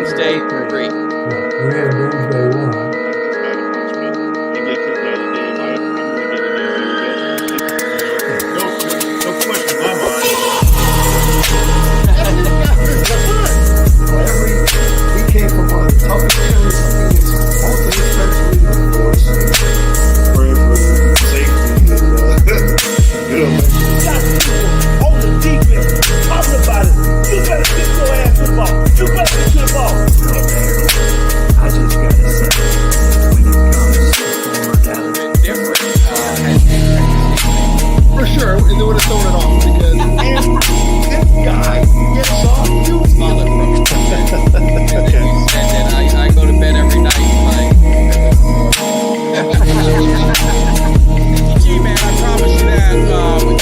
Doomsday 3. Yeah, we had Doomsday 1. I get kicked out of the game. I'm going to get it easy. No question in my mind. He came from one of the toughest areas of Phoenix, both defensively and offensively. Praying for safety and on the defense, talking about it. You better get your ass to the ball. You better get to the ball. I just gotta say, when it comes to former Dallas, Different. for sure, and they would have thrown it off because this guy gets off too. And I go to bed every night like, gee, man, I promise you that we got a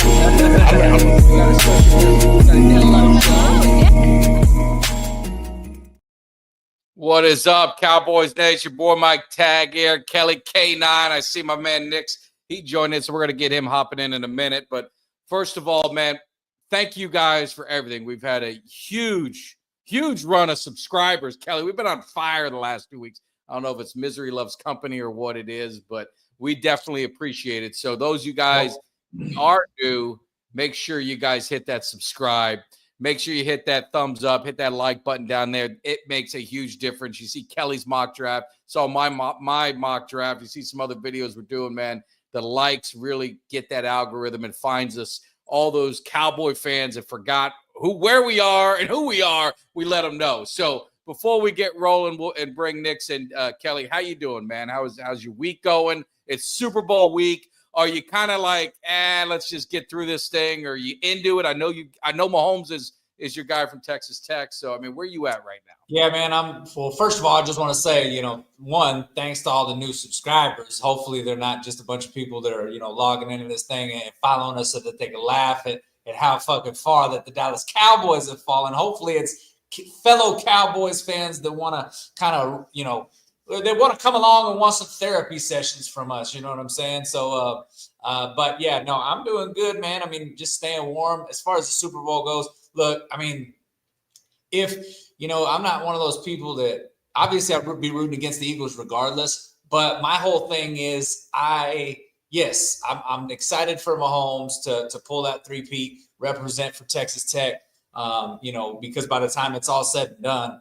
What is up, Cowboys Nation? Boy, Mike Tag here, Kelly K9. I see my man Nick's. He joined in, so we're going to get him hopping in a minute. But first of all, man, thank you guys for everything. We've had a huge run of subscribers. Kelly, we've been on fire the last 2 weeks. I don't know if it's misery loves company or what it is, but we definitely appreciate it. So those you guys are new, make sure you guys hit that subscribe. Make sure you hit that thumbs up, hit that like button down there. It makes a huge difference. You see Kelly's mock draft, saw my mock draft. You see some other videos we're doing, man. The likes really get that algorithm and finds us. All those Cowboy fans that forgot where we are and who we are, we let them know. So before we get rolling and bring Nick's and Kelly, how you doing, man? How's your week going? It's Super Bowl week. Are you kind of like, let's just get through this thing? Or are you into it? I know Mahomes is your guy from Texas Tech. So, I mean, where are you at right now? Yeah, man. Well, first of all, I just want to say, one, thanks to all the new subscribers. Hopefully they're not just a bunch of people that are, logging into this thing and following us so that they can laugh at how fucking far that the Dallas Cowboys have fallen. Hopefully it's fellow Cowboys fans that want to kind of, they want to come along and want some therapy sessions from us. You know what I'm saying? So, but yeah, no, I'm doing good, man. I mean, just staying warm. As far as the Super Bowl goes, look, I mean, if, I'm not one of those people that obviously I would be rooting against the Eagles regardless, but my whole thing is I'm excited for Mahomes to pull that three-peat, represent for Texas Tech, because by the time it's all said and done,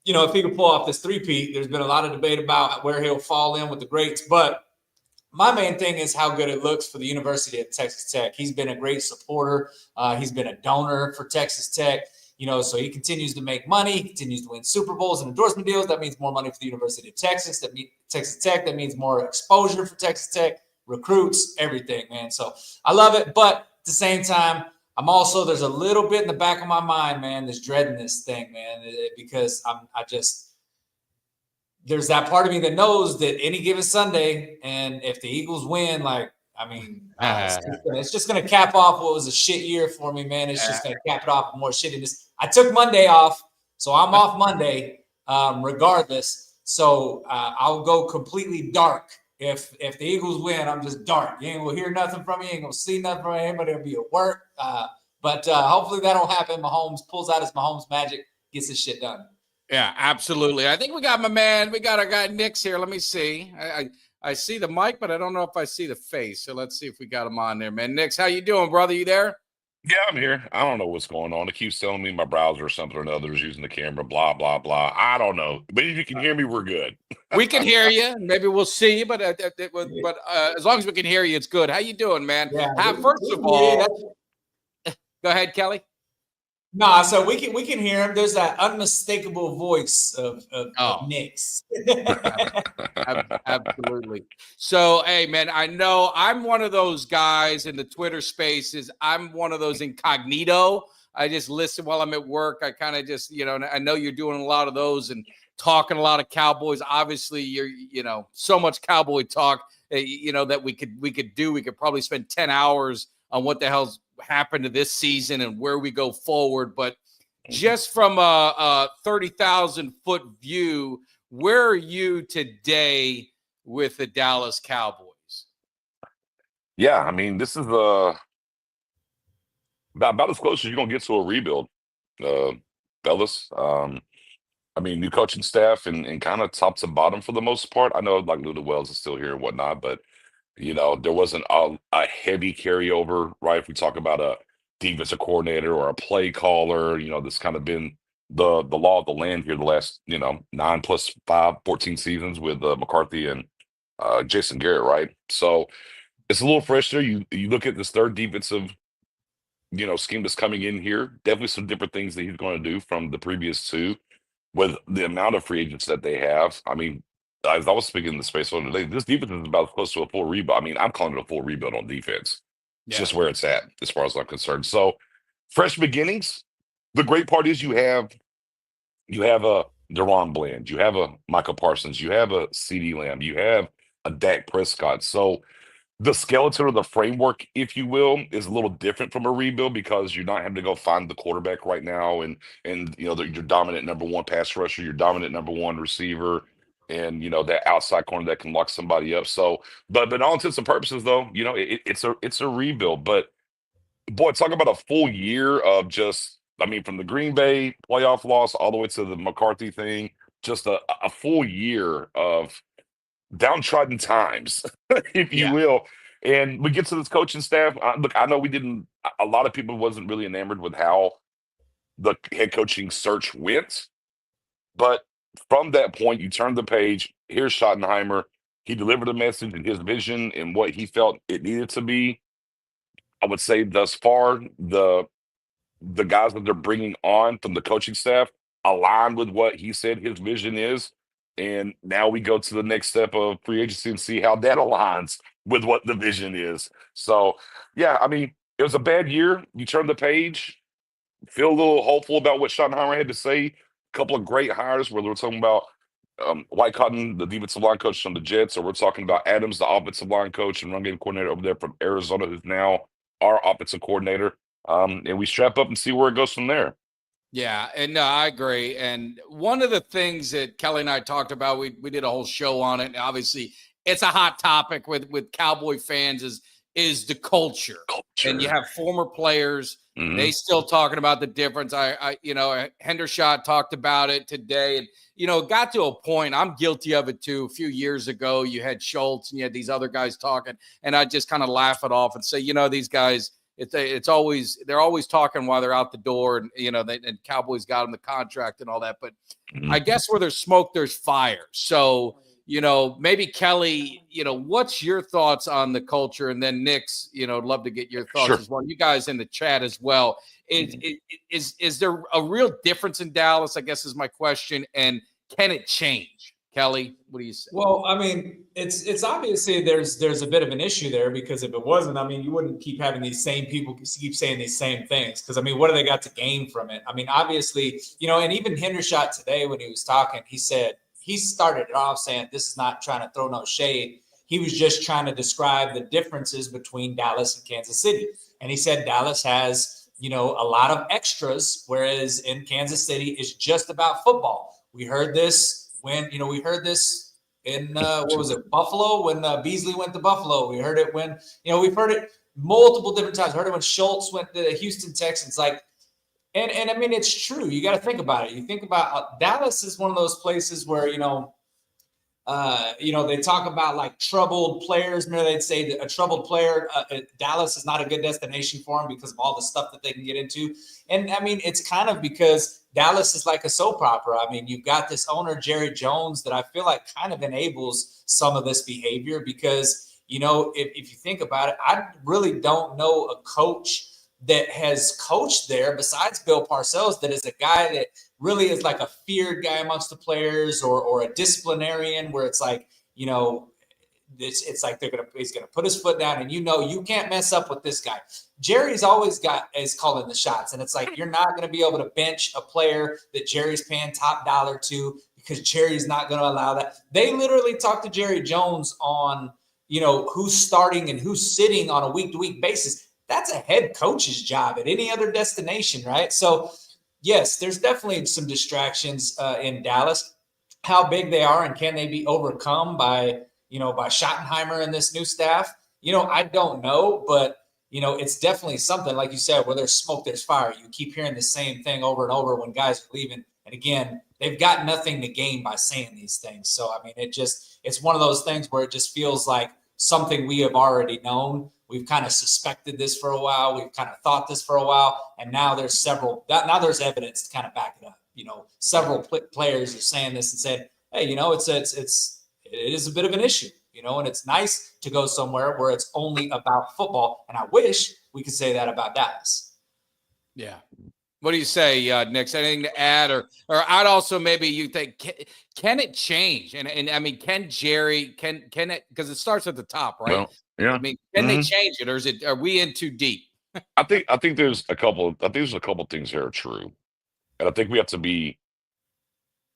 if he can pull off this three-peat, there's been a lot of debate about where he'll fall in with the greats, but my main thing is how good it looks for the University of Texas Tech. He's been a great supporter. He's been a donor for Texas Tech, so he continues to make money, continues to win Super Bowls and endorsement deals. That means more money for the University of Texas. That means Texas Tech. That means more exposure for Texas Tech, recruits, everything, man. So I love it. But at the same time, there's a little bit in the back of my mind, man, that's dreading this thing, man, because there's that part of me that knows that any given Sunday, and if the Eagles win, it's just going to cap off what was a shit year for me, man. It's just going to cap it off with more shittiness. I took Monday off, so I'm off Monday regardless. So I'll go completely dark. If the Eagles win, I'm just dark. You ain't going to hear nothing from me. You ain't going to see nothing from anybody. It'll be at work. But hopefully that'll happen. Mahomes pulls out his Mahomes magic, gets his shit done. Yeah, absolutely. I think we got our guy Nick's here. Let me see. I see the mic, but I don't know if I see the face. So let's see if we got him on there, man. Nick's, how you doing, brother? You there? Yeah, I'm here. I don't know what's going on. It keeps telling me my browser or something or another is using the camera, blah, blah, blah. I don't know. But if you can hear me, we're good. We can hear you. Maybe we'll see you, but as long as we can hear you, it's good. How you doing, man? Yeah, first of all, go ahead, Kelly. No, so we can hear him. There's that unmistakable voice of Nick's. Absolutely. So, hey, man, I know I'm one of those guys in the Twitter spaces. I'm one of those incognito. I just listen while I'm at work. I kind of just, I know you're doing a lot of those and talking a lot of Cowboys. Obviously, you're, so much Cowboy talk, that we could do. We could probably spend 10 hours on what the hell's happened to this season and where we go forward. But just from a 30,000 foot view, where are you today with the Dallas Cowboys? Yeah, I mean, this is about as close as you're going to get to a rebuild, fellas. I mean, new coaching staff and kind of top to bottom for the most part. I know like Luda Wells is still here and whatnot, but there wasn't a heavy carryover, right? If we talk about a defensive coordinator or a play caller, that's kind of been the law of the land here the last, 9 plus 5, 14 seasons with McCarthy and Jason Garrett, right? So it's a little fresh there. You look at this third defensive, scheme that's coming in here. Definitely some different things that he's going to do from the previous two with the amount of free agents that they have. I mean, as I was speaking in the space on today, this defense is about close to a full rebuild. I mean, I'm calling it a full rebuild on defense. It's Yeah. just where it's at as far as I'm concerned. So fresh beginnings. The great part is you have a Deron Bland, you have a Michael Parsons, you have a CeeDee Lamb, you have a Dak Prescott. So the skeleton or the framework, if you will, is a little different from a rebuild because you're not having to go find the quarterback right now and your dominant number one pass rusher, your dominant number one receiver, and that outside corner that can lock somebody up. So, but all intents and purposes, though, it's a rebuild. But boy, talk about a full year of just, I mean, from the Green Bay playoff loss all the way to the McCarthy thing, just a full year of downtrodden times, if you Yeah. will. And we get to this coaching staff. Look, I know a lot of people wasn't really enamored with how the head coaching search went. But from that point, you turn the page. Here's Schottenheimer. He delivered a message and his vision and what he felt it needed to be. I would say thus far, the guys that they're bringing on from the coaching staff align with what he said his vision is. And now we go to the next step of free agency and see how that aligns with what the vision is. So, yeah, I mean, it was a bad year. You turn the page, feel a little hopeful about what Schottenheimer had to say. A couple of great hires where we're talking about White Cotton, the defensive line coach from the Jets, or we're talking about Adams, the offensive line coach and run game coordinator over there from Arizona, who's now our offensive coordinator. And we strap up and see where it goes from there. Yeah, and no, I agree. And one of the things that Kelly and I talked about, we did a whole show on it. And obviously, it's a hot topic with Cowboy fans is the culture. And you have former players. Mhm. They still talking about the difference. Hendershot talked about it today, and it got to a point. I'm guilty of it too. A few years ago, you had Schultz and you had these other guys talking, and I just kind of laugh it off and say, these guys. They're always talking while they're out the door, and and Cowboys got them the contract and all that. But I guess where there's smoke, there's fire. So maybe Kelly, what's your thoughts on the culture? And then Nick's, love to get your thoughts Sure. as well. You guys in the chat as well. Is there a real difference in Dallas? I guess is my question. And can it change? Kelly, what do you say? Well, I mean, it's obviously there's a bit of an issue there because if it wasn't, I mean, you wouldn't keep having these same people keep saying these same things. Because I mean, what do they got to gain from it? I mean, obviously, and even Hendershot today when he was talking, he said he started it off saying this is not trying to throw no shade. He was just trying to describe the differences between Dallas and Kansas City, and he said Dallas has a lot of extras, whereas in Kansas City it's just about football. We heard this. When we heard this in what was it, Buffalo, when Beasley went to Buffalo. We heard it when we've heard it multiple different times. Heard it when Schultz went to the Houston Texans. And I mean, it's true. You got to think about it. You think about Dallas is one of those places where they talk about like troubled players. Remember, they'd say that a troubled player, Dallas is not a good destination for him because of all the stuff that they can get into. And I mean, it's kind of because Dallas is like a soap opera. I mean, you've got this owner, Jerry Jones, that I feel like kind of enables some of this behavior because, if you think about it, I really don't know a coach that has coached there besides Bill Parcells that is a guy that really is like a feared guy amongst the players or a disciplinarian where it's like, it's like he's gonna put his foot down and you can't mess up with this guy. Jerry's always is calling the shots, and it's like you're not gonna be able to bench a player that Jerry's paying top dollar to because Jerry's not gonna allow that. They literally talked to Jerry Jones on who's starting and who's sitting on a week-to-week basis. That's a head coach's job at any other destination, right? So yes, there's definitely some distractions in Dallas. How big they are and can they be overcome by Schottenheimer and this new staff? I don't know, but it's definitely something, like you said, where there's smoke, there's fire. You keep hearing the same thing over and over when guys are leaving. And again, they've got nothing to gain by saying these things. So, I mean, it's one of those things where it just feels like something we have already known. We've kind of suspected this for a while. We've kind of thought this for a while. And now there's there's evidence to kind of back it up. Several players are saying this and saying, hey, it is a bit of an issue, and it's nice to go somewhere where it's only about football. And I wish we could say that about Dallas. Yeah. What do you say, Nick? Anything to add, or I'd also maybe you think can it change? And I mean, can it, because it starts at the top, right? Well, yeah. I mean, can they change it, or are we in too deep? I think there's a couple things here are true, and I think we have to be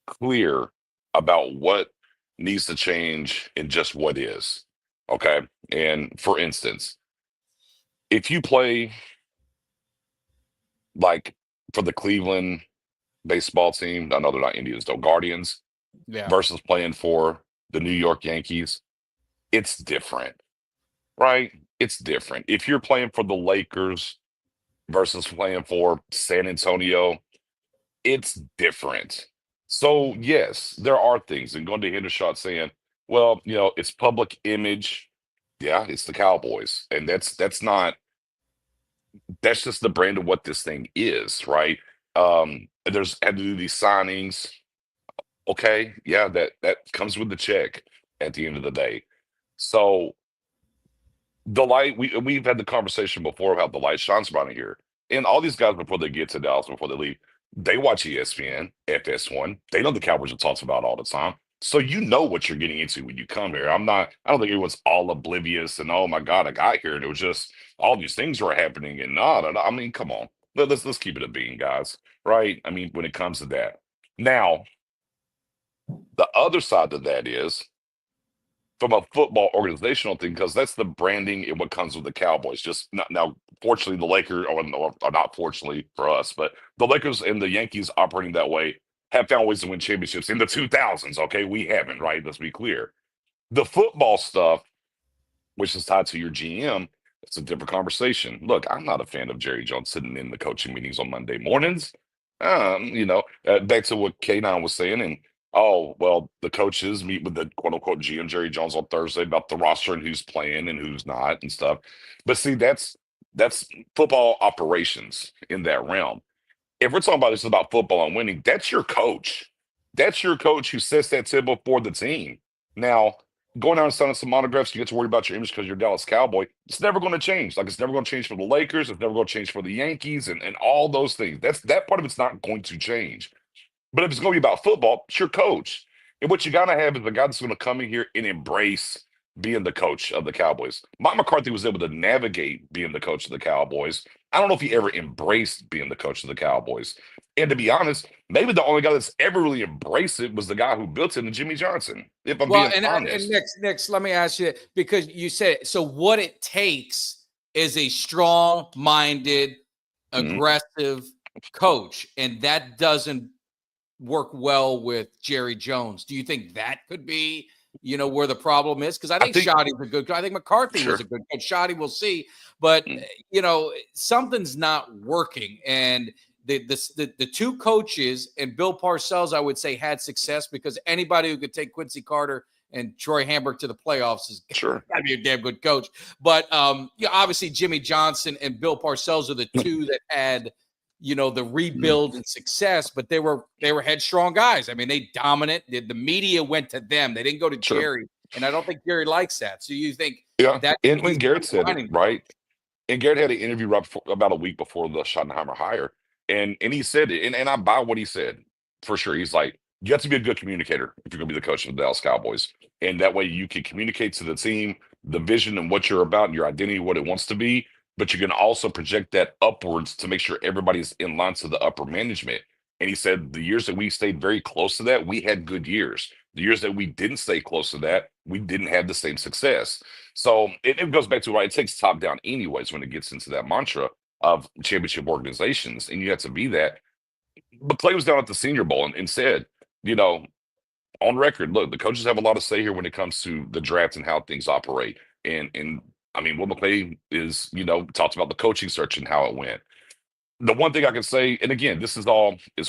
clear about what needs to change and just what is. Okay, and for instance, if you play like for the Cleveland baseball team, I know they're not Indians, though, Guardians, Yeah. versus playing for the New York Yankees, it's different, right? It's different. If you're playing for the Lakers versus playing for San Antonio, it's different. So, yes, there are things. And going to Hendershot saying, well, it's public image. Yeah, it's the Cowboys. And that's just the brand of what this thing is, right? There's had to do these signings. Okay, yeah, that comes with the check at the end of the day. So the light, we've had the conversation before about the light shines brighter here. And all these guys before they get to Dallas, before they leave, they watch ESPN, FS1. They know the Cowboys are talked about all the time. So you know what you're getting into when you come here. I don't think everyone's all oblivious and oh my God, I got here and it was just all these things were happening and I mean, come on. Let's keep it a bean, guys. Right? I mean, when it comes to that. Now, the other side of that is from a football organizational thing, because that's the branding and what comes with the Cowboys. Just not, now, fortunately, the Lakers, or not fortunately for us, but the Lakers and the Yankees operating that way have found ways to win championships in the 2000s. Okay, we haven't, right? Let's be clear. The football stuff, which is tied to your GM, it's a different conversation. Look, I'm not a fan of Jerry Jones sitting in the coaching meetings on Monday mornings. Back to what K9 was saying, and oh, well, the coaches meet with the quote unquote GM Jerry Jones on Thursday about the roster and who's playing and who's not and stuff. But see, that's football operations in that realm. If we're talking about this about football and winning, that's your coach. That's your coach who sets that table for the team. Now, going out and signing some autographs, you get to worry about your image because you're a Dallas Cowboy. It's never going to change. Like it's never going to change for the Lakers. It's never going to change for the Yankees and all those things. That part of it's not going to change. But if it's going to be about football, it's your coach. And what you got to have is a guy that's going to come in here and embrace being the coach of the Cowboys. Mike McCarthy was able to navigate being the coach of the Cowboys. I don't know if he ever embraced being the coach of the Cowboys. And to be honest, maybe the only guy that's ever really embraced it was the guy who built it, and Jimmy Johnson, if I'm being honest. And Nick, let me ask you, because you said, so what it takes is a strong-minded, aggressive coach, and that doesn't work well with Jerry Jones. Do you think that could be, where the problem is? Because I think Shoddy's a good coach. I think McCarthy was a good coach. Shoddy, we'll see. But, something's not working. And the two coaches and Bill Parcells, I would say, had success because anybody who could take Quincy Carter and Troy Hamburg to the playoffs is got to be a damn good coach. But, obviously Jimmy Johnson and Bill Parcells are the two that had – the rebuild and success, but they were headstrong guys. I mean, they dominant. The media went to them. They didn't go to Jerry, and I don't think Jerry likes that. So you think that? And when Garrett said it, right? And Garrett had an interview about a week before the Schottenheimer hire, and he said it, and I buy what he said for sure. He's like, you have to be a good communicator if you're going to be the coach of the Dallas Cowboys, and that way you can communicate to the team the vision and what you're about, and your identity, what it wants to be. But you can also project that upwards to make sure everybody's in line to the upper management. And he said the years that we stayed very close to that, we had good years. The years that we didn't stay close to that, we didn't have the same success. So it goes back to, right, it takes top down anyways when it gets into that mantra of championship organizations. And you have to be that. But Clay was down at the Senior Bowl and said, on record, look, the coaches have a lot to say here when it comes to the draft and how things operate. And I mean, Will McClay is, talked about the coaching search and how it went. The one thing I can say, and again, this is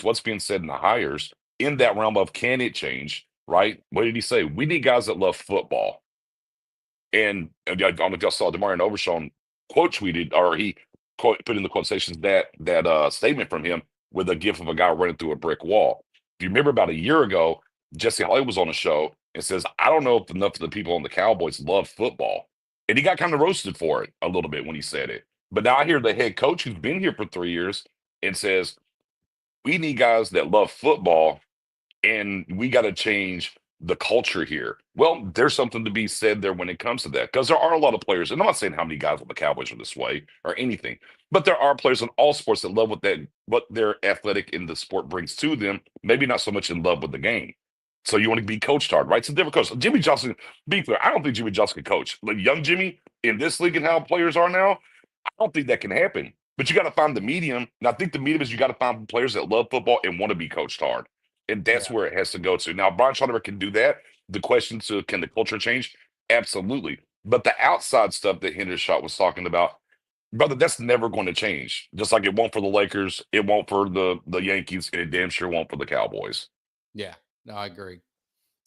what's being said in the hires. in that realm of can it change, right? What did he say? We need guys that love football. And I don't know if y'all saw Demarion Overshawn quote tweeted, or he put in the quotations that statement from him with a gif of a guy running through a brick wall. If you remember about a year ago, Jesse Holly was on a show and says, I don't know if enough of the people on the Cowboys love football. And he got kind of roasted for it a little bit when he said it. But now I hear the head coach who's been here for 3 years and says, we need guys that love football and we got to change the culture here. Well, there's something to be said there when it comes to that, because there are a lot of players, and I'm not saying how many guys on the Cowboys are this way or anything, but there are players in all sports that love what their athletic in the sport brings to them, maybe not so much in love with the game. So you want to be coached hard, right? It's a different coach. Jimmy Johnson, be clear, I don't think Jimmy Johnson can coach. Like young Jimmy in this league and how players are now, I don't think that can happen. But you got to find the medium. And I think the medium is you got to find players that love football and want to be coached hard. And that's where it has to go to. Now, Brian Schottenheimer can do that. The question to can the culture change? Absolutely. But the outside stuff that Hendershot was talking about, brother, that's never going to change. Just like it won't for the Lakers, it won't for the Yankees, and it damn sure won't for the Cowboys. Yeah, no, I agree.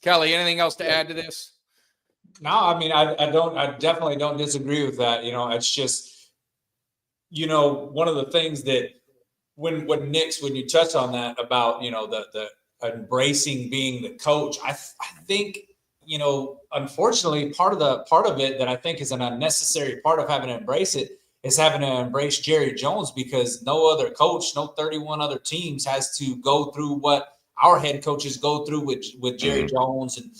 Kelly, anything else to add to this? No, I mean, I definitely don't disagree with that. It's just, one of the things that when you touch on that about, the embracing being the coach, I think, unfortunately part of it that I think is an unnecessary part of having to embrace it is having to embrace Jerry Jones, because no other coach, no 31 other teams has to go through what our head coaches go through with Jerry Jones and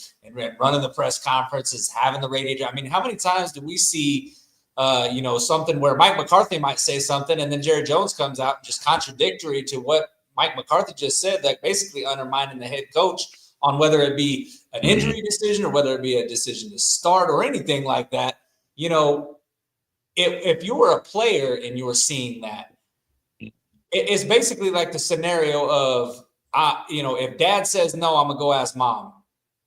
running the press conferences, having the radio. I mean, how many times do we see, something where Mike McCarthy might say something and then Jerry Jones comes out just contradictory to what Mike McCarthy just said, like basically undermining the head coach on whether it be an injury decision or whether it be a decision to start or anything like that. If you were a player and you were seeing that, it's basically like the scenario of, if dad says no, I'm gonna go ask mom,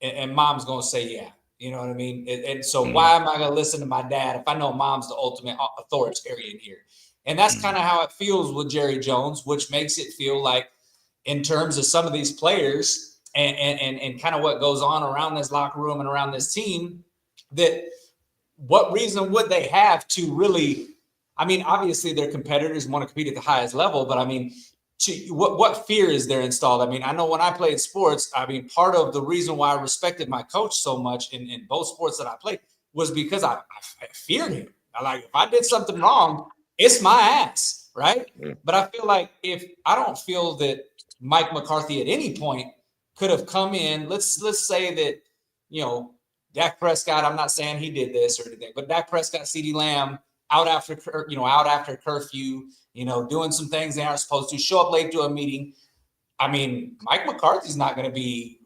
and mom's gonna say yeah. You know what I mean? And so why am I gonna listen to my dad if I know mom's the ultimate authoritarian here? And that's kind of how it feels with Jerry Jones, which makes it feel like, in terms of some of these players and kind of what goes on around this locker room and around this team, that what reason would they have to really? I mean, obviously they're competitors and want to compete at the highest level, but I mean, what fear is there installed? I mean, I know when I played sports, I mean, part of the reason why I respected my coach so much in both sports that I played was because I feared him. If I did something wrong, it's my ass, right? But I feel like I don't feel that Mike McCarthy at any point could have come in. Let's say that, Dak Prescott, I'm not saying he did this or anything, but Dak Prescott, CeeDee Lamb, out after curfew, doing some things they aren't supposed to, show up late to a meeting. I mean, Mike McCarthy's not going to be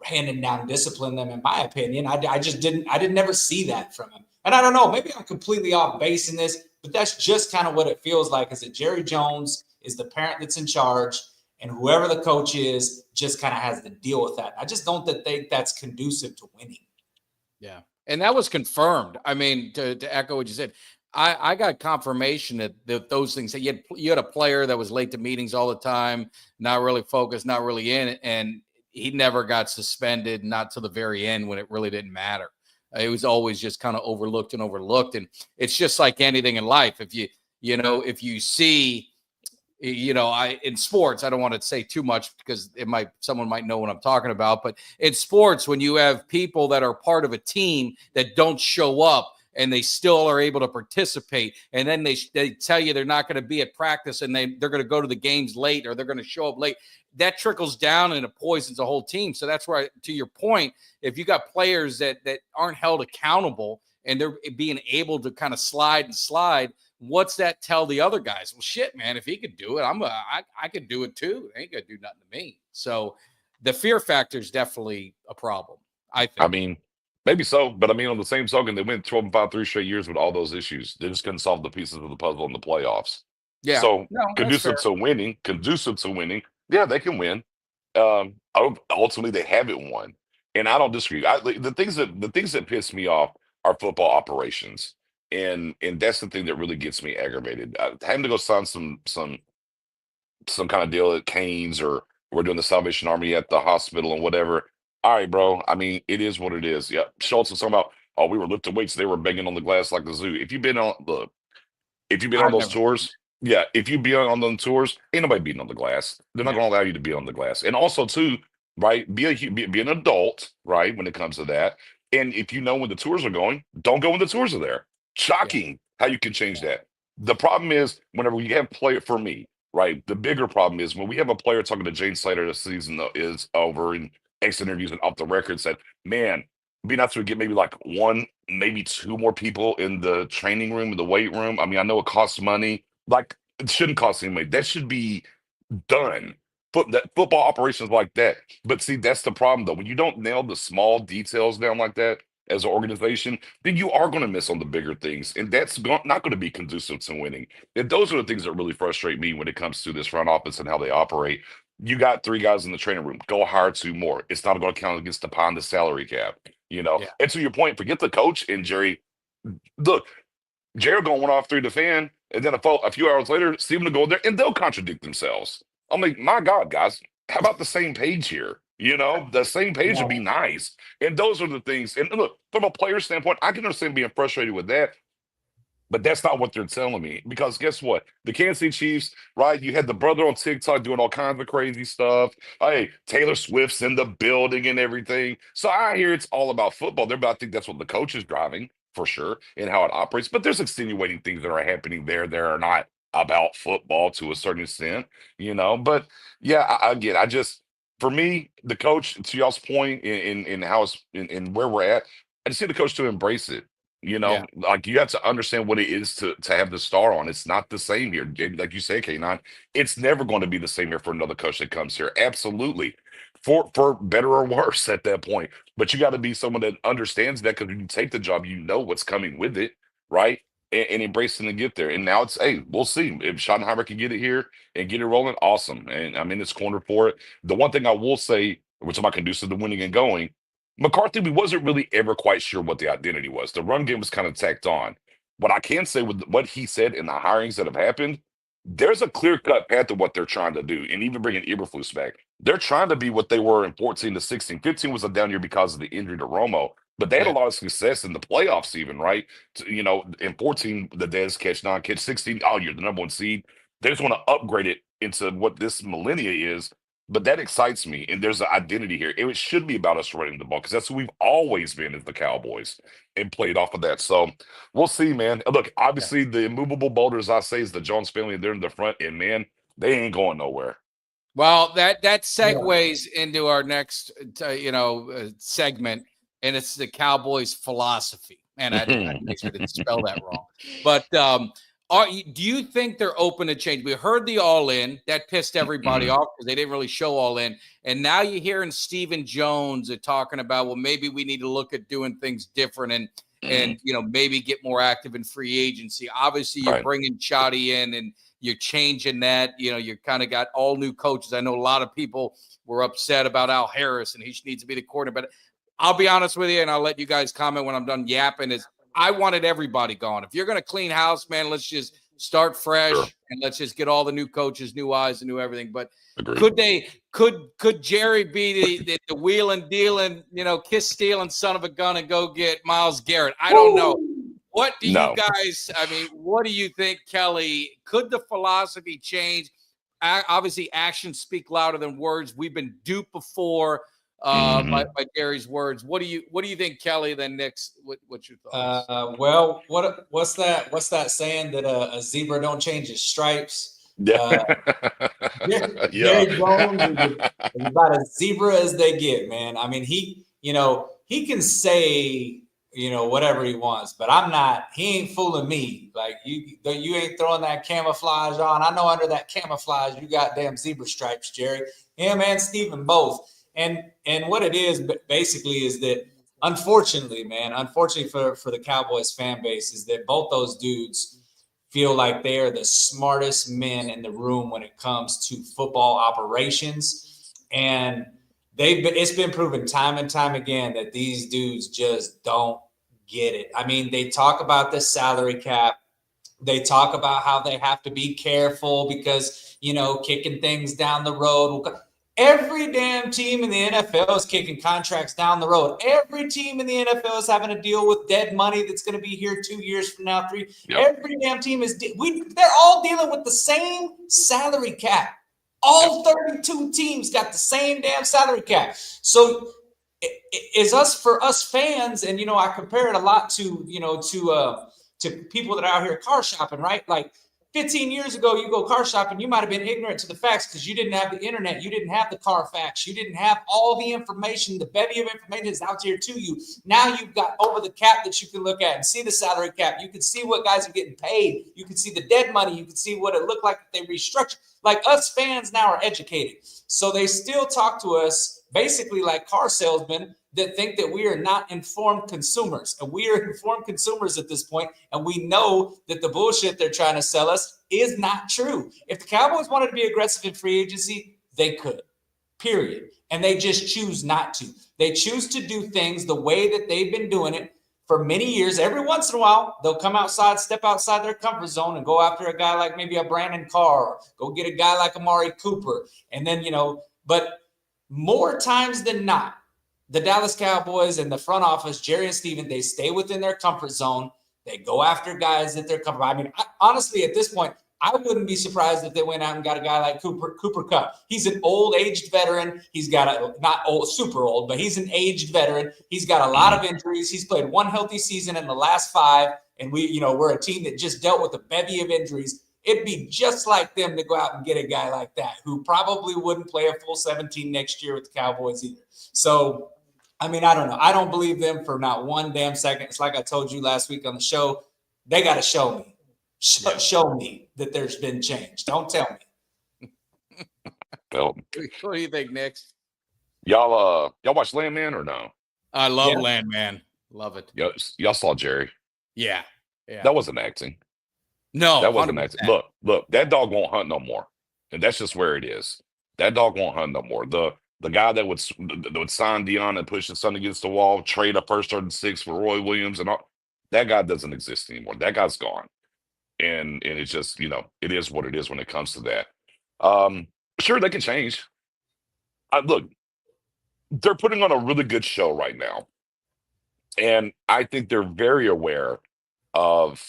handing down discipline them, in my opinion. I didn't never see that from him. And I don't know, maybe I'm completely off base in this, but that's just kind of what it feels like, is that Jerry Jones is the parent that's in charge, and whoever the coach is just kind of has to deal with that. I just don't think that's conducive to winning. Yeah. And that was confirmed. I mean, to echo what you said, I got confirmation that those things, that you had a player that was late to meetings all the time, not really focused, not really in it, and he never got suspended, not to the very end when it really didn't matter. It was always just kind of overlooked. And it's just like anything in life. If you see, in sports, I don't want to say too much because someone might know what I'm talking about, but in sports, when you have people that are part of a team that don't show up and they still are able to participate, and then they tell you they're not going to be at practice and they're going to go to the games late, or they're going to show up late, that trickles down and it poisons the whole team. So that's where, to your point, if you got players that aren't held accountable and they're being able to kind of slide, what's that tell the other guys? Well, shit, man, if he could do it, I could do it too. It ain't gonna do nothing to me. So the fear factor is definitely a problem, I think. I mean, maybe so, but I mean, on the same token, they went 12-5 3 straight years with all those issues. They just couldn't solve the pieces of the puzzle in the playoffs. Yeah. So No, conducive to winning. Yeah, they can win. Ultimately, they haven't won, and I don't disagree. The things that piss me off are football operations. And that's the thing that really gets me aggravated. Having to go sign some kind of deal at Canes or We're doing the Salvation Army at the hospital and whatever. All right, bro. I mean, it is what it is. Yeah. Schultz was talking about, oh, we were lifting weights. They were banging on the glass like the zoo. If you've been on I've those never. tours, yeah, if you be on those tours, ain't nobody beating on the glass. They're not No. going to allow you to be on the glass. And also, too, right, be an adult, right, when it comes to that. And if you know when the tours are going, don't go when the tours are there. Shocking how you can change that. The problem is whenever you have player for me, right, the bigger problem is when we have a player talking to Jane Slater the season is over and exit interviews and off the record said, man, it'd be nice to get maybe like one, maybe two more people in the training room, in the weight room. I mean, I know it costs money. Like, it shouldn't cost any money. That should be done. Football operations like that. But see, that's the problem though. When you don't nail the small details down like that as an organization, then you are going to miss on the bigger things, and that's not going to be conducive to winning. And those are the things that really frustrate me when it comes to this front office and how they operate. You got 3 guys in the training room. Go hire 2 more. It's not going to count against the salary cap. Yeah. And to your point, forget the coach and Jerry. Look, Jared going one off through the fan, and then a few hours later, Steven will go there and they'll contradict themselves. I'm like, my God, guys, how about the same page here? The same page would be nice. And those are the things. And look, from a player standpoint, I can understand being frustrated with that. But that's not what they're telling me. Because guess what? The Kansas City Chiefs, right? You had the brother on TikTok doing all kinds of crazy stuff. Hey, Taylor Swift's in the building and everything. So I hear it's all about football. I think that's what the coach is driving for sure and how it operates. But there's extenuating things that are happening there that are not about football to a certain extent. But yeah, I just, for me, the coach, to y'all's point in how it's in where we're at, I just need the coach to embrace it. Yeah. Like you have to understand what it is to have the star on. It's not the same here. Like you say, K9, it's never going to be the same here for another coach that comes here. Absolutely. For better or worse at that point. But you got to be someone that understands that because when you take the job, you know what's coming with it, right? And embracing to get there. And now it's, hey, we'll see. If Schottenheimer can get it here and get it rolling, awesome. And I'm in this corner for it. The one thing I will say, which am I conducive to winning and going, McCarthy, we wasn't really ever quite sure what the identity was. The run game was kind of tacked on. What I can say with what he said and the hirings that have happened, there's a clear-cut path to what they're trying to do. And even bringing Eberflus back, they're trying to be what they were in 14 to 16. 15 was a down year because of the injury to Romo, but they had a lot of success in the playoffs even, right? In 14, the Dez catch, non-catch. 16, oh, you're the number 1 seed. They just want to upgrade it into what this millennia is. But that excites me, and there's an identity here. It should be about us running the ball because that's who we've always been as the Cowboys and played off of that. So we'll see, man. Look, obviously the immovable boulders, I say, is the Jones family, and they're in the front, and man, they ain't going nowhere. Well, that segues into our next, segment, and it's the Cowboys philosophy. And I make sure I didn't spell that wrong. But do you think they're open to change? We heard the all-in. That pissed everybody off because they didn't really show all-in. And now you're hearing Stephen Jones talking about, well, maybe we need to look at doing things different and maybe get more active in free agency. Obviously, you're bringing Chatty in and you're changing that. You kind of got all new coaches. I know a lot of people were upset about Al Harris and he needs to be the coordinator. But I'll be honest with you, and I'll let you guys comment when I'm done yapping, is I wanted everybody gone. If you're going to clean house, man, let's just start fresh and let's just get all the new coaches, new eyes, and new everything. But could Jerry be the wheeling, dealing, kiss stealing son of a gun and go get Myles Garrett? I don't know. What do you guys? I mean, what do you think, Kelly? Could the philosophy change? Obviously, actions speak louder than words. We've been duped before. By Gary's words. What do you think, Kelly? Then next, what's your thoughts? Well, what's that saying that a zebra don't change its stripes? Yeah. Jerry Jones is about as zebra as they get, man. I mean, he can say whatever he wants, but he ain't fooling me. Like you ain't throwing that camouflage on. I know under that camouflage you got damn zebra stripes, Jerry. Him and Steven both. And what it is basically is that unfortunately for the Cowboys fan base is that both those dudes feel like they are the smartest men in the room when it comes to football operations. And it's been proven time and time again that these dudes just don't get it. I mean, they talk about the salary cap. They talk about how they have to be careful because, kicking things down the road. Every damn team in the NFL is kicking contracts down the road. Every team in the NFL is having to deal with dead money that's going to be here 2 years from now, 3. Yep. Every damn team is they're all dealing with the same salary cap. All 32 teams got the same damn salary cap. So for us fans, and I compare it a lot to to people that are out here car shopping, right? Like 15 years ago, you go car shopping, you might have been ignorant to the facts because you didn't have the internet, you didn't have the Carfax, you didn't have all the information, the bevy of information is out here to you. Now you've got over the cap that you can look at and see the salary cap. You can see what guys are getting paid. You can see the dead money. You can see what it looked like if they restructured. Like, us fans now are educated. So they still talk to us basically like car salesmen that think that we are not informed consumers. And we are informed consumers at this point, and we know that the bullshit they're trying to sell us is not true. If the Cowboys wanted to be aggressive in free agency, they could, period. And they just choose not to. They choose to do things the way that they've been doing it for many years. Every once in a while, they'll come outside, step outside their comfort zone and go after a guy like maybe a Brandon Carr, or go get a guy like Amari Cooper. And then, but more times than not, the Dallas Cowboys and the front office, Jerry and Steven, they stay within their comfort zone. They go after guys that they're comfortable. I mean, honestly, at this point, I wouldn't be surprised if they went out and got a guy like Cooper Kupp. He's an old, aged veteran. He's got not old, super old, but he's an aged veteran. He's got a lot of injuries. He's played one healthy season in the last 5, and we're a team that just dealt with a bevy of injuries. It'd be just like them to go out and get a guy like that who probably wouldn't play a full 17 next year with the Cowboys either. So, I mean, I don't know. I don't believe them for not one damn second. It's like I told you last week on the show. They got to show me. Show me that there's been change. Don't tell me. Well, What do you think, Nick? y'all watch Landman or no? I love Landman. Love it. Y'all saw Jerry. Yeah. That wasn't acting. No, That wasn't 100%. acting. Look, that dog won't hunt no more. And that's just where it is. That dog won't hunt no more. The guy that would sign Dion and push his son against the wall, trade a first, third, and 6 for Roy Williams and all, that guy doesn't exist anymore. That guy's gone. And it's just, it is what it is when it comes to that. Sure, they can change. Look, they're putting on a really good show right now. And I think they're very aware of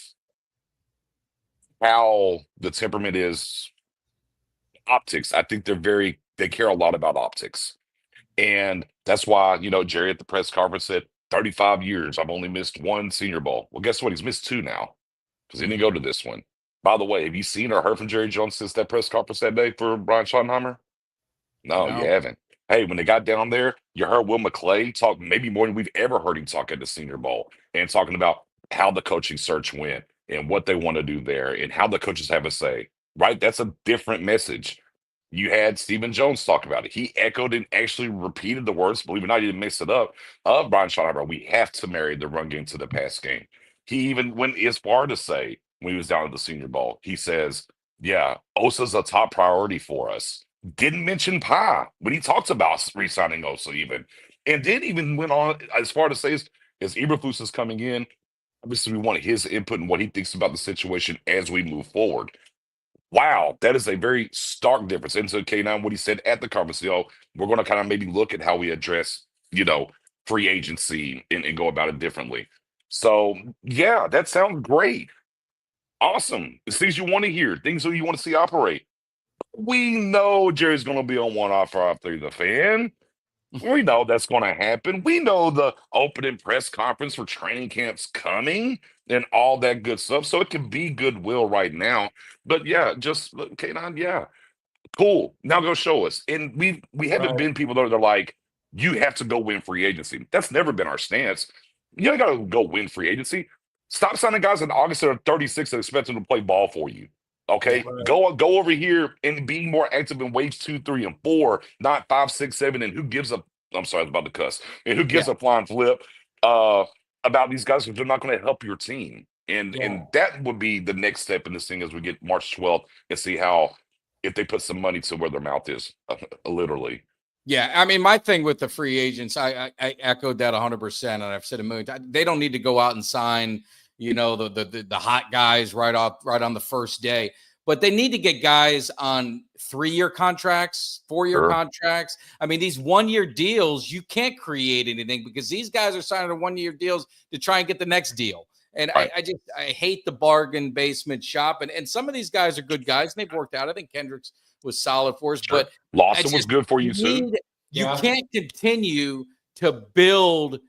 how the temperament is. Optics. I think they care a lot about optics. And that's why, Jerry at the press conference said, 35 years, I've only missed 1 Senior Bowl. Well, guess what? He's missed 2 now because he didn't go to this one. By the way, have you seen or heard from Jerry Jones since that press conference that day for Brian Schottenheimer? No, you haven't. Hey, when they got down there, you heard Will McClay talk maybe more than we've ever heard him talk at the Senior Bowl, and talking about how the coaching search went and what they want to do there and how the coaches have a say, right? That's a different message. You had Stephen Jones talk about it. He echoed and actually repeated the words, believe it or not, he didn't mix it up, of Brian Schottenheimer. We have to marry the run game to the pass game. He even went as far to say, when he was down at the Senior Bowl, he says, yeah, Osa's a top priority for us. Didn't mention Pye when he talked about re-signing Osa even. And then even went on as far to say, as Eberflus is coming in, obviously we want his input and what he thinks about the situation as we move forward. Wow, that is a very stark difference. And so, K9, what he said at the conference, we're going to kind of maybe look at how we address, free agency and go about it differently. So, yeah, that sounds great. Awesome. It's things you want to hear, things that you want to see operate. We know Jerry's going to be on one offer after the fan. We know that's going to happen. We know the opening press conference for training camp's coming and all that good stuff. So it can be goodwill right now. But yeah, just K9, yeah. Cool. Now go show us. And we haven't been people that are like, you have to go win free agency. That's never been our stance. You ain't got to go win free agency. Stop signing guys in August that are 36 and expect them to play ball for you. Okay, go over here and be more active in waves 2, 3, and 4, not 5, 6, 7. And who gives a? I'm sorry, I was about to cuss. And who gives a flying flip about these guys because they're not going to help your team. And that would be the next step in this thing as we get March 12th and see how if they put some money to where their mouth is, literally. Yeah, I mean, my thing with the free agents, I echoed that 100%, and I've said a million times. They don't need to go out and sign, the hot guys right on the first day. but they need to get guys on 3-year contracts, 4-year Sure. contracts. I mean, these 1-year deals, you can't create anything because these guys are signing 1-year deals to try and get the next deal. And Right. I hate the bargain basement shop. And some of these guys are good guys, and they've worked out. I think Kendricks was solid for us, Sure. but Lawson was good for you too. you Yeah. can't continue to build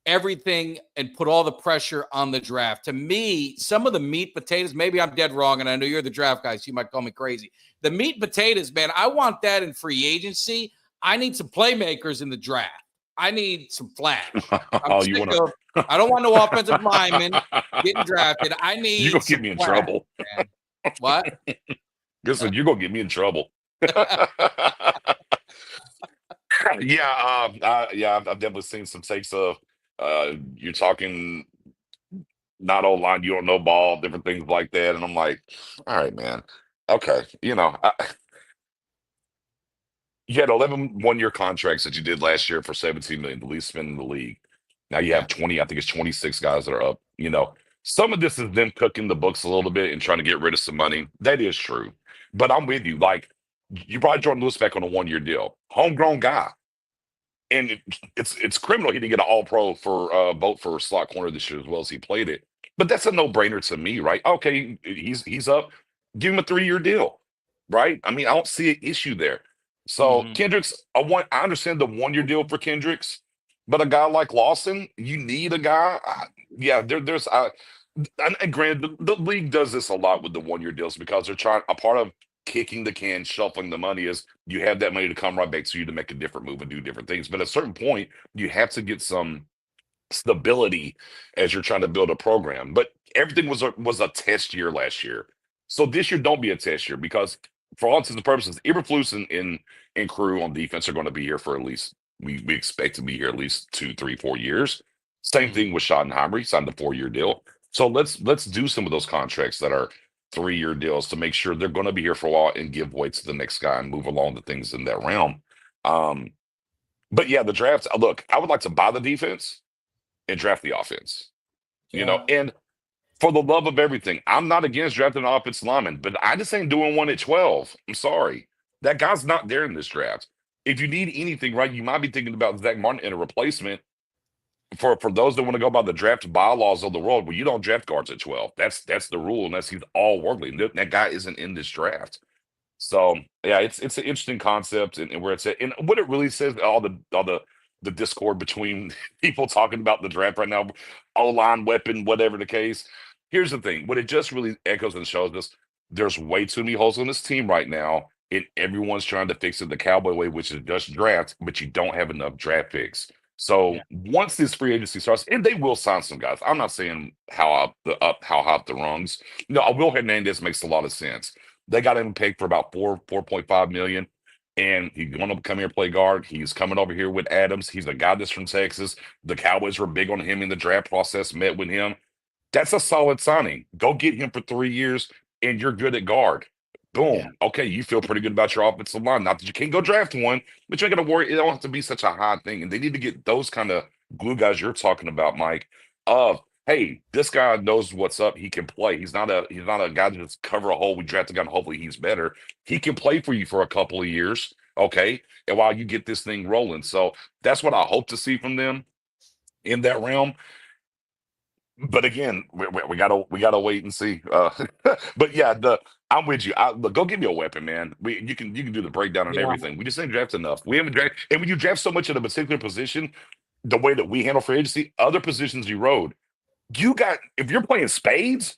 everything and put all the pressure on the draft. To me, some of the meat potatoes, maybe I'm dead wrong, and I know you're the draft guy, so you might call me crazy. The meat potatoes, man, I want that in free agency. I need some playmakers in the draft. I need some flash. Oh, you want to? I don't want no offensive linemen getting drafted. I need You're gonna some get me in flash, trouble. man. What? Listen, you're gonna get me in trouble. Yeah, I've definitely seen some takes of you're talking not online, you don't know ball, different things like that, and I'm like, all right, man, okay, you had 11 1-year contracts that you did last year for 17 million, the least spend in the league. Now you have 20, I think it's 26 guys that are up. Some of this is them cooking the books a little bit and trying to get rid of some money. That is true, but I'm with you. Like, you brought Jordan Lewis back on a 1-year deal, homegrown guy. And it's criminal he didn't get an all-pro for vote for slot corner this year as well as he played it. But that's a no-brainer to me, right? Okay, he's up. Give him a 3-year deal, right? I mean, I don't see an issue there. So Kendricks, I understand the 1-year deal for Kendricks, but a guy like Lawson, you need a guy. And granted, the league does this a lot with the 1-year deals because they're trying. A part of kicking the can, shuffling the money is you have that money to come right back to you to make a different move and do different things. But at a certain point, you have to get some stability as you're trying to build a program. But everything was a test year last year. So this year don't be a test year because for all intents and purposes, Eberflus and crew on defense are going to be here for at least we expect to be here at least 2, 3, 4 years. Same thing with Schottenheimer. He signed a 4-year deal. So let's do some of those contracts that are 3-year deals to make sure they're going to be here for a while and give way to the next guy and move along the things in that realm. But yeah, the drafts. Look, I would like to buy the defense and draft the offense. And for the love of everything, I'm not against drafting an offensive lineman, but I just ain't doing one at 12. I'm sorry. That guy's not there in this draft. If you need anything, right, you might be thinking about Zach Martin in a replacement. For those that want to go by the draft bylaws of the world, well, you don't draft guards at 12. That's the rule unless he's all worldly. That guy isn't in this draft. So yeah, it's an interesting concept and where it's at. And what it really says, all the discord between people talking about the draft right now, O-line, weapon, whatever the case. Here's the thing. What it just really echoes and shows us, there's way too many holes on this team right now, and everyone's trying to fix it the Cowboy way, which is just draft, but you don't have enough draft picks. So once this free agency starts, and they will sign some guys. I'm not saying how hot the rungs. Will Hernandez makes a lot of sense. They got him pegged for about 4.5 million. And he's going to come here play guard. He's coming over here with Adams. He's a guy that's from Texas. The Cowboys were big on him in the draft process, met with him. That's a solid signing. Go get him for 3 years, and you're good at guard. Boom. Yeah. Okay, you feel pretty good about your offensive line. Not that you can't go draft one, but you ain't got to worry. It don't have to be such a high thing. And they need to get those kind of glue guys you're talking about, Mike, of, hey, this guy knows what's up. He can play. He's not a guy that just cover a hole. We draft a guy and hopefully he's better. He can play for you for a couple of years, okay, and while you get this thing rolling. So that's what I hope to see from them in that realm. But again, we gotta wait and see. But yeah, I'm with you. Go give me a weapon, man. You can do the breakdown and everything. We just ain't draft enough. We haven't drafted, and when you draft so much at a particular position, the way that we handle free agency, other positions erode. If you're playing spades,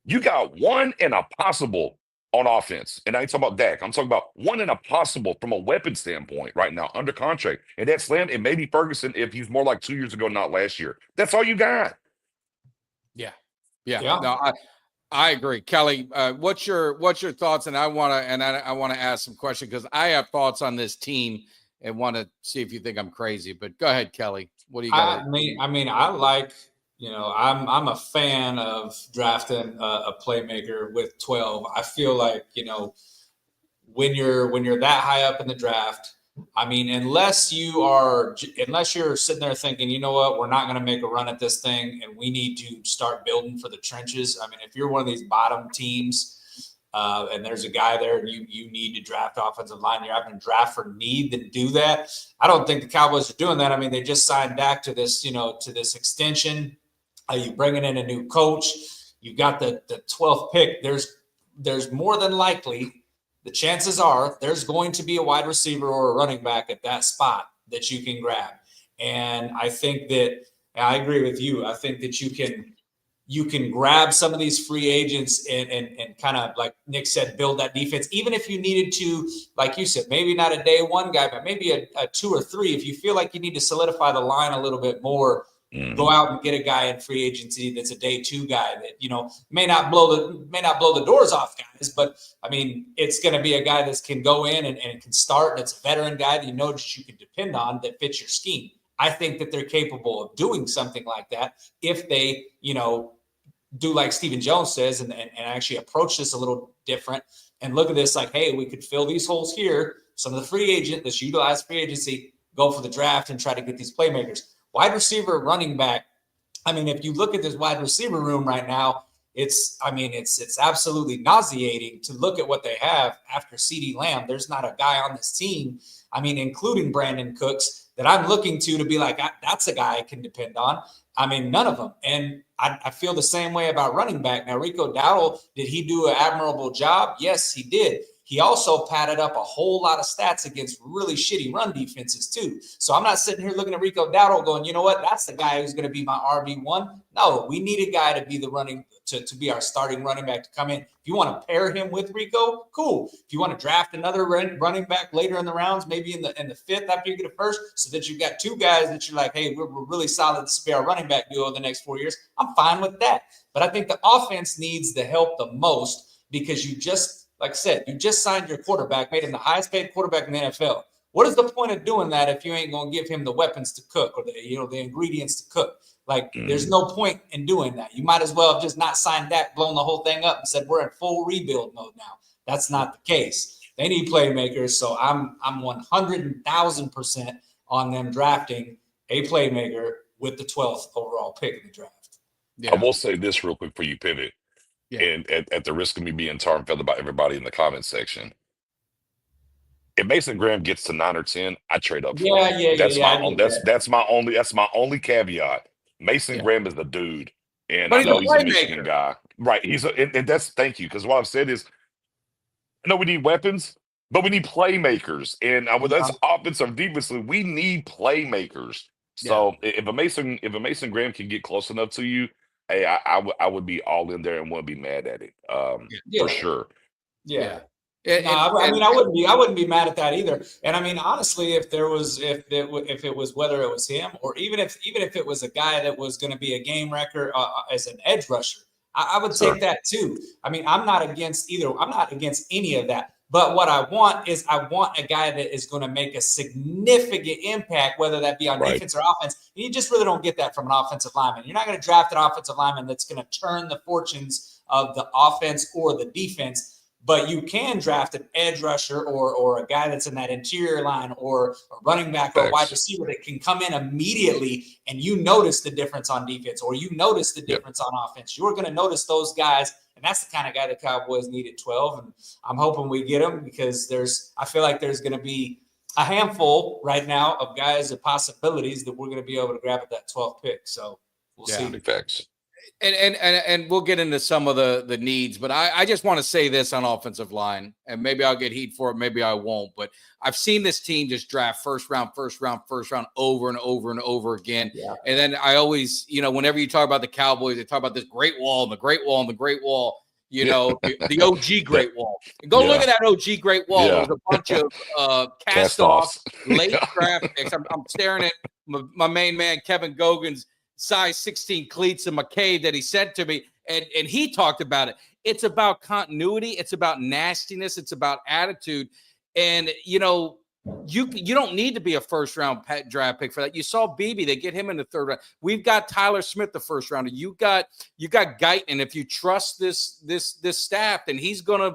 you got one and a possible on offense. And I ain't talking about Dak. I'm talking about one and a possible from a weapon standpoint right now under contract. And that's Slam and maybe Ferguson if he's more like 2 years ago, not last year. That's all you got. Yeah. No, I agree, Kelly. What's your thoughts? And I want to ask some questions because I have thoughts on this team and want to see if you think I'm crazy. But go ahead, Kelly. What do you got? I like. I'm a fan of drafting a playmaker with 12. I feel like when you're that high up in the draft. Unless you're sitting there thinking, you know what, we're not going to make a run at this thing and we need to start building for the trenches. If you're one of these bottom teams, and there's a guy there, and you need to draft offensive line. You're having to draft for need to do that. I don't think the Cowboys are doing that. I mean, they just signed Dak to this, to this extension. You bringing in a new coach. You got the 12th pick. There's more than likely, the chances are there's going to be a wide receiver or a running back at that spot that you can grab. And I think that I agree with you. I think that you can grab some of these free agents and kind of, like Nick said, build that defense. Even if you needed to, like you said, maybe not a day one guy, but maybe a 2 or 3. If you feel like you need to solidify the line a little bit more, go out and get a guy in free agency that's a day 2 guy that, may not blow the doors off guys, but I mean, it's going to be a guy that can go in and can start. And it's a veteran guy that that you can depend on that fits your scheme. I think that they're capable of doing something like that if they, do like Stephen Jones says and actually approach this a little different and look at this like, hey, we could fill these holes here. Some of the free agent, let's utilize free agency, go for the draft and try to get these playmakers. Wide receiver, running back. I mean, if you look at this wide receiver room right now, it's absolutely nauseating to look at what they have after CeeDee Lamb. There's not a guy on this team, I mean, including Brandon Cooks, that I'm looking to be like, that's a guy I can depend on. I mean, none of them. And I feel the same way about running back. Now, Rico Dowdle, did he do an admirable job? Yes, he did. He also padded up a whole lot of stats against really shitty run defenses too. So I'm not sitting here looking at Rico Dowdle going, you know what, that's the guy who's going to be my RB1. No, we need a guy to be to be our starting running back to come in. If you want to pair him with Rico, cool. If you want to draft another running back later in the rounds, maybe in the 5th after you get a first, so that you've got 2 guys that you're like, hey, we're really solid. This will be our running back duo the next 4 years. I'm fine with that. But I think the offense needs the help the most because like I said, you just signed your quarterback, made him the highest paid quarterback in the NFL. What is the point of doing that if you ain't going to give him the weapons to cook or the ingredients to cook? Like, there's no point in doing that. You might as well have just not signed that, blown the whole thing up and said, we're in full rebuild mode now. That's not the case. They need playmakers. So I'm 100,000% on them drafting a playmaker with the 12th overall pick in the draft. Yeah. I will say this real quick for you pivot. Yeah. And at the risk of me being tar and feathered by everybody in the comment section, if Mason Graham gets to 9 or 10, I trade up for him. That's my only caveat. Mason Graham is the dude, and I know he's a Michigan guy, right? And that's thank you, because what I've said is, I know we need weapons, but we need playmakers, and with us offensive defensively, we need playmakers. So if a Mason Graham can get close enough to you, hey, I would be all in there and wouldn't be mad at it, for sure. Yeah. I wouldn't be mad at that either. And I mean, honestly, if it was whether it was him or even if it was a guy that was going to be a game wrecker as an edge rusher, I would take that too. I mean, I'm not against either. I'm not against any of that. But what I want a guy that is going to make a significant impact, whether that be on defense or offense. And you just really don't get that from an offensive lineman. You're not going to draft an offensive lineman that's going to turn the fortunes of the offense or the defense. But you can draft an edge rusher or a guy that's in that interior line or a running back or a wide receiver that can come in immediately and you notice the difference on defense or you notice the difference on offense. You're going to notice those guys, and that's the kind of guy the Cowboys need at 12. And I'm hoping we get him because I feel like there's going to be a handful right now of guys and possibilities that we're going to be able to grab at that 12th pick. So we'll see. Thanks. And we'll get into some of the needs, but I just want to say this on offensive line, and maybe I'll get heat for it, maybe I won't, but I've seen this team just draft first round over and over and over again. Yeah. And then I always, whenever you talk about the Cowboys, they talk about this great wall and the great wall and the great wall, the OG Great Wall. Go look at that OG Great Wall. There's a bunch of cast-offs, late draft picks. I'm staring at my main man, Kevin Gogan's size 16 cleats in McCabe that he said to me, and he talked about it. It's about continuity. It's about nastiness. It's about attitude. And, you don't need to be a first-round draft pick for that. You saw Beebe. They get him in the 3rd round. We've got Tyler Smith, the first rounder. You got Guyton. If you trust this staff, then he's gonna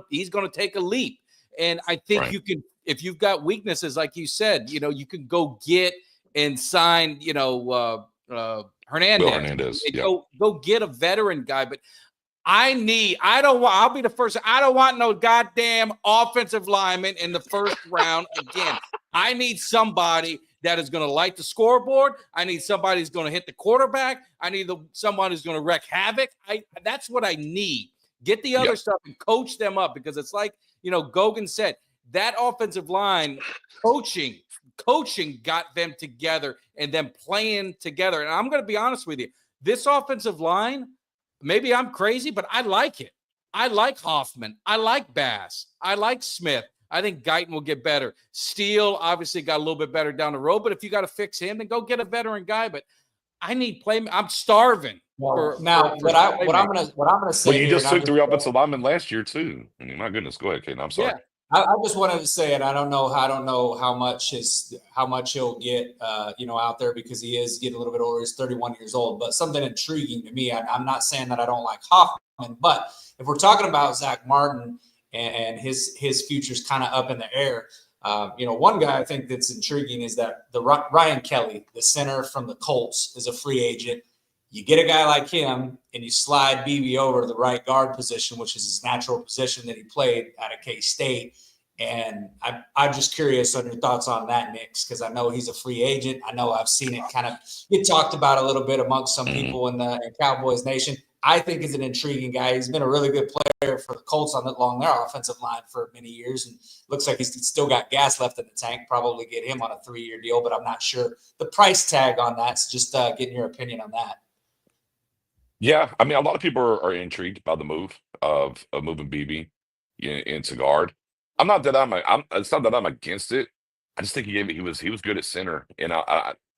take a leap. And I think you can, if you've got weaknesses, like you said, you can go get and sign, Hernandez. Hernandez. Go get a veteran guy. But I'll be the first. I don't want no goddamn offensive lineman in the first round again. I need somebody that is going to light the scoreboard. I need somebody who's going to hit the quarterback. I need someone who's going to wreak havoc. That's what I need. Get the other stuff and coach them up, because it's like, Gogan said, that offensive line coaching got them together and them playing together. And I'm going to be honest with you. This offensive line, maybe I'm crazy, but I like it. I like Hoffman. I like Bass. I like Smith. I think Guyton will get better. Steele obviously got a little bit better down the road, but if you got to fix him, then go get a veteran guy. But I need play. I'm starving. What I'm gonna say. Well, you just here, took 3 offensive linemen last year too. I mean, my goodness. Go ahead, Kate. I'm sorry. Yeah. I just wanted to say, and I don't know how much he'll get, out there, because he is getting a little bit older. He's 31 years old. But something intriguing to me. I'm not saying that I don't like Hoffman, but if we're talking about Zach Martin and his future's kind of up in the air, one guy I think that's intriguing is that Ryan Kelly, the center from the Colts, is a free agent. You get a guy like him and you slide BB over to the right guard position, which is his natural position that he played out of K-State. And I'm just curious on your thoughts on that, Nix, because I know he's a free agent. I know I've seen it kind of get talked about a little bit amongst some people in Cowboys Nation. I think he's an intriguing guy. He's been a really good player for the Colts along their offensive line for many years, and looks like he's still got gas left in the tank. Probably get him on a 3-year deal, but I'm not sure the price tag on that. So just getting your opinion on that. Yeah, I mean, a lot of people are intrigued by the move of moving BB into guard. It's not that I'm against it. I just think he was good at center, and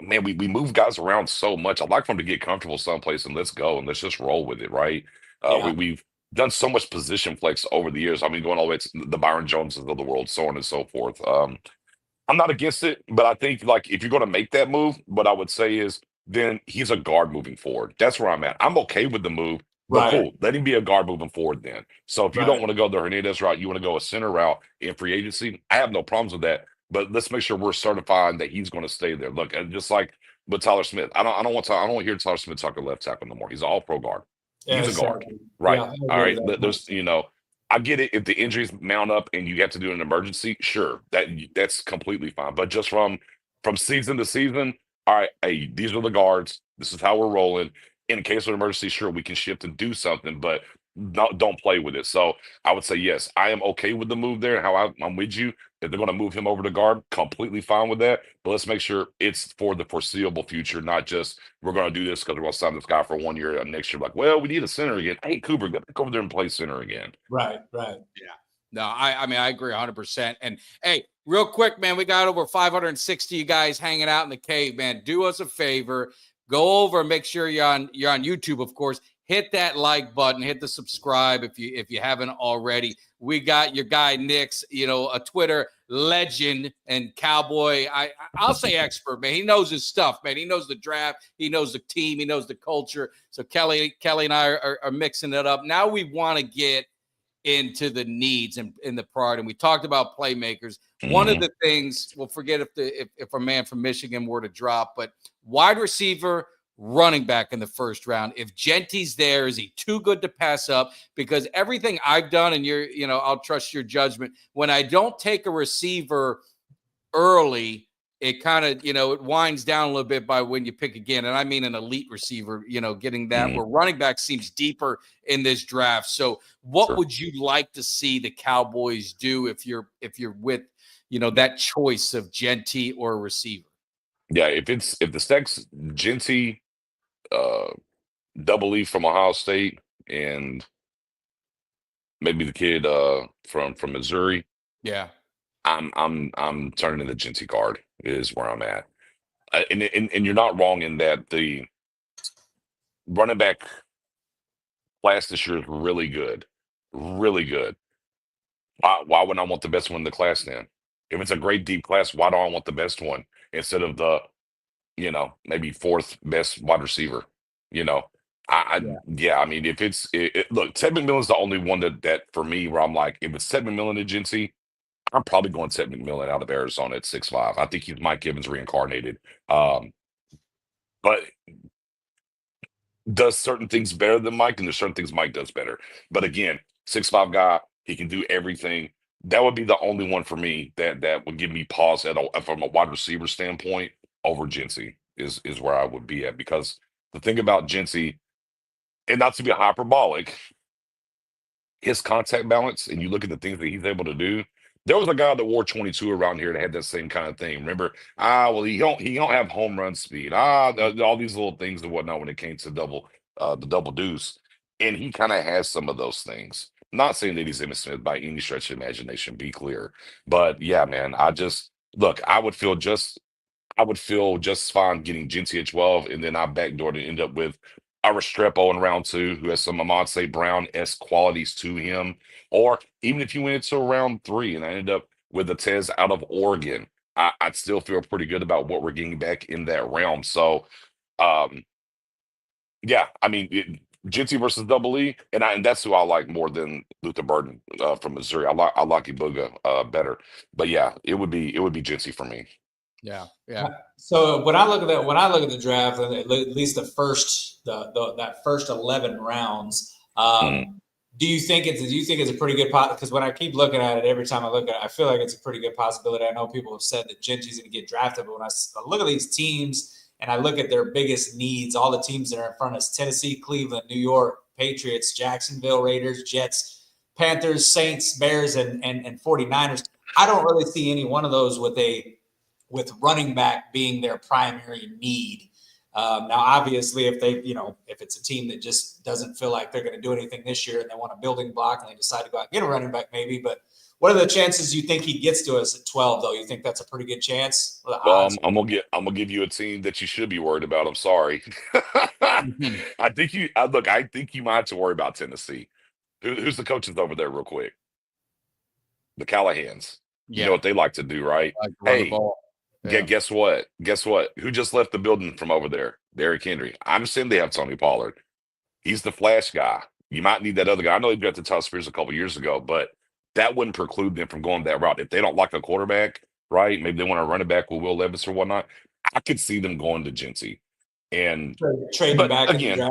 man, we move guys around so much. I'd like for him to get comfortable someplace and let's go and let's just roll with it, right? We've done so much position flex over the years. I mean, going all the way to the Byron Joneses of the world, so on and so forth. I'm not against it, but I think, like, if you're going to make that move, what I would say is then he's a guard moving forward. That's where I'm at. I'm okay with the move, but cool. Let him be a guard moving forward then. So if you don't want to go the Hernandez route, you want to go a center route in free agency, I have no problems with that. But let's make sure we're certifying that he's going to stay there. Look, just like with Tyler Smith, I don't want to hear Tyler Smith talk a left tackle no more. He's an all-pro guard. He's a guard, right? Yeah, all right. There's, I get it. If the injuries mount up and you have to do an emergency, sure, that's completely fine. But just from season to season, all right, hey, these are the guards. This is how we're rolling. In case of an emergency, sure, we can shift and do something, but don't play with it. So I would say, yes, I am okay with the move there. I'm with you. If they're going to move him over to guard, completely fine with that. But let's make sure it's for the foreseeable future, not just we're going to do this because we're going to sign this guy for 1 year and next year. Like, well, we need a center again. Hey, Cooper, get back over there and play center again. Right. Yeah. No, I mean, I agree 100%. And hey, real quick, man, we got over 560 you guys hanging out in the cave, man. Do us a favor. Go over and make sure you're on YouTube, of course. Hit that like button, hit the subscribe if you haven't already. We got your guy Nix, a Twitter legend and Cowboy. I'll say expert, man. He knows his stuff, man. He knows the draft, he knows the team, he knows the culture. So Kelly and I are mixing it up. Now we want to get into the needs and in the priority. And we talked about playmakers. One of the things, we'll forget if a man from Michigan were to drop, but wide receiver, running back in the first round. If Genty's there, is he too good to pass up? Because everything I've done, and I'll trust your judgment. When I don't take a receiver early, it kind of, it winds down a little bit by when you pick again. And I mean an elite receiver, getting that where running back seems deeper in this draft. So what would you like to see the Cowboys do if you're with, that choice of Genty or a receiver? Yeah, if the stack's Genty, Double E from Ohio State, and maybe the kid from Missouri. Yeah, I'm turning to the Genty guard is where I'm at, and you're not wrong in that the running back class this year is really good, really good. Why would I want the best one in the class then? If it's a great deep class, why do I want the best one instead of the maybe fourth best wide receiver? I mean, if it's look, Ted McMillan's is the only one that for me where I'm like, if it's Ted McMillan and Genty, I'm probably going Ted McMillan out of Arizona at 6'5". I think he's Mike Evans reincarnated. But does certain things better than Mike, and there's certain things Mike does better. But again, 6'5" guy, he can do everything. That would be the only one for me that would give me pause from a wide receiver standpoint over Jincy is where I would be at, because the thing about Jincy, and not to be hyperbolic, his contact balance, and you look at the things that he's able to do. There was a guy that wore 22 around here that had that same kind of thing. Remember, well, he don't have home run speed. All these little things and whatnot when it came to the double deuce, and he kind of has some of those things. Not saying that he's Emmitt Smith by any stretch of imagination. Be clear, but yeah, man, I just look. I would feel just fine getting Jincy at 12, and then I backdoor to end up with a Restrepo in round 2, who has some Amon-Ra Brown-esque qualities to him. Or even if you went into round 3 and I ended up with a Tez out of Oregon, I'd still feel pretty good about what we're getting back in that realm. So, yeah, I mean, Jincy versus Double E, and that's who I like more than Luther Burden from Missouri. I like Ibuga better, but yeah, it would be Jincy for me. Yeah. So when I look at the draft, at least the first that first 11 rounds, do you think it's a pretty good because when I keep looking at it, every time I look at it, I feel like it's a pretty good possibility. I know people have said that Jincy's going to get drafted, but when I look at these teams and I look at their biggest needs, all the teams that are in front of us: Tennessee, Cleveland, New York, Patriots, Jacksonville, Raiders, Jets, Panthers, Saints, Bears, and 49ers. I don't really see any one of those with running back being their primary need. Now, obviously, if it's a team that just doesn't feel like they're going to do anything this year and they want a building block and they decide to go out and get a running back, maybe. But what are the chances you think he gets to us at 12, though? You think that's a pretty good chance? I'm gonna give you a team that you should be worried about. I'm sorry. I think you might have to worry about Tennessee. Who's the coaches over there, real quick? The Callahans. Yeah. You know what they like to do, right? Like run the ball. Yeah. Guess what? Who just left the building from over there? Derrick Henry. I'm saying they have Tony Pollard. He's the flash guy. You might need that other guy. I know he got the Todd Spears a couple years ago, but that wouldn't preclude them from going that route. If they don't like a quarterback, right? Maybe they want to run it back with Will Levis or whatnot. I could see them going to Jincy and trading back again.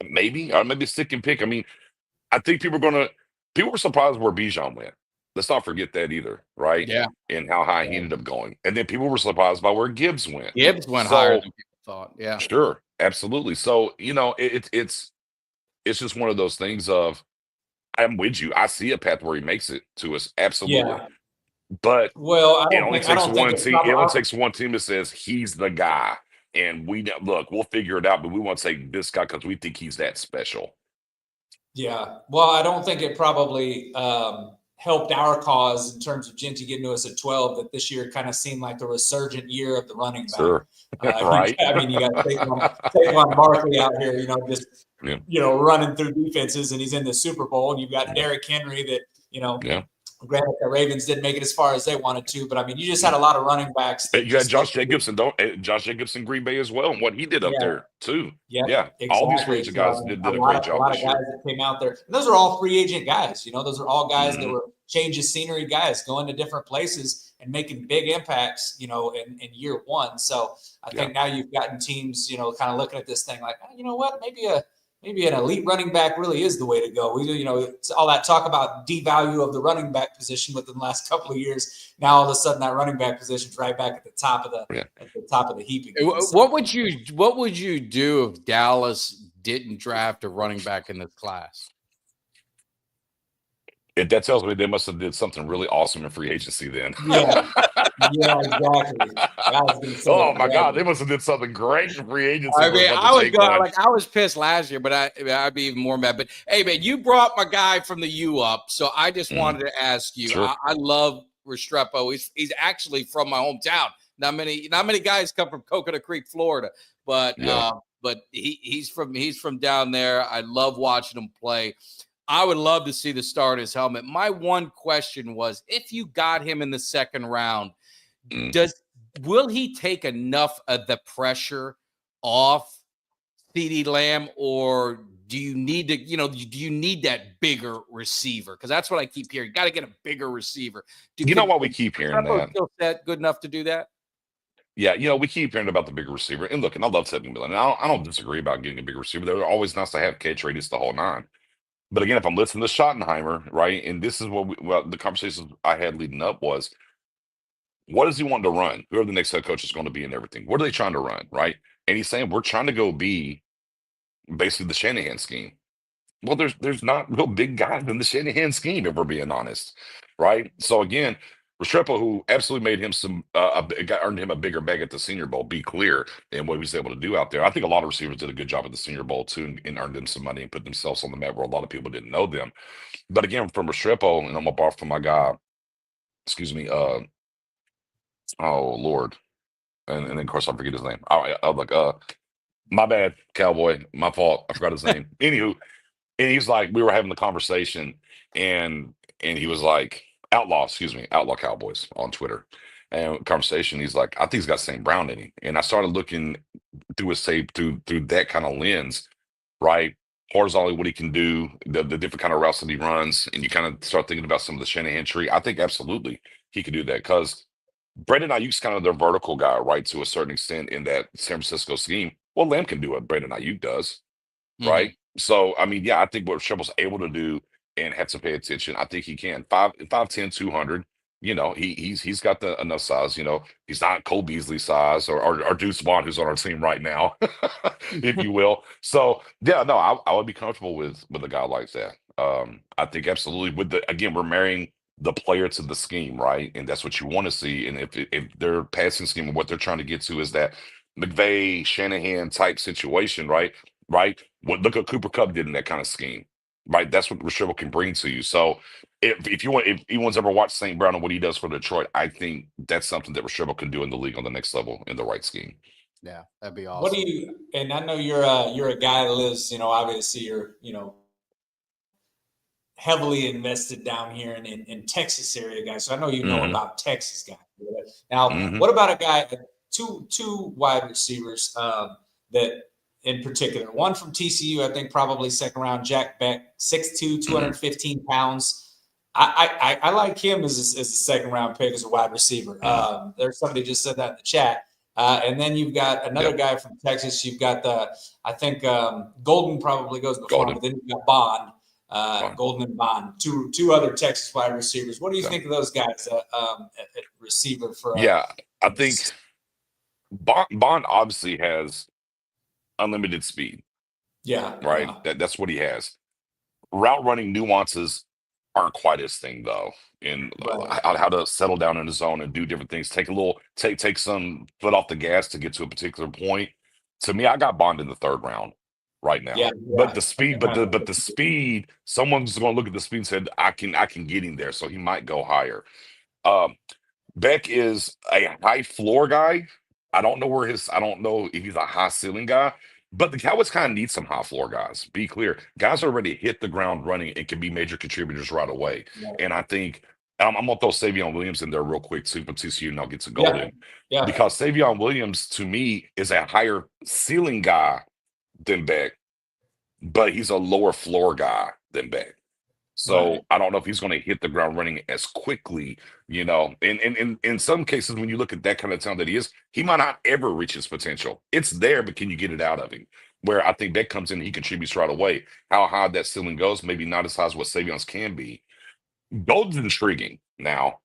Maybe stick and pick. I mean, I think people were surprised where Bijan went. Let's not forget that either, right? Yeah. And how high he ended up going. And then people were surprised by where Gibbs went. Gibbs went higher than people thought. Yeah. Sure. Absolutely. So, it's just one of those things of, I'm with you. I see a path where he makes it to us. Absolutely. Yeah. But it only takes one team that says he's the guy. And we'll figure it out, but we won't say this guy because we think he's that special. Yeah. Well, I don't think it probably helped our cause in terms of Jincy getting to us at 12, that this year kind of seemed like the resurgent year of the running back. Sure. Right. I mean, you got Saquon Barkley out here, running through defenses, and he's in the Super Bowl. And you've got Derrick Henry that, granted, the Ravens didn't make it as far as they wanted to, but I mean, you just had a lot of running backs. You had Josh Jacobson, Green Bay as well, and what he did up there too. Yeah, exactly. All these free agent guys did a great job. A lot of guys that came out there, and those are all free agent guys. Those are all guys that were change of scenery guys, going to different places and making big impacts. In year one. So I think now you've gotten teams, kind of looking at this thing like, you know what, maybe an elite running back really is the way to go. It's all that talk about devalue of the running back position within the last couple of years. Now all of a sudden that running back position's right back at the top of the heap again. What would you do if Dallas didn't draft a running back in this class? That tells me they must have did something really awesome in free agency then. Yeah, exactly. Oh my God, they must have did something great in free agency. I mean, I was pissed last year, but I'd be even more mad. But hey, man, you brought my guy from the U up, so I just wanted to ask you. Sure. I love Restrepo. He's actually from my hometown. Not many guys come from Coconut Creek, Florida, but he's from down there. I love watching him play. I would love to see the start of his helmet. My one question was, if you got him in the second round, will he take enough of the pressure off CeeDee Lamb, or do you need to, do you need that bigger receiver? Because that's what I keep hearing. You got to get a bigger receiver. What we keep hearing that. Skill set good enough to do that? Yeah, we keep hearing about the bigger receiver. And look, and I love Tevin McMillan. And I don't disagree about getting a bigger receiver. They're always nice to have catch radius the whole nine. But again, if I'm listening to Schottenheimer, right, and this is what the conversations I had leading up was, what does he want to run? Who are the next head coach is going to be and everything? What are they trying to run, right? And he's saying we're trying to go be basically the Shanahan scheme. Well, there's not real big guys in the Shanahan scheme, if we're being honest, right? So again, Restrepo, who absolutely made him earned him a bigger bag at the Senior Bowl, be clear in what he was able to do out there. I think a lot of receivers did a good job at the Senior Bowl too, and earned them some money and put themselves on the map where a lot of people didn't know them. But again, from Restrepo, and I'm gonna borrow from my guy, excuse me, oh Lord, and then of course I forget his name. I'll look, my bad, Cowboy, my fault, I forgot his name. Anywho. And he's like, we were having the conversation, and he was like, Outlaw Cowboys on Twitter. And conversation, he's like, I think he's got St. Brown in him. And I started looking through his tape through that kind of lens, right? Horizontally, what he can do, the different kind of routes that he runs, and you kind of start thinking about some of the Shanahan tree. I think absolutely he could do that because Brandon Ayuk's kind of their vertical guy, right? To a certain extent in that San Francisco scheme. Well, Lamb can do what Brandon Ayuk does, right? So, I mean, yeah, I think what Shrimple's able to do and have to pay attention, I think he can. 5'10", 200, he's got enough size, he's not Cole Beasley size or Deuce Vaughn, who's on our team right now, if you will. So, yeah, no, I would be comfortable with a guy like that. I think absolutely again, we're marrying the player to the scheme, right? And that's what you want to see. And if their passing scheme and what they're trying to get to is that McVay, Shanahan type situation, right? Look what Cooper Kupp did in that kind of scheme, right? That's what Restrepo can bring to you. So if anyone's ever watched St. Brown and what he does for Detroit, I think that's something that Restrepo can do in the league on the next level in the right scheme. Yeah, that'd be awesome. What do you? And I know you're a guy that lives, obviously you're, heavily invested down here in Texas area, guys. So I know you know about Texas guys. Now, what about a guy, two wide receivers that in particular, one from TCU, I think probably second round, Jack Beck, 6'2", 215 pounds. I like him as a second round pick as a wide receiver. There's somebody just said that in the chat. And then you've got another guy from Texas. You've got I think Golden probably goes before him, but then you've got Bond. Golden and Bond, two other Texas wide receivers. What do you think of those guys at receiver for? I think Bond obviously has unlimited speed. Yeah, right. That's what he has. Route running nuances aren't quite his thing though. In how to settle down in the zone and do different things. Take some foot off the gas to get to a particular point. To me, I got Bond in the third round right now. But the speed, but the speed, someone's going to look at the speed and said, I can get him there, so he might go higher. Beck is a high floor guy. I don't know if he's a high ceiling guy, but the Cowboys kind of need some high floor guys. Be clear, guys already hit the ground running and can be major contributors right away. And I think I'm gonna throw Savion Williams in there real quick too from TCU, and I'll get to Golden. Because Savion Williams to me is a higher ceiling guy than Beck, but he's a lower floor guy than Beck. So I don't know if he's going to hit the ground running as quickly, in some cases, when you look at that kind of talent that he is, he might not ever reach his potential. It's there, but can you get it out of him? Where I think Beck comes in, he contributes right away. How high that ceiling goes, maybe not as high as what Savion's can be. Golden's intriguing. Now,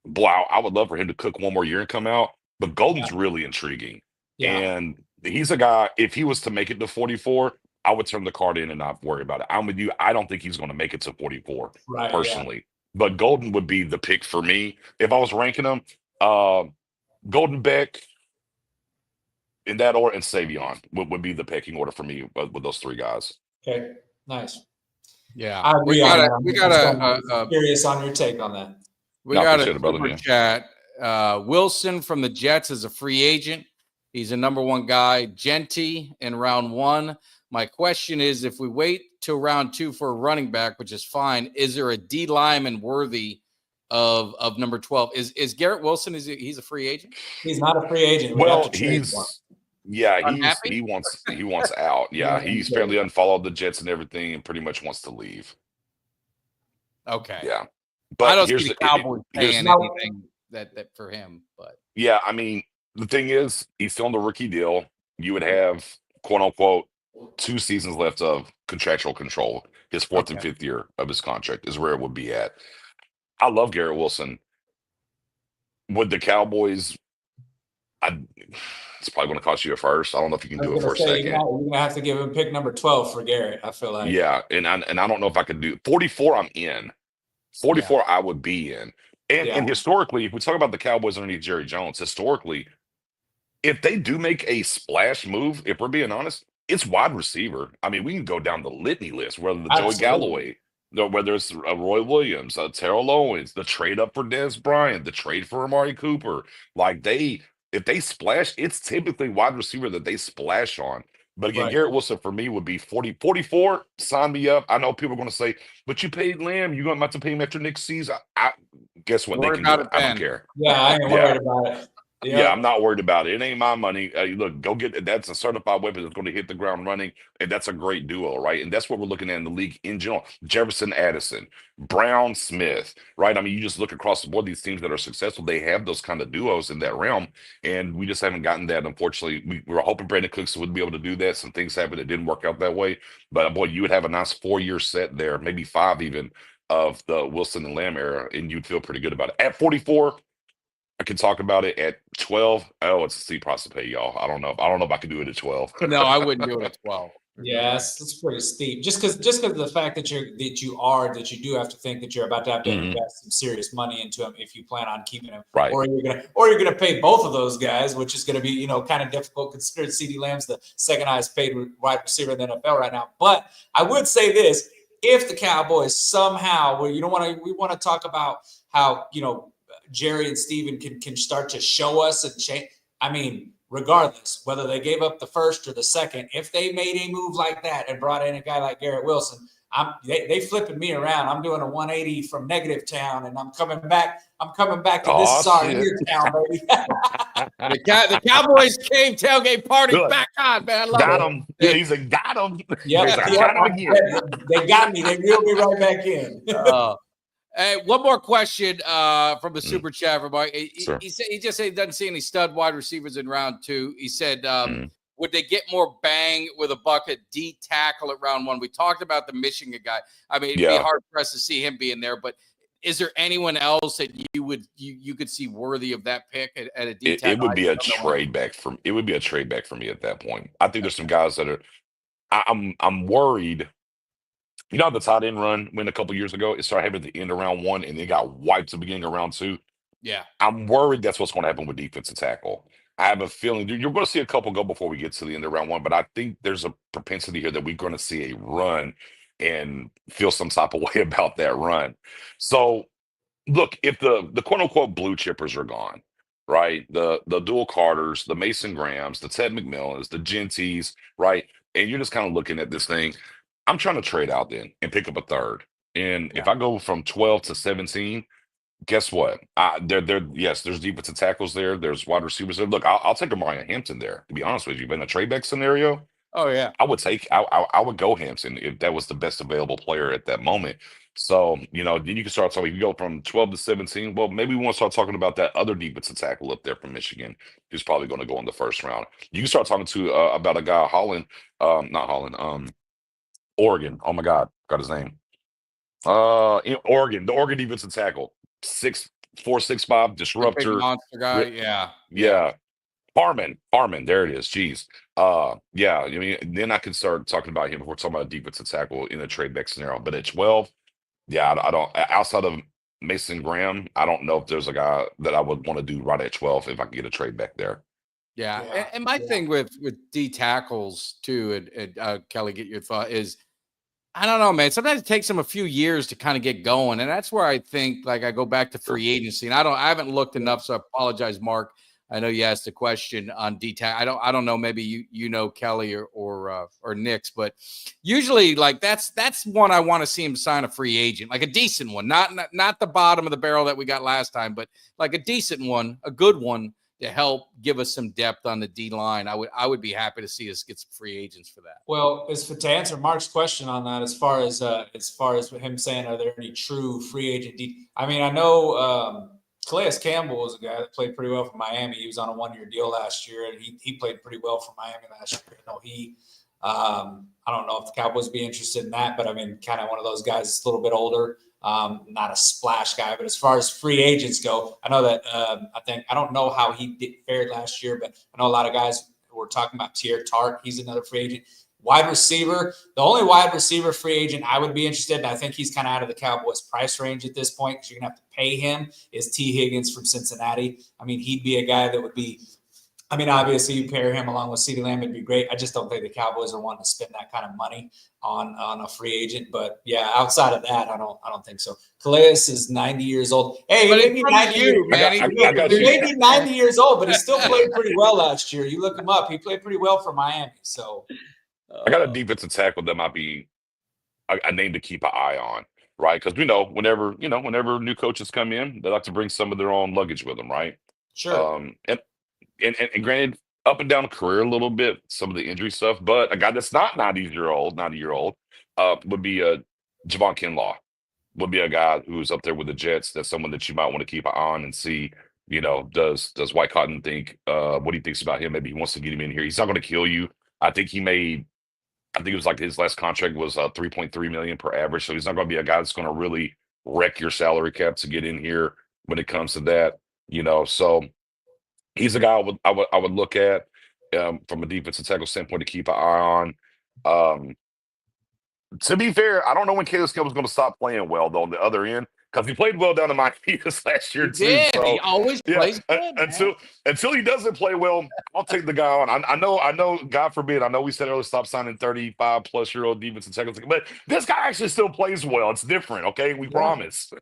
wow, I would love for him to cook one more year and come out, but Golden's really intriguing. And he's a guy, if he was to make it to 44, I would turn the card in and not worry about it. I'm with you. I don't think he's going to make it to 44 personally. But Golden would be the pick for me. If I was ranking them, Golden, Beck, in that order, and Savion would be the picking order for me with those three guys. Okay, nice. Yeah. We got curious on your take on that. We got a super chat. Wilson from the Jets is a free agent. He's a number one guy. Genty in round 1. My question is, if we wait till round 2 for a running back, which is fine, is there a D lineman worthy of number 12? Is Garrett Wilson, he's a free agent? He not a free agent. He wants out. Yeah, he's apparently unfollowed the Jets and everything and pretty much wants to leave. Okay. Yeah. But I don't see the Cowboys paying anything that for him. But yeah, I mean, the thing is, he's still on the rookie deal. You would have, quote unquote, 2 seasons left of contractual control. His 4th and Okay. 5th year of his contract is where it would be at. I love Garrett Wilson. Would the Cowboys? It's probably going to cost you a first. I don't know if you can I do was it for gonna a say second. you're gonna have to give him pick number 12 for Garrett. I feel like. Yeah, and I don't know if I could do 44. I'm in. 44. I would be in. And historically, if we talk about the Cowboys underneath Jerry Jones, historically, if they do make a splash move, if we're being honest, it's wide receiver. I mean, we can go down the litany list, whether the Joey Absolutely. Galloway, whether it's Roy Williams, Terrell Owens, the trade up for Dez Bryant, the trade for Amari Cooper. Like if they splash, it's typically wide receiver that they splash on. But again, Right. Garrett Wilson for me would be 44. Sign me up. I know people are going to say, but you paid Lamb. You're going to have to pay him after next season. I guess what? They Worry can do about it. it I don't then. care. Yeah, I ain't worried about it. Yeah, I'm not worried about it. It ain't my money. Look, go get it. That's a certified weapon that's going to hit the ground running, and that's a great duo, right? And that's what we're looking at in the league in general. Jefferson Addison, Brown Smith, right? I mean, you just look across the board, these teams that are successful, they have those kind of duos in that realm, and we just haven't gotten that. Unfortunately, we were hoping Brandon Cooks would be able to do that. Some things happened, it didn't work out that way. But boy, you would have a nice 4-year set there, maybe 5 even, of the Wilson and Lamb era, and you'd feel pretty good about it. At 44. I can talk about it at 12. Oh, it's a steep price to pay, y'all. I don't know if I could do it at 12. No, I wouldn't do it at 12. Yeah, it's pretty steep. Just because of the fact that you do have to think that you're about to have to invest some serious money into him if you plan on keeping him. Right. Or you're gonna pay both of those guys, which is gonna be kind of difficult considering CeeDee Lamb's the second highest paid wide receiver in the NFL right now. But I would say this: if the Cowboys somehow, we want to talk about how Jerry and Steven can start to show us and change. I mean, regardless, whether they gave up the first or the second, if they made a move like that and brought in a guy like Garrett Wilson, they flipping me around. I'm doing a 180 from negative town, and I'm coming back to this is our new town, baby. The Cowboys came tailgate party back on, man. I love Got it. him. Yeah, he's like, got him. Yeah, He's like, got him again. They got me. They reeled me right back in. Hey, one more question from the super chat from Mike. Sure. He said he just said he doesn't see any stud wide receivers in round 2. He said, would they get more bang with a buck at D tackle at round 1? We talked about the Michigan guy. I mean, it'd be hard pressed to see him being there, but is there anyone else that you could see worthy of that pick at a D tackle? It would be a trade back for me at that point. I think there's some guys that are I'm worried. You know how the tight end run went a couple years ago? It started happening at the end of round 1 and then got wiped at the beginning of round 2. Yeah. I'm worried that's what's going to happen with defensive tackle. I have a feeling you're going to see a couple go before we get to the end of round 1, but I think there's a propensity here that we're going to see a run and feel some type of way about that run. So look, if the quote unquote blue chippers are gone, right? The Dual Carters, the Mason Grahams, the Ted McMillans, the Genties, right? And you're just kind of looking at this thing. I'm trying to trade out then and pick up a third. And if I go from 12 to 17, guess what? Yes, there's defensive tackles there. There's wide receivers there. Look, I'll take Amari Hampton there, to be honest with you. But in a trade back scenario, oh yeah, I would go Hampton if that was the best available player at that moment. So, then you can start talking. If you go from 12 to 17, well, maybe we want to start talking about that other defensive tackle up there from Michigan, who's probably going to go in the first round. You can start talking to about a guy, Oregon. Oh my God, got his name. In Oregon, the Oregon defensive tackle, 6'4", 6'5", disruptor, big monster guy. Yeah. Harmon, there it is. Jeez. I mean, then I can start talking about him if we're talking about a defensive tackle in a trade back scenario. But at 12, I don't. Outside of Mason Graham, I don't know if there's a guy that I would want to do right at 12 if I can get a trade back there. Yeah. And my thing with D tackles too, and Kelly, get your thought is, I don't know, man. Sometimes it takes them a few years to kind of get going, and that's where I think, like, I go back to free agency, and I haven't looked enough, so I apologize, Mark. I know you asked a question on D tackle. I don't know. Maybe you know Kelly or Nick's, but usually, like, that's one I want to see him sign a free agent, like a decent one, not the bottom of the barrel that we got last time, but like a decent one, a good one, to help give us some depth on the D line. I would be happy to see us get some free agents for that. Well, to answer Mark's question on that, as far as him saying, are there any true free agent D? I mean, I know Calais Campbell was a guy that played pretty well for Miami. He was on a 1-year deal last year, and he played pretty well for Miami last year. You know, I don't know if the Cowboys would be interested in that, but I mean, kind of one of those guys that's a little bit older. Not a splash guy, but as far as free agents go, I know that I don't know how he fared last year, but I know a lot of guys were talking about Tier Tart. He's another free agent. Wide receiver, the only wide receiver free agent I would be interested in, I think he's kind of out of the Cowboys price range at this point because you're going to have to pay him, is T. Higgins from Cincinnati. I mean, he'd be a guy that would be, I mean, obviously you pair him along with CeeDee Lamb, it'd be great. I just don't think the Cowboys are wanting to spend that kind of money on a free agent. But yeah, outside of that, I don't think so. Calais is 90 years old. Hey, But he may be 90 years, man. I got he you. may be 90 years old, but he still played pretty well last year. You look him up; he played pretty well for Miami. So I got a defensive tackle that might be a name to keep an eye on, right? Because we know whenever new coaches come in, they like to bring some of their own luggage with them, right? sure. And granted, up and down the career a little bit, some of the injury stuff, but a guy that's not 90 year old, would be Javon Kinlaw, would be a guy who's up there with the Jets. That's someone that you might want to keep an eye on and see. You know, does White Cotton think what he thinks about him? Maybe he wants to get him in here. He's not going to kill you. I think it was like his last contract was $3.3 million per average. So he's not going to be a guy that's going to really wreck your salary cap to get in here when it comes to that. You know, so he's a guy I would look at from a defensive tackle standpoint to keep an eye on. To be fair, I don't know when Calais Campbell's going to stop playing well though on the other end because he played well down in Miami this last year too. Yeah, So he always plays good, until he doesn't play well, I'll take the guy on. I know. God forbid. I know we said earlier stop signing 35-plus-year-old defensive tackles, but this guy actually still plays well. It's different. Okay, we promise.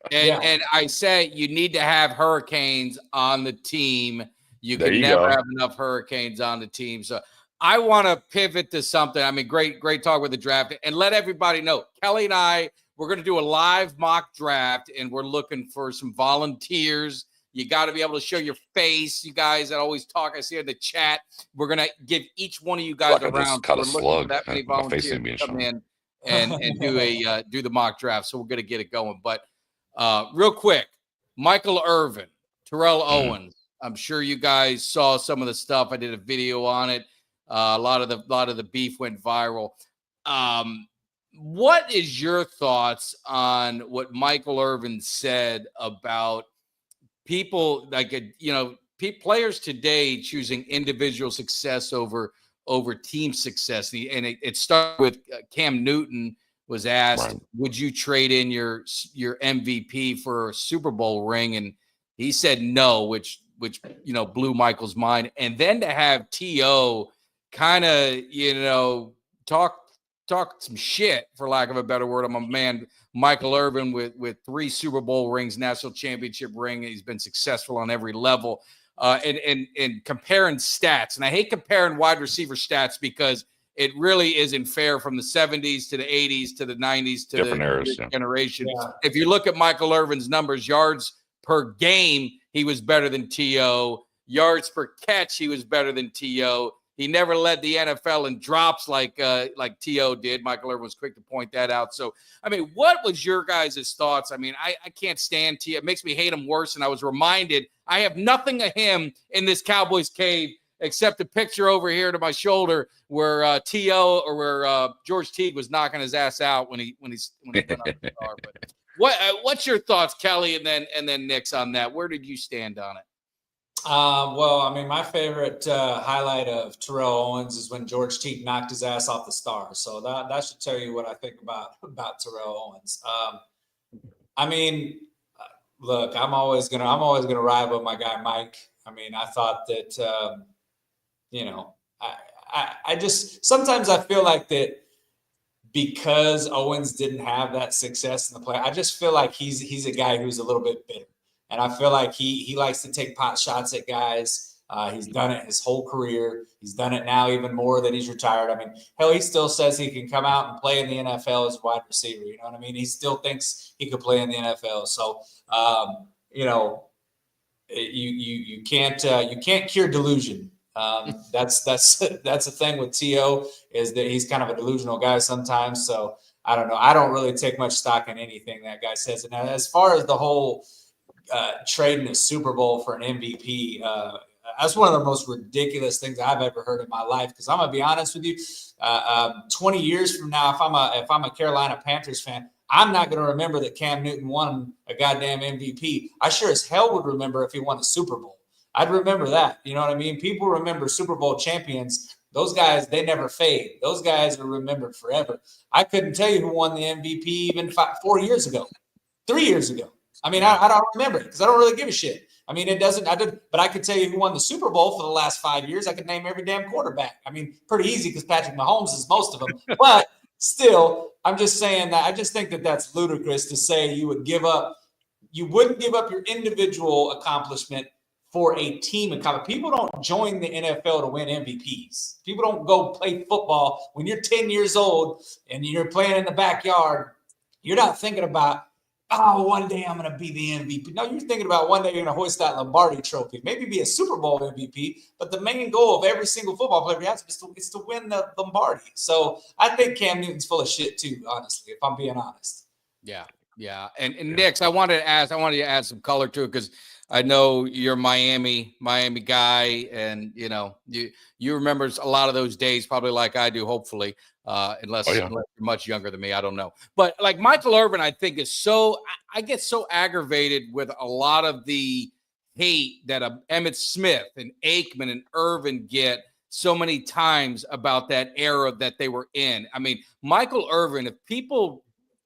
And I say you need to have Hurricanes on the team. You There can you never go. have enough Hurricanes on the team. So I want to pivot to something. I mean, great talk with the draft. And let everybody know, Kelly and I, we're going to do a live mock draft, and we're looking for some volunteers. You got to be able to show your face. You guys that always talk, I see in the chat. We're going to give each one of you guys Like I a just round. caught a We're looking for slug. that many My face volunteers ain't being to come shown. in and do the mock draft. So we're going to get it going. But real quick, Michael Irvin, Terrell Owens. I'm sure you guys saw some of the stuff. I did a video on it. A lot of the beef went viral. What is your thoughts on what Michael Irvin said about people players today choosing individual success over team success? And it started with Cam Newton was asked, Right. would you trade in your MVP for a Super Bowl ring? And he said no, which blew Michael's mind. And then to have T.O. kind of, talk some shit, for lack of a better word. I'm a man, Michael Irvin, with 3 Super Bowl rings, national championship ring. He's been successful on every level. And comparing stats. And I hate comparing wide receiver stats because it really isn't fair from the 70s to the 80s to the 90s to Different the eras, yeah. generation. Yeah. If you look at Michael Irvin's numbers, yards per game, he was better than T.O. Yards per catch, he was better than T.O. He never led the NFL in drops like T.O. did. Michael Irvin was quick to point that out. So, I mean, what was your guys' thoughts? I mean, I can't stand T.O. It makes me hate him worse. And I was reminded I have nothing of him in this Cowboys cave except a picture over here to my shoulder where T.O. or where George Teague was knocking his ass out when he went on the star. But what's your thoughts, Kelly, and then Nick's on that? Where did you stand on it? Well, I mean, my favorite highlight of Terrell Owens is when George Teague knocked his ass off the star. So that should tell you what I think about Terrell Owens. I mean, look, I'm always gonna ride with my guy Mike. I mean, I thought that I just sometimes I feel like that because Owens didn't have that success in the play. I just feel like he's a guy who's a little bit bitter. And I feel like he likes to take pot shots at guys. He's done it his whole career. He's done it now even more that he's retired. I mean, hell, he still says he can come out and play in the NFL as a wide receiver. You know what I mean? He still thinks he could play in the NFL. So, you can't cure delusion. That's the thing with T.O. is that he's kind of a delusional guy sometimes. So I don't know. I don't really take much stock in anything that guy says. And as far as the whole trading a Super Bowl for an MVP. That's one of the most ridiculous things I've ever heard in my life. Because I'm gonna be honest with you, 20 years from now, if I'm a Carolina Panthers fan, I'm not gonna remember that Cam Newton won a goddamn MVP. I sure as hell would remember if he won the Super Bowl. I'd remember that. You know what I mean? People remember Super Bowl champions. Those guys, they never fade. Those guys are remembered forever. I couldn't tell you who won the MVP even 4 years ago, 3 years ago. I mean, I don't remember it because I don't really give a shit. I mean, but I could tell you who won the Super Bowl for the last 5 years. I could name every damn quarterback. I mean, pretty easy because Patrick Mahomes is most of them. But still, I'm just saying that I just think that that's ludicrous to say you wouldn't give up your individual accomplishment for a team accomplishment. People don't join the NFL to win MVPs. People don't go play football when you're 10 years old and you're playing in the backyard. You're not thinking about, oh, one day I'm going to be the MVP. No, you're thinking about one day you're going to hoist that Lombardi trophy, maybe be a Super Bowl MVP. But the main goal of every single football player is to win the Lombardi. So I think Cam Newton's full of shit too, honestly, if I'm being honest. Yeah. Yeah. And Nix, I wanted to add some color to it because I know you're Miami guy, and you remember a lot of those days, probably like I do, hopefully, unless you're much younger than me. I don't know. But like Michael Irvin, I think I get so aggravated with a lot of the hate that Emmitt Smith and Aikman and Irvin get so many times about that era that they were in. I mean, Michael Irvin, if people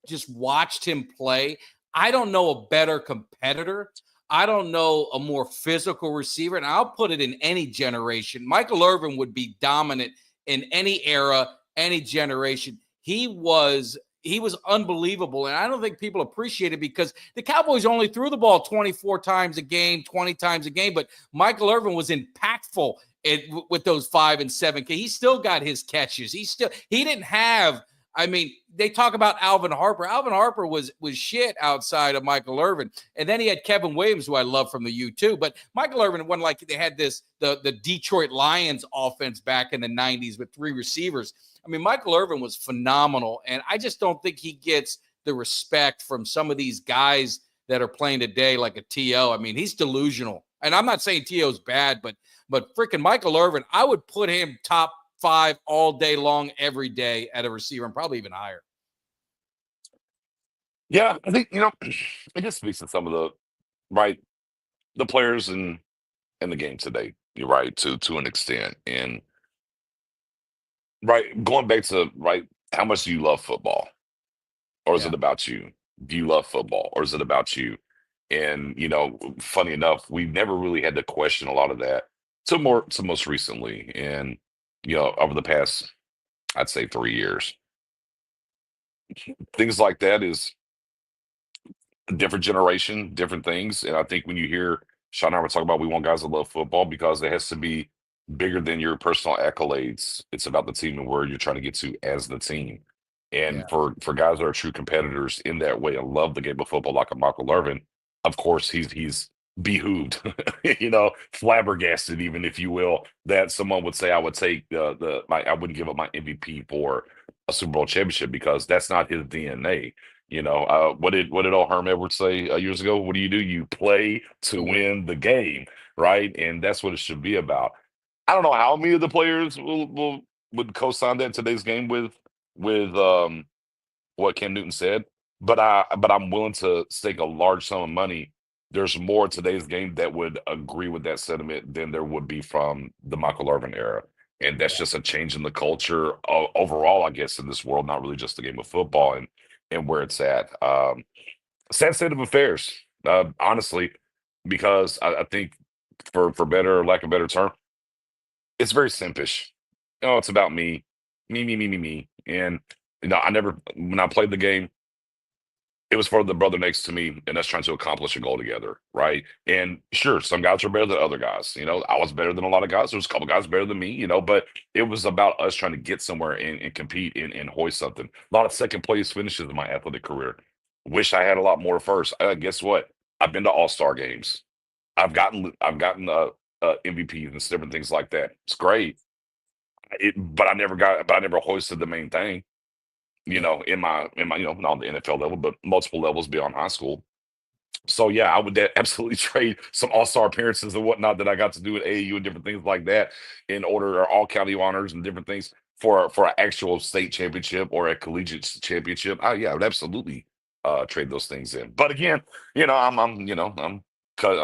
just watched him play, I don't know a better competitor. I don't know a more physical receiver, and I'll put it in any generation. Michael Irvin would be dominant in any era, any generation. He was unbelievable, and I don't think people appreciate it because the Cowboys only threw the ball 24 times a game, 20 times a game, but Michael Irvin was impactful with those 5 and 7. He still got his catches. He didn't have. I mean, they talk about Alvin Harper. Alvin Harper was shit outside of Michael Irvin. And then he had Kevin Williams, who I love from the U too. But Michael Irvin wasn't like they had the Detroit Lions offense back in the 90s with 3 receivers. I mean, Michael Irvin was phenomenal. And I just don't think he gets the respect from some of these guys that are playing today, like a T.O. I mean, he's delusional. And I'm not saying T.O.'s bad, but freaking Michael Irvin, I would put him top 5 all day long, every day at a receiver, and probably even higher. Yeah, I think it just speaks to some of the players in the game today. You're right to an extent, and going back to how much do you love football, or is it about you? Do you love football, or is it about you? And funny enough, we've never really had to question a lot of that to most recently, and over the past, I'd say 3 years. Things like that is a different generation, different things. And I think when you hear Sean and I were talking about we want guys that love football because it has to be bigger than your personal accolades. It's about the team and where you're trying to get to as the team. And for guys that are true competitors in that way and love the game of football like a Michael Irvin, of course he's behooved, flabbergasted, even if you will, that someone would say I would take I wouldn't give up my MVP for a Super Bowl championship because that's not his DNA. What did old Herm Edwards say years ago? What do? You play to win the game, right? And that's what it should be about. I don't know how many of the players would co-sign that in today's game with what Cam Newton said, but I'm willing to stake a large sum of money. There's more in today's game that would agree with that sentiment than there would be from the Michael Irvin era. And that's just a change in the culture overall, I guess, in this world, not really just the game of football and where it's at. Sad state of affairs, honestly, because I think for better or lack of a better term, it's very simpish. It's about me. And, when I played the game, it was for the brother next to me and us trying to accomplish a goal together, right? And sure, some guys are better than other guys. I was better than a lot of guys. There was a couple guys better than me, but it was about us trying to get somewhere and compete and hoist something. A lot of second place finishes in my athletic career. Wish I had a lot more first. Guess what? I've been to all-star games. I've gotten MVPs and different things like that. It's great. But I never hoisted the main thing. In my on the NFL level, but multiple levels beyond high school. So yeah, I would absolutely trade some all-star appearances and whatnot that I got to do at AAU and different things like that in order, or all county honors and different things for an actual state championship or a collegiate championship. Yeah, I would absolutely trade those things in. But again, I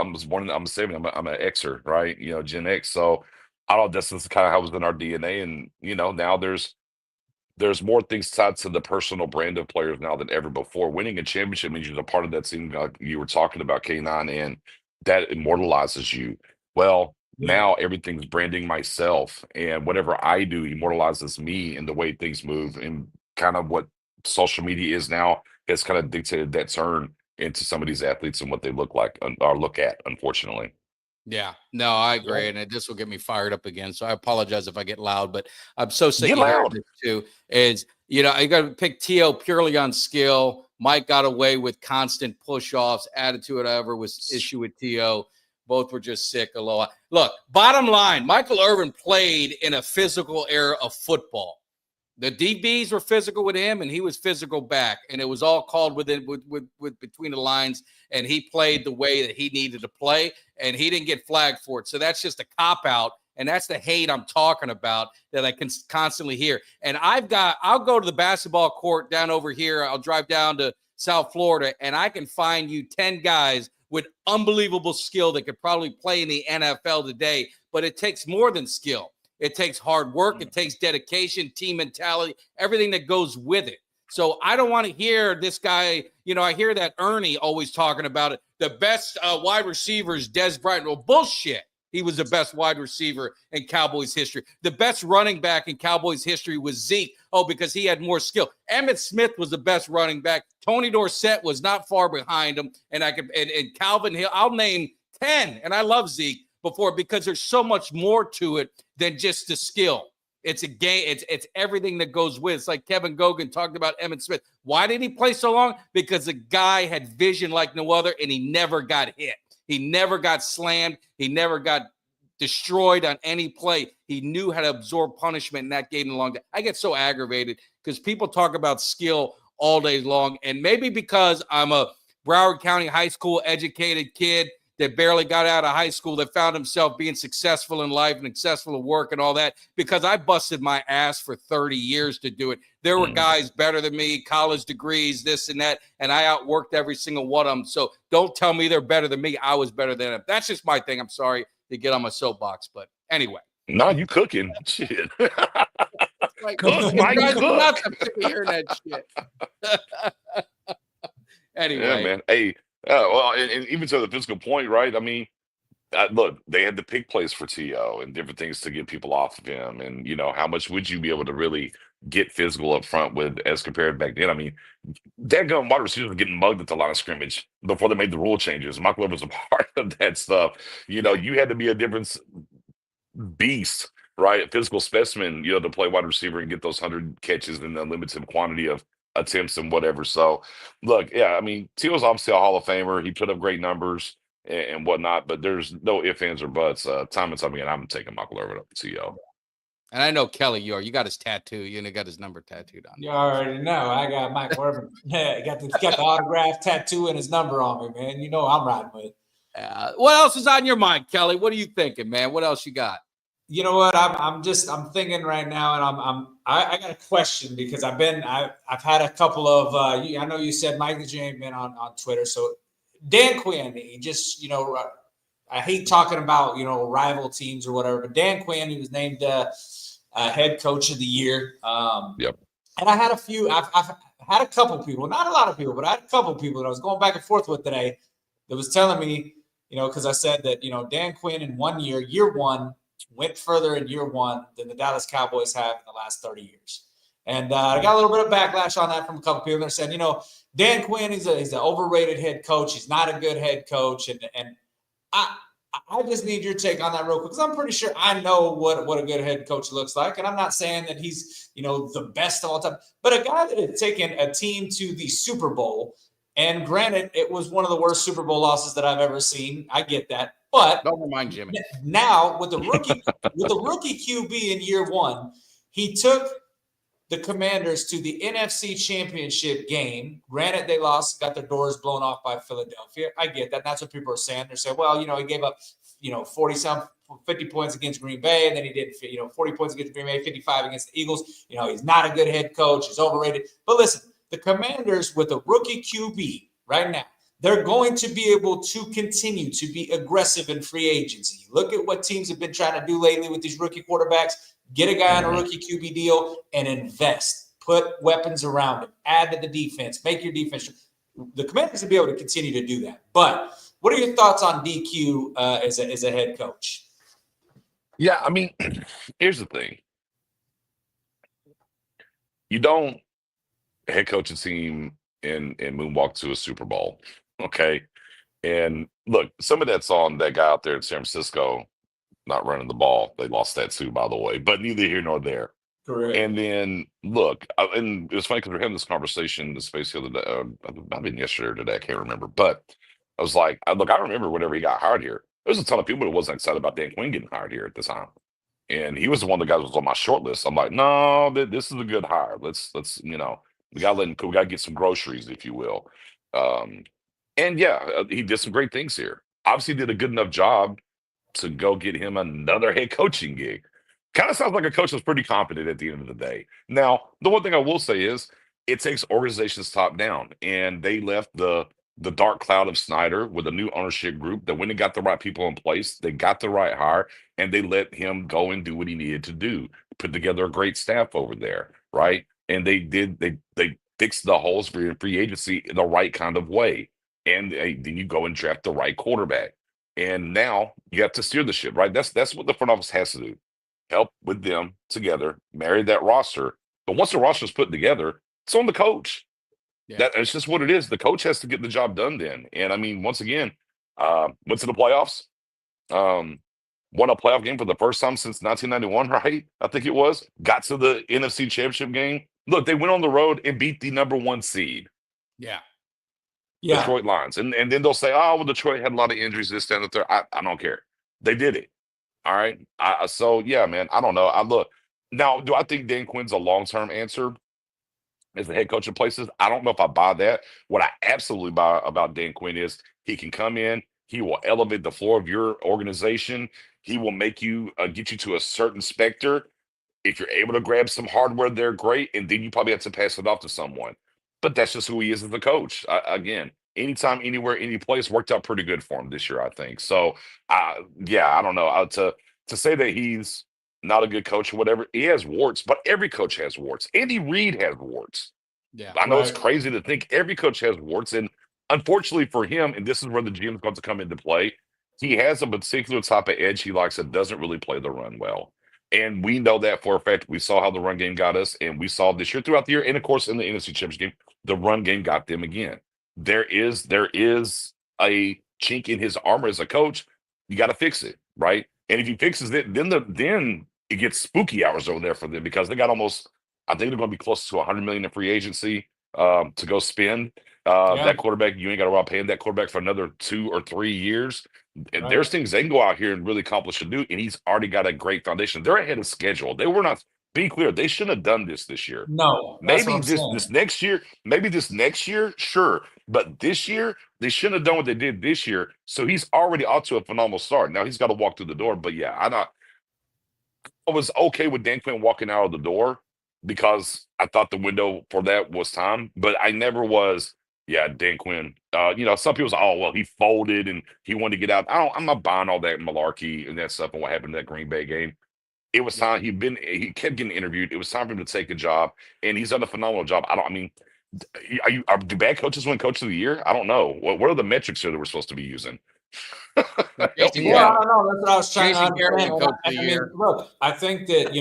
was born I'm a 70, I'm an Xer, right? Gen X. So I don't know, this is kind of how it was in our DNA. And now there's more things tied to the personal brand of players now than ever before. Winning a championship means you're a part of that team, like you were talking about, K9, and that immortalizes you. Well, now everything's branding myself, and whatever I do immortalizes me in the way things move, and kind of what social media is now has kind of dictated that turn into some of these athletes and what they look like or look at, unfortunately. Yeah, no, I agree. And this will get me fired up again. So I apologize if I get loud, but I'm so sick Get of hearing loud. this too. I got to pick T.O. purely on skill. Mike got away with constant push-offs. Attitude, whatever, was issue with T.O. Both were just sick. Aloha. Look, bottom line, Michael Irvin played in a physical era of football. The DBs were physical with him, and he was physical back, and it was all called with between the lines. And he played the way that he needed to play, and he didn't get flagged for it. So that's just a cop out, and that's the hate I'm talking about that I can constantly hear. And I'll go to the basketball court down over here. I'll drive down to South Florida, and I can find you 10 guys with unbelievable skill that could probably play in the NFL today. But it takes more than skill. It takes hard work. It takes dedication, team mentality, everything that goes with it. So I don't want to hear this guy. I hear that Ernie always talking about it. The best wide receiver is Des Bryant. Well, bullshit. He was the best wide receiver in Cowboys history. The best running back in Cowboys history was Zeke. Oh, because he had more skill. Emmitt Smith was the best running back. Tony Dorsett was not far behind him. And Calvin Hill, I'll name 10. And I love Zeke before, because there's so much more to it than just the skill. It's a game. It's everything that goes with it. It's like Kevin Gogan talked about Emmitt Smith. Why did he play so long? Because the guy had vision like no other, and he never got hit. He never got slammed. He never got destroyed on any play. He knew how to absorb punishment, and that gave him a long day. I get so aggravated because people talk about skill all day long, and maybe because I'm a Broward County high school educated kid that barely got out of high school, that found himself being successful in life and successful at work and all that, because I busted my ass for 30 years to do it. There were guys better than me, college degrees, this and that, and I outworked every single one of them. So don't tell me they're better than me. I was better than them. That's just my thing. I'm sorry to get on my soapbox, but anyway. No, you cooking. Shit. Like, Cook, Mike, cook. I'm sick of hearing that shit. Anyway. Yeah, man. Hey, well, and even to the physical point, right? I mean, look, they had to pick plays for T.O. and different things to get people off of him. And, how much would you be able to really get physical up front with as compared back then? I mean, that gun wide receivers were getting mugged at the line of scrimmage before they made the rule changes. Michael Irvin was a part of that stuff. You had to be a different beast, right? A physical specimen, to play wide receiver and get those 100 catches in a limited quantity of attempts and whatever. So, look, yeah, I mean, T.O.'s obviously a Hall of Famer. He put up great numbers and whatnot, but there's no ifs, ands, or buts. Time and time again, I'm taking Michael Irvin up to T.O. And I know Kelly, you got his tattoo. You got his number tattooed on. You already know. I got Mike Irvin. Yeah, got the autograph tattoo and his number on me, man. I'm riding with it. What else is on your mind, Kelly? What are you thinking, man? What else you got? You know what? I'm thinking right now, and I got a question, because I've had a couple of I know you said Mike Tag ain't been on Twitter, so Dan Quinn, he just I hate talking about rival teams or whatever, but Dan Quinn, he was named head coach of the year. Yep. And I had I've had a couple people, not a lot of people, but I had a couple people that I was going back and forth with today that was telling me, because I said that Dan Quinn in 1 year, year one, went further in year one than the Dallas Cowboys have in the last 30 years. And I got a little bit of backlash on that from a couple people that said, Dan Quinn, he's an overrated head coach. He's not a good head coach. And I just need your take on that real quick, because I'm pretty sure I know what a good head coach looks like. And I'm not saying that he's, the best of all time, but a guy that had taken a team to the Super Bowl. And granted, it was one of the worst Super Bowl losses that I've ever seen. I get that. But don't remind Jimmy. Now with the rookie QB in year one, he took the Commanders to the NFC Championship game. Granted, they lost, got their doors blown off by Philadelphia. I get that. That's what people are saying. They're saying, well, he gave up, 50 points against Green Bay, and then he did, 40 points against Green Bay, 55 against the Eagles. He's not a good head coach. He's overrated. But listen, the Commanders with a rookie QB right now, they're going to be able to continue to be aggressive in free agency. Look at what teams have been trying to do lately with these rookie quarterbacks. Get a guy on a rookie QB deal and invest. Put weapons around him. Add to the defense. Make your defense. The Commanders will be able to continue to do that. But what are your thoughts on DQ as a head coach? Yeah, I mean, here's the thing. You don't head coach a team and moonwalk to a Super Bowl, okay? And look, some of that's on that guy out there in San Francisco not running the ball. They lost that too, by the way, but neither here nor there. Correct. And then look, and it was funny because we're having this conversation in the space the other day. I mean, yesterday or today, I can't remember. But I was like, I remember whenever he got hired here, there was a ton of people that wasn't excited about Dan Quinn getting hired here at the time. And he was the one of the guys that was on my short list. I'm like, no, this is a good hire. Let's we gotta get some groceries, if you will. And yeah, he did some great things here. Obviously, did a good enough job to go get him another head coaching gig. Kind of sounds like a coach that's pretty competent at the end of the day. Now, the one thing I will say is it takes organizations top down, and they left the dark cloud of Snyder with a new ownership group that when they got the right people in place, they got the right hire, and they let him go and do what he needed to do, put together a great staff over there, right? And they fixed the holes for free agency in the right kind of way. And then you go and draft the right quarterback. And now you have to steer the ship, right? That's what the front office has to do. Help with them together, marry that roster. But once the roster is put together, it's on the coach. Yeah. It's just what it is. The coach has to get the job done then. And I mean, once again, went to the playoffs, won a playoff game for the first time since 1991, right? I think it was. Got to the NFC Championship game. Look, they went on the road and beat the number 1 seed. Yeah. Detroit Lions. And then they'll say, oh, well, Detroit had a lot of injuries, this, that, and the third. I don't care. They did it. All right. So, yeah, man, I don't know. Look, now, do I think Dan Quinn's a long-term answer as the head coach of places? I don't know if I buy that. What I absolutely buy about Dan Quinn is he can come in. He will elevate the floor of your organization. He will make you get you to a certain specter. If you're able to grab some hardware, they're great. And then you probably have to pass it off to someone. But that's just who he is as a coach. Again, anytime, anywhere, any place worked out pretty good for him this year, I think. So, yeah, I don't know. To say that he's not a good coach or whatever, he has warts, but every coach has warts. Andy Reid has warts. Yeah, I know it's crazy to think every coach has warts. And unfortunately for him, and this is where the GM is going to come into play, he has a particular type of edge he likes that doesn't really play the run well. And we know that for a fact. We saw how the run game got us, and we saw this year throughout the year. And, of course, in the NFC Championship game, the run game got them again. There is a chink in his armor as a coach. You got to fix it, right? And if he fixes it, then it gets spooky hours over there for them because they got almost, I think they're going to be close to $100 million in free agency to go spend. That quarterback, you ain't got to worry about paying that quarterback for another 2 or 3 years. And there's things they can go out here and really accomplish and do, and he's already got a great foundation. They're ahead of schedule. They were not. Be clear, they shouldn't have done this year. No, maybe this next year, sure. But this year, they shouldn't have done what they did this year. So he's already off to a phenomenal start. Now he's got to walk through the door. But yeah, I was okay with Dan Quinn walking out of the door because I thought the window for that was time. But I never was, Dan Quinn. Some people say, oh, well, he folded and he wanted to get out. I'm not buying all that malarkey and that stuff and what happened in that Green Bay game. It was time. He kept getting interviewed. It was time for him to take a job, and he's done a phenomenal job. Do bad coaches win Coach of the Year? I don't know. What are the metrics here that we're supposed to be using? I don't know. That's what I was trying to understand. Look, I think that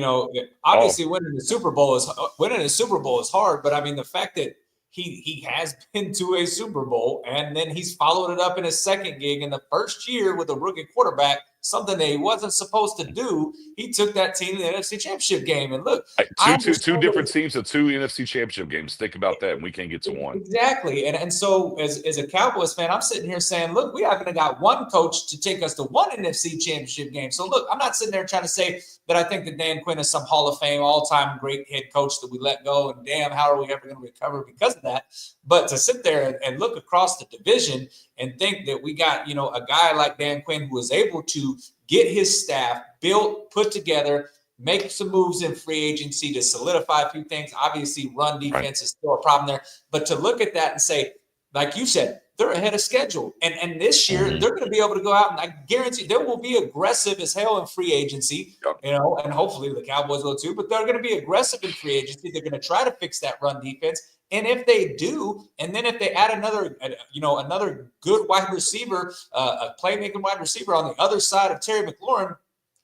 obviously winning the Super Bowl is hard, but I mean the fact that he has been to a Super Bowl and then he's followed it up in his second gig in the first year with a rookie quarterback. something that he wasn't supposed to do. He took that team to the NFC Championship game. And look, Two different teams of 2 NFC Championship games. Think about that. And we can't get to one. Exactly. And so as a Cowboys fan, I'm sitting here saying, look, we haven't got one coach to take us to one NFC Championship game. So look, I'm not sitting there trying to say that I think that Dan Quinn is some Hall of Fame, all-time great head coach that we let go, and damn, how are we ever going to recover because of that? But to sit there and look across the division and think that we got, a guy like Dan Quinn who was able to get his staff built, put together, make some moves in free agency to solidify a few things. Obviously, run defense is still a problem there. But to look at that and say, like you said, they're ahead of schedule. And this year, they're going to be able to go out, and I guarantee there will be aggressive as hell in free agency, and hopefully the Cowboys will too. But they're going to be aggressive in free agency. They're going to try to fix that run defense. And if they do, and then if they add another good wide receiver, a playmaking wide receiver on the other side of Terry McLaurin,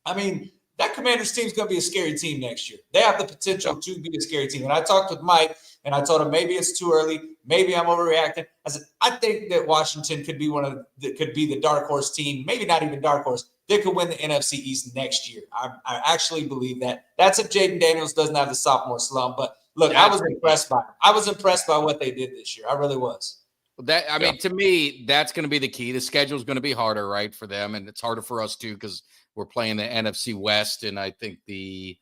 I mean, that Commanders team is going to be a scary team next year. They have the potential to be a scary team. And I talked with Mike, and I told him maybe it's too early. Maybe I'm overreacting. I said, I think that Washington could be could be the dark horse team, maybe not even dark horse. They could win the NFC East next year. I actually believe that. That's if Jaden Daniels doesn't have the sophomore slump. But look, I was impressed by it. I was impressed by what they did this year. I really was. To me, that's going to be the key. The schedule is going to be harder, right, for them, and it's harder for us too because we're playing the NFC West, and I think the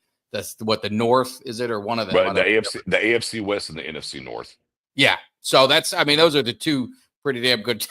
North is it or one of them? Right, the AFC West and the NFC North. Yeah, so those are the two pretty damn good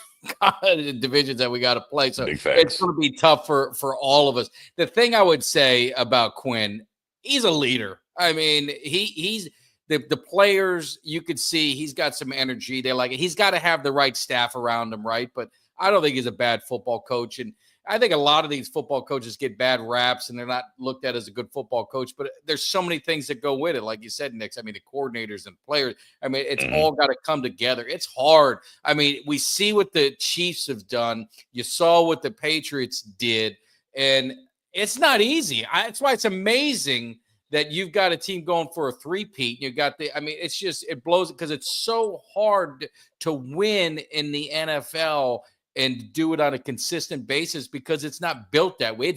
divisions that we got to play. So it's going to be tough for all of us. The thing I would say about Quinn, he's a leader. I mean, he's. The players, you could see he's got some energy. They like it. He's got to have the right staff around him, right? But I don't think he's a bad football coach. And I think a lot of these football coaches get bad raps and they're not looked at as a good football coach. But there's so many things that go with it. Like you said, Nick, I mean, the coordinators and players, I mean, it's all got to come together. It's hard. I mean, we see what the Chiefs have done. You saw what the Patriots did. And it's not easy. That's why it's amazing that you've got a team going for a three-peat. You got it blows it because it's so hard to win in the NFL and do it on a consistent basis because it's not built that way.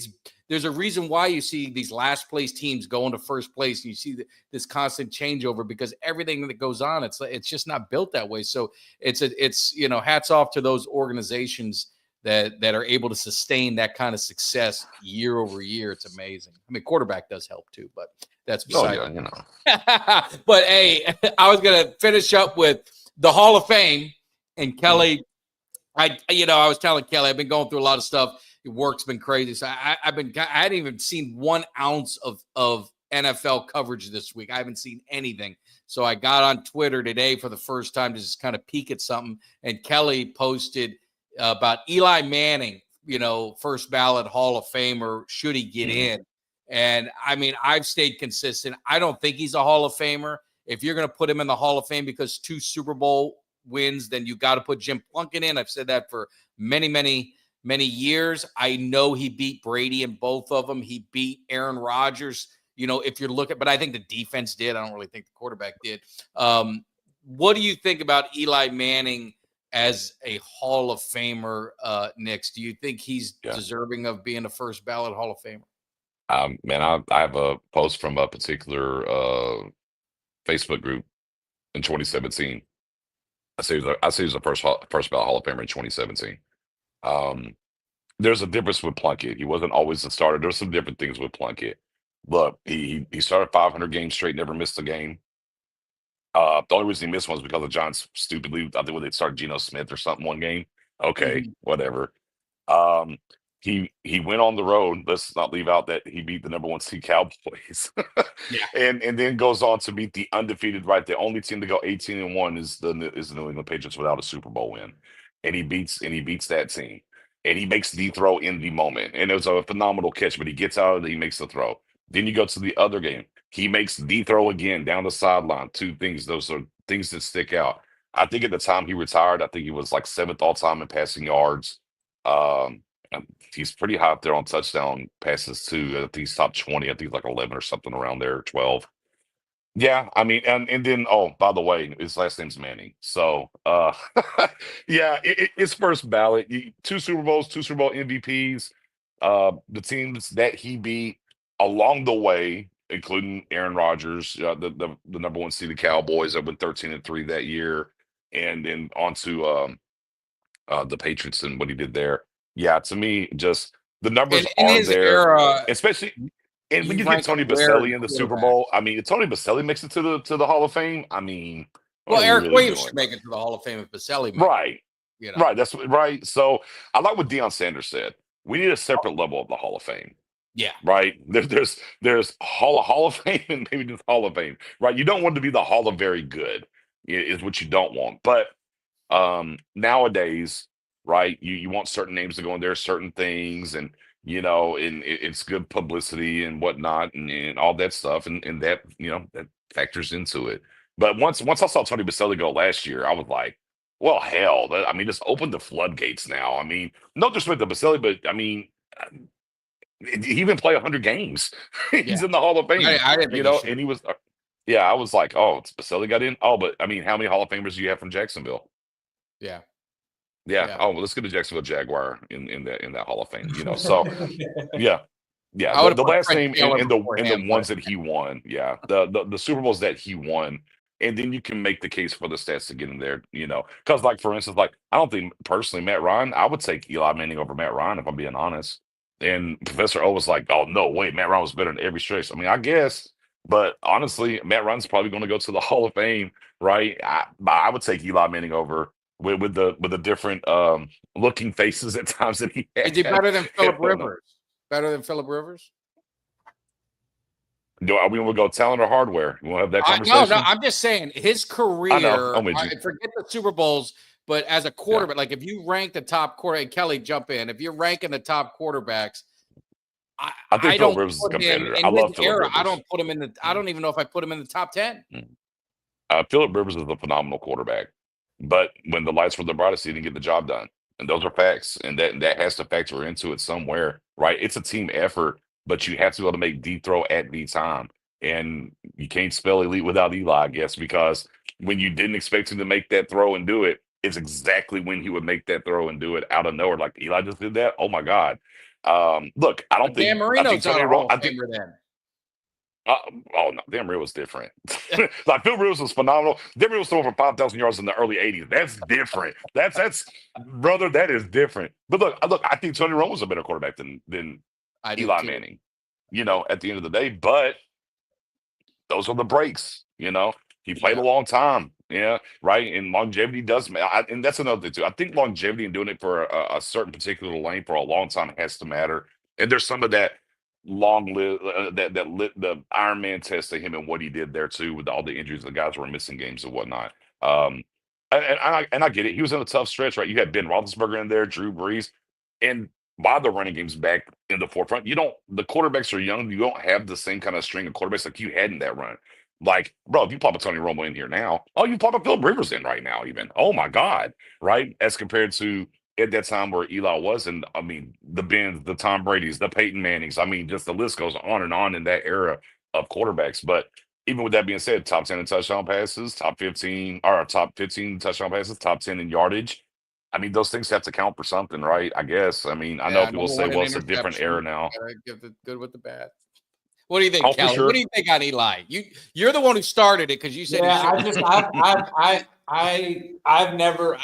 There's a reason why you see these last place teams going to first place. And you see this constant changeover because everything that goes on, it's just not built that way. So it's hats off to those organizations that are able to sustain that kind of success year over year. It's amazing. I mean, quarterback does help too, but that's beside But hey, I was going to finish up with the Hall of Fame and Kelly. I was telling Kelly, I've been going through a lot of stuff. Work's been crazy. So I hadn't even seen 1 ounce of NFL coverage this week. I haven't seen anything. So I got on Twitter today for the first time to just kind of peek at something. And Kelly posted about Eli Manning, first ballot Hall of Famer, should he get in? And I mean, I've stayed consistent. I don't think he's a Hall of Famer. If you're going to put him in the Hall of Fame because 2 Super Bowl wins, then you got to put Jim Plunkett in. I've said that for many, many, many years. I know he beat Brady in both of them. He beat Aaron Rodgers. If you're looking, but I think the defense did. I don't really think the quarterback did. What do you think about Eli Manning as a Hall of Famer, Nix? Do you think he's deserving of being a first ballot Hall of Famer? Man, I have a post from a particular Facebook group in 2017. I say he was the first ballot Hall of Famer in 2017. There's a difference with Plunkett. He wasn't always the starter. There's some different things with Plunkett. Look, he started 500 games straight, never missed a game. The only reason he missed one was because of John's stupidly, I think when they started Geno Smith or something one game. Okay, whatever. He went on the road. Let's not leave out that he beat the number 1 seed Cowboys. and then goes on to beat the undefeated, right? The only team to go 18-1 is the New England Patriots without a Super Bowl win. And he beats that team. And he makes the throw in the moment. And it was a phenomenal catch, but he gets out of it, he makes the throw. Then you go to the other game. He makes the throw again down the sideline. 2 things. Those are things that stick out. I think at the time he retired, I think he was like 7th all time in passing yards. He's pretty high up there on touchdown passes too. I think he's top 20. I think he's like 11 or something around there, 12. Yeah, I mean, and then by the way, his last name's Manning. So yeah, it's first ballot. 2 Super Bowls, 2 Super Bowl MVPs. the teams that he beat along the way, including Aaron Rodgers, the number one seeded Cowboys that went 13-3 that year, and then on to the Patriots and what he did there. Yeah, to me, just the numbers In are his there, era, especially. And when you you get rank him Tony where Baselli in in the Super quarterbacks? Bowl, I mean, if Tony Baselli makes it to the Hall of Fame, I mean, what Well, are we Eric really Williams doing? should make it to the Hall of Fame if Baselli made it, Right. you know. Right. Right. So I like what Deion Sanders said. We need a separate level of the Hall of Fame. Yeah. Right. There's Hall of Fame and maybe just Hall of Fame. Right. You don't want to be the Hall of Very Good is what you don't want. But nowadays, right, you want certain names to go in there, certain things, and and it's good publicity and whatnot, and all that stuff, and that that factors into it. But once I saw Tony Baselli go last year, I was like, well, hell, I mean, just open the floodgates now. I mean, no disrespect to Baselli, but I mean, he even play 100 games. Yeah. He's in the Hall of Fame, I didn't think he should. and he was. Yeah, I was like, oh, it's Baselli got in. Oh, but I mean, how many Hall of Famers do you have from Jacksonville? Yeah. Yeah. Yeah. Oh, well, let's get a Jacksonville Jaguar in that Hall of Fame. So yeah, I would the have put last Fred name Taylor and before the him, ones but that he won. Yeah, the Super Bowls that he won, and then you can make the case for the stats to get in there. Because like for instance, like I don't think personally Matt Ryan, I would take Eli Manning over Matt Ryan if I'm being honest. And Professor O was like, oh no, wait, Matt Ryan was better in every stretch. I mean, I guess, but honestly, Matt Ryan's probably going to go to the Hall of Fame, right? I would take Eli Manning over with the different looking faces at times that he had. is he better than Phillip No. Rivers? Better than Phillip Rivers? Are we going to go talent or hardware? You want to have that conversation? No, I'm just saying his career. I know. I'm with you. Forget the Super Bowls, but as a quarterback, like if you rank the top quarterback, and Kelly, jump in. If you're ranking the top quarterbacks, I think Phillip Rivers is a competitor. I love Phillip Rivers. I don't put him in the. I don't even know if I put him in the top 10. Phillip Rivers is a phenomenal quarterback, but when the lights were the brightest, he didn't get the job done, and those are facts, and that has to factor into it somewhere, right? It's a team effort, but you have to be able to make deep throw at the time, and you can't spell elite without Eli, I guess, because when you didn't expect him to make that throw and do it, it's exactly when he would make that throw and do it out of nowhere, like Eli just did that. Oh my God! Look, I don't think Dan Marino's Tony not a Hall Romo. of Famer then. Oh no, Dan Marino was different. Like Phil Rivers was phenomenal. Dan Marino was throwing for 5,000 yards in the early '80s. That's different. That's brother. That is different. But look, I think Tony Romo was a better quarterback than Eli Manning. At the end of the day, but those are the breaks. He played a long time. Yeah, right. And longevity does matter. And that's another thing too. I think longevity and doing it for a certain particular length for a long time has to matter. And there's some of that long live that lit the Iron Man test to him and what he did there too with all the injuries. The guys were missing games and whatnot. And I get it. He was in a tough stretch, right? You had Ben Roethlisberger in there, Drew Brees, and while the running game's back in the forefront, the quarterbacks are young. You don't have the same kind of string of quarterbacks like you had in that run. Like, bro, if you pop a Tony Romo in here now, you pop a Phillip Rivers in right now, even. Oh my God, right? As compared to at that time where Eli was, and I mean, the Bens, the Tom Brady's, the Peyton Mannings. I mean, just the list goes on in that era of quarterbacks. But even with that being said, top 10 in touchdown passes, top 15 touchdown passes, top 10 in yardage. I mean, those things have to count for something, right? I guess. I mean, I know people say, well, it's a different era now. Give the good with the bad. What do you think, Oh, Kelly? for sure. What do you think on Eli? You're the one who started it because you said. Yeah, I've never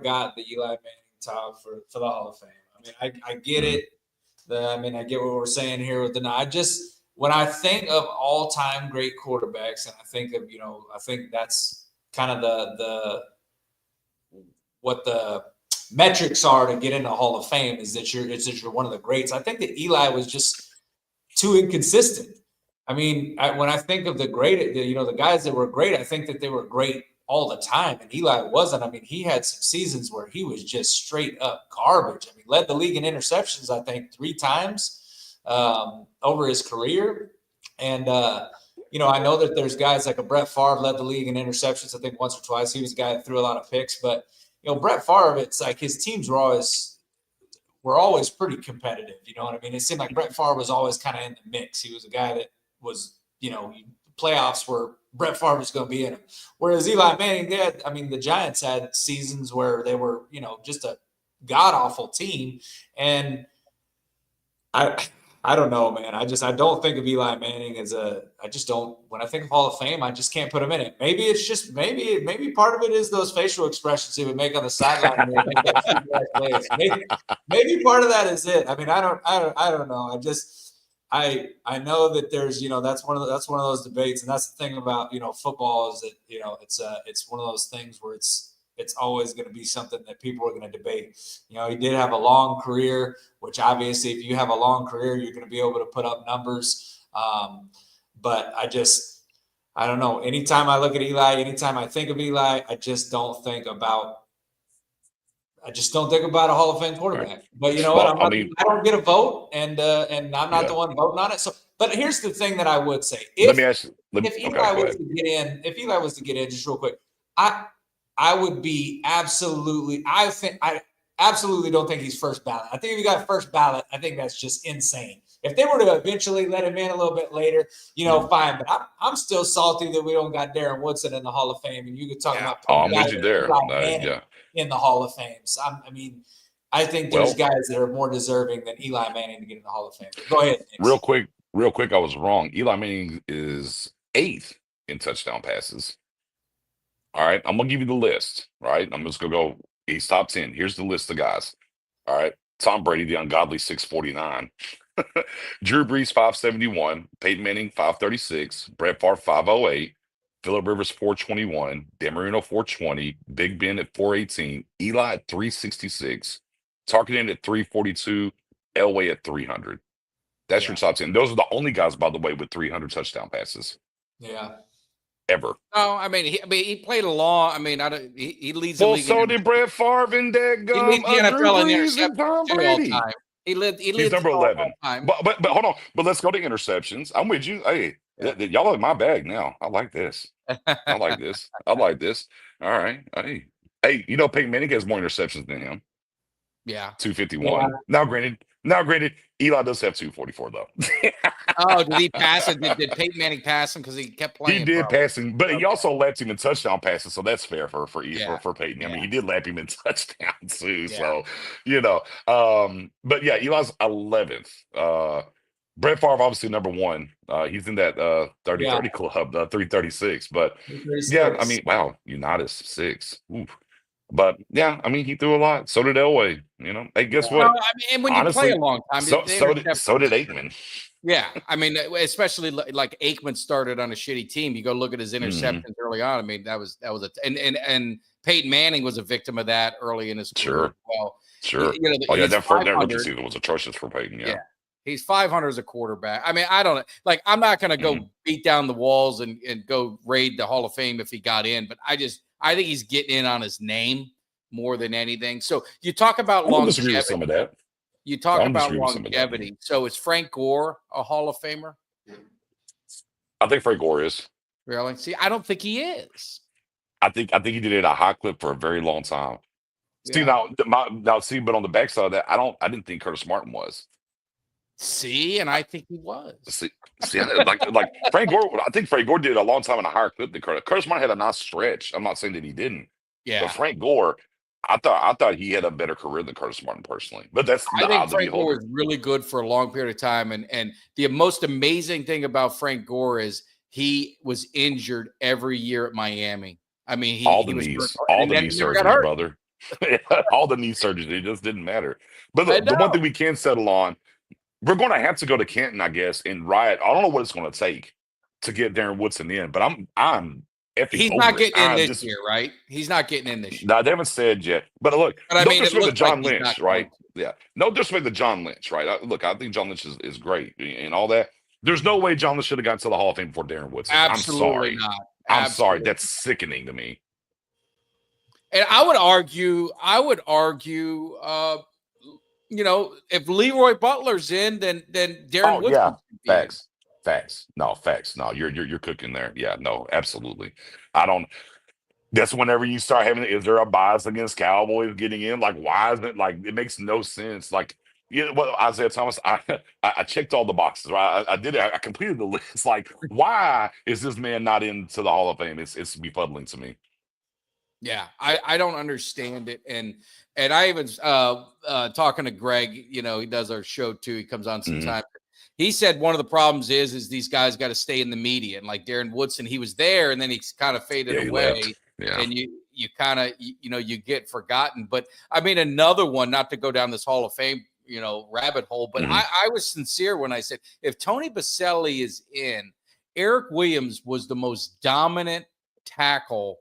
got the Eli Manning top for the Hall of Fame. I mean, I get it. I get what we're saying here with when I think of all-time great quarterbacks, and I think of I think that's kind of what the metrics are to get into the Hall of Fame is that you're one of the greats. I think that Eli was just too inconsistent. I mean, when I think of the guys that were great, I think that they were great all the time, and Eli wasn't. I mean, he had some seasons where he was just straight up garbage. I mean, led the league in interceptions, I think, 3 times over his career. And I know that there's guys like a Brett Favre led the league in interceptions, I think once or twice. He was a guy that threw a lot of picks, but Brett Favre, it's like his teams were always pretty competitive. You know what I mean? It seemed like Brett Favre was always kind of in the mix. He was a guy that was, playoffs where Brett Favre was going to be in them. Whereas Eli Manning, the Giants had seasons where they were, just a god-awful team. And I don't know, man. I don't think of Eli Manning as I just don't. When I think of Hall of Fame, I just can't put him in it. Maybe it's just maybe part of it is those facial expressions he would make on the sideline. Maybe part of that is it. I mean, I don't know. I know that there's that's one of those debates, and that's the thing about football is that it's one of those things where it's always going to be something that people are going to debate. He did have a long career, which obviously if you have a long career, you're going to be able to put up numbers. But I don't know. Anytime I look at Eli, anytime I think of Eli, I just don't think about a Hall of Fame quarterback. Right. But you know Well, what? I don't get a vote, and I'm not the one voting on it. So, but here's the thing that I would say: let me ask you. if Eli was to get in, just real quick, I would be absolutely. I absolutely don't think he's first ballot. I think if he got first ballot, I think that's just insane. If they were to eventually let him in a little bit later, fine. But I'm still salty that we don't got Darren Woodson in the Hall of Fame, and you could talk about. I'm with you there. In the Hall of Fame. So I think there's guys that are more deserving than Eli Manning to get in the Hall of Fame. Go ahead, Nick. Real quick, I was wrong. Eli Manning is 8th in touchdown passes. All right, I'm gonna give you the list. Right, I'm just gonna go. He's top 10. Here's the list of guys. All right, Tom Brady, the ungodly 649. Drew Brees 571. Peyton Manning 536. Brett Favre 508. Phillip Rivers 421. Dan Marino 420. Big Ben at 418. Eli at 366. Tarkenton at 342. Elway at 300. That's your top 10. Those are the only guys, by the way, with 300 touchdown passes. Yeah. Ever. No, he played a long. He leads the league. So did Brett Favre and Drew Brees and Tom Brady. He leads number 11. But hold on. But let's go to interceptions. I'm with you. Hey, y'all are my bag now. I like this. I like this. All right. Hey, Peyton Manning has more interceptions than him. Yeah. 251. Yeah. Now granted, Eli does have 244 though. Oh, did he pass it? Did Peyton Manning pass him because he kept playing? He did pass him, but he also lapped him in touchdown passes, so that's fair for Peyton. I mean, he did lap him in touchdowns too. Yeah. So but yeah, Eli's 11th. Brett Favre obviously number 1. He's in that 30-30 club, 336. But yeah, I mean, wow, Unitas 6. Oof. But yeah, I mean, he threw a lot. So did Elway. Hey, guess what? And when honestly, you play a long time, so did Aikman. Yeah, especially like Aikman started on a shitty team. You go look at his interceptions early on. That was and Peyton Manning was a victim of that early in his career as well. Sure. That rookie season was atrocious for Peyton. Yeah. He's 500 as a quarterback. I don't I'm not going to go beat down the walls and go raid the Hall of Fame if he got in, but I think he's getting in on his name more than anything. So you talk about longevity. With some of that. You talk about longevity. So is Frank Gore a Hall of Famer? I think Frank Gore is. Really? See, I don't think he is. I think he did it at a high clip for a very long time. See but on the backside of that, I didn't think Curtis Martin was. See, and I think he was. See, like Frank Gore. I think Frank Gore did it a long time in a higher clip than Curtis. Curtis Martin had a nice stretch. I'm not saying that he didn't. Yeah. But Frank Gore, I thought he had a better career than Curtis Martin personally. But I think Frank Gore was really good for a long period of time. And the most amazing thing about Frank Gore is he was injured every year at Miami. All the knee surgeries, brother. All the knee surgeries. It just didn't matter. But the one thing we can settle on. We're going to have to go to Canton, I guess, and riot. I don't know what it's going to take to get Darren Woodson in, but I'm effing. He's not getting in this year, right? He's not getting in this year. No, they haven't said yet. But look, no disrespect to John Lynch, right? Yeah, no disrespect to John Lynch, right? I think John Lynch is great and all that. There's no way John Lynch should have gotten to the Hall of Fame before Darren Woodson. Absolutely not. I'm sorry. That's sickening to me. And I would argue. If Leroy Butler's in, then Darren Woodson. Yeah, facts. No, you're cooking there. Yeah, no, absolutely. I don't. That's whenever you start having. Is there a bias against Cowboys getting in? Like, why isn't it? Like, it makes no sense. Like, Isaiah Thomas. I checked all the boxes. Right, I did it. I completed the list. Like, why is this man not into the Hall of Fame? It's befuddling to me. Yeah, I don't understand it. And I even talking to Greg, you know, he does our show too. He comes on Mhm. sometimes. He said one of the problems is these guys got to stay in the media. And like Darren Woodson, he was there and then he's kind of faded Yeah, he left. away. Yeah. And you kind of you know, you get forgotten. But I mean, another one, not to go down this Hall of Fame, you know, rabbit hole, but Mhm. I was sincere when I said if Tony Baselli is in, Eric Williams was the most dominant tackle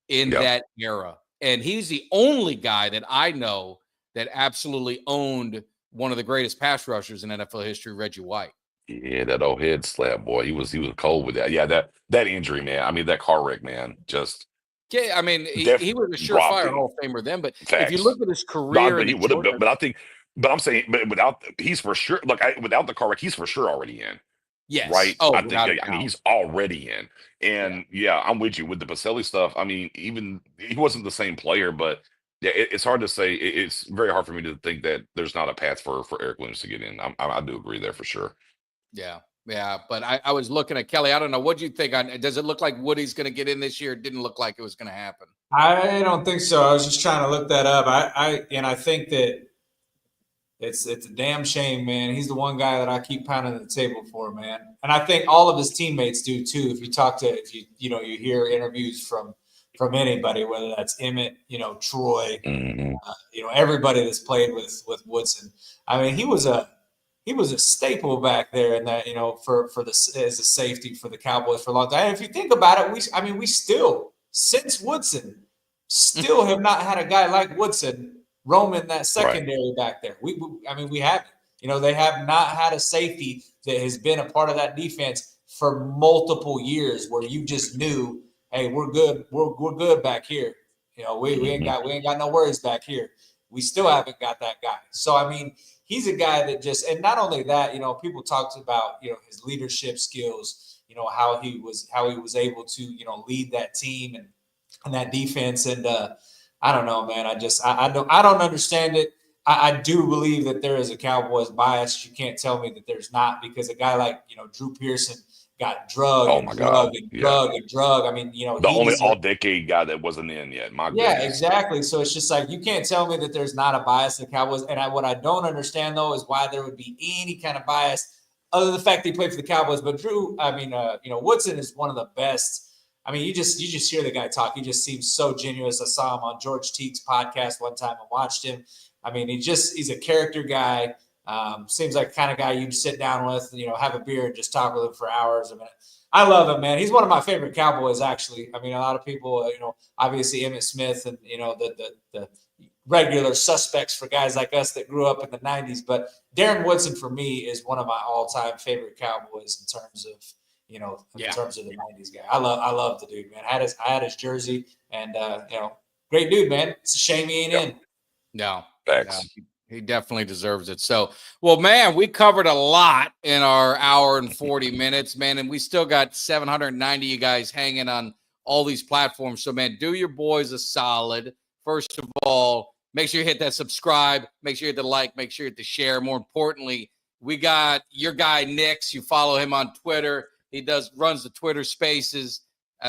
in Yep. that era. And he's the only guy that I know that absolutely owned one of the greatest pass rushers in NFL history, Reggie White. Yeah, that old head slap, boy. He was cold with that. Yeah, that injury, man. I mean, that car wreck, man. Just Yeah, I mean, def he was a robbed surefire him. Hall of Famer then. But if you Facts. look at his No, career but in he the would have been. Georgia, But I think, but I'm saying, but without, he's for sure. Look, without the car wreck, he's for sure already in. yes. Right? Oh, I think, without a I mean, doubt. he's already in. Yeah. And yeah, I'm with you with the Baselli stuff. I mean, even he wasn't the same player, but yeah, it's hard to say. It's very hard for me to think that there's not a path for Eric Williams to get in. I do agree there for sure. Yeah. Yeah. But I was looking at Kelly. I don't know. What do you think on does it look like Woody's going to get in this year? It didn't look like it was going to happen. I don't think so. I was just trying to look that up. I think that it's a damn shame, man. He's the one guy that I keep pounding the table for, man. And I think all of his teammates do too. If you hear interviews from anybody, whether that's Emmett, you know, Troy, Mhm. everybody that's played with Woodson. I mean, he was a staple back there in that, as a safety for the Cowboys for a long time. And if you think about it, we still, since Woodson, still have not had a guy like Woodson roaming that secondary back there. We haven't. They have not had a safety that has been a part of that defense for multiple years where you just knew, hey, we're good. We're good back here. We ain't got no worries back here. We still haven't got that guy. So I mean, he's a guy that just, and not only that, people talked about his leadership skills, how he was able to lead that team and that defense. And I don't know, man. I don't understand it. I do believe that there is a Cowboys bias. You can't tell me that there's not, because a guy like Drew Pearson got drugged Oh and my God. drugged and Yeah. drugged and drugged. I mean, The he only deserved. all-decade guy that wasn't in yet. My Yeah, goodness. exactly. So it's just like, you can't tell me that there's not a bias in the Cowboys. And what I don't understand, though, is why there would be any kind of bias other than the fact that he played for the Cowboys. But Woodson is one of the best. I mean, you just hear the guy talk. He just seems so genuine. I saw him on George Teague's podcast one time and watched him. I mean, he's a character guy. Seems like the kind of guy you'd sit down with, have a beer and just talk with him for hours. I mean, I love him, man. He's one of my favorite Cowboys, actually. I mean, a lot of people, obviously Emmitt Smith and, the regular suspects for guys like us that grew up in the 90s. But Darren Woodson, for me, is one of my all-time favorite Cowboys in terms of, in terms of the 90s guy. I love the dude, man. I had his jersey, and, great dude, man. It's a shame he ain't in. No. Facts. He definitely deserves it. So, well, man, we covered a lot in our hour and 40 minutes, man, and we still got 790 of you guys hanging on all these platforms. So, man, do your boys a solid. First of all, make sure you hit that subscribe. Make sure you hit the like. Make sure you hit the share. More importantly, we got your guy, Nix. You follow him on Twitter. He runs the Twitter Spaces.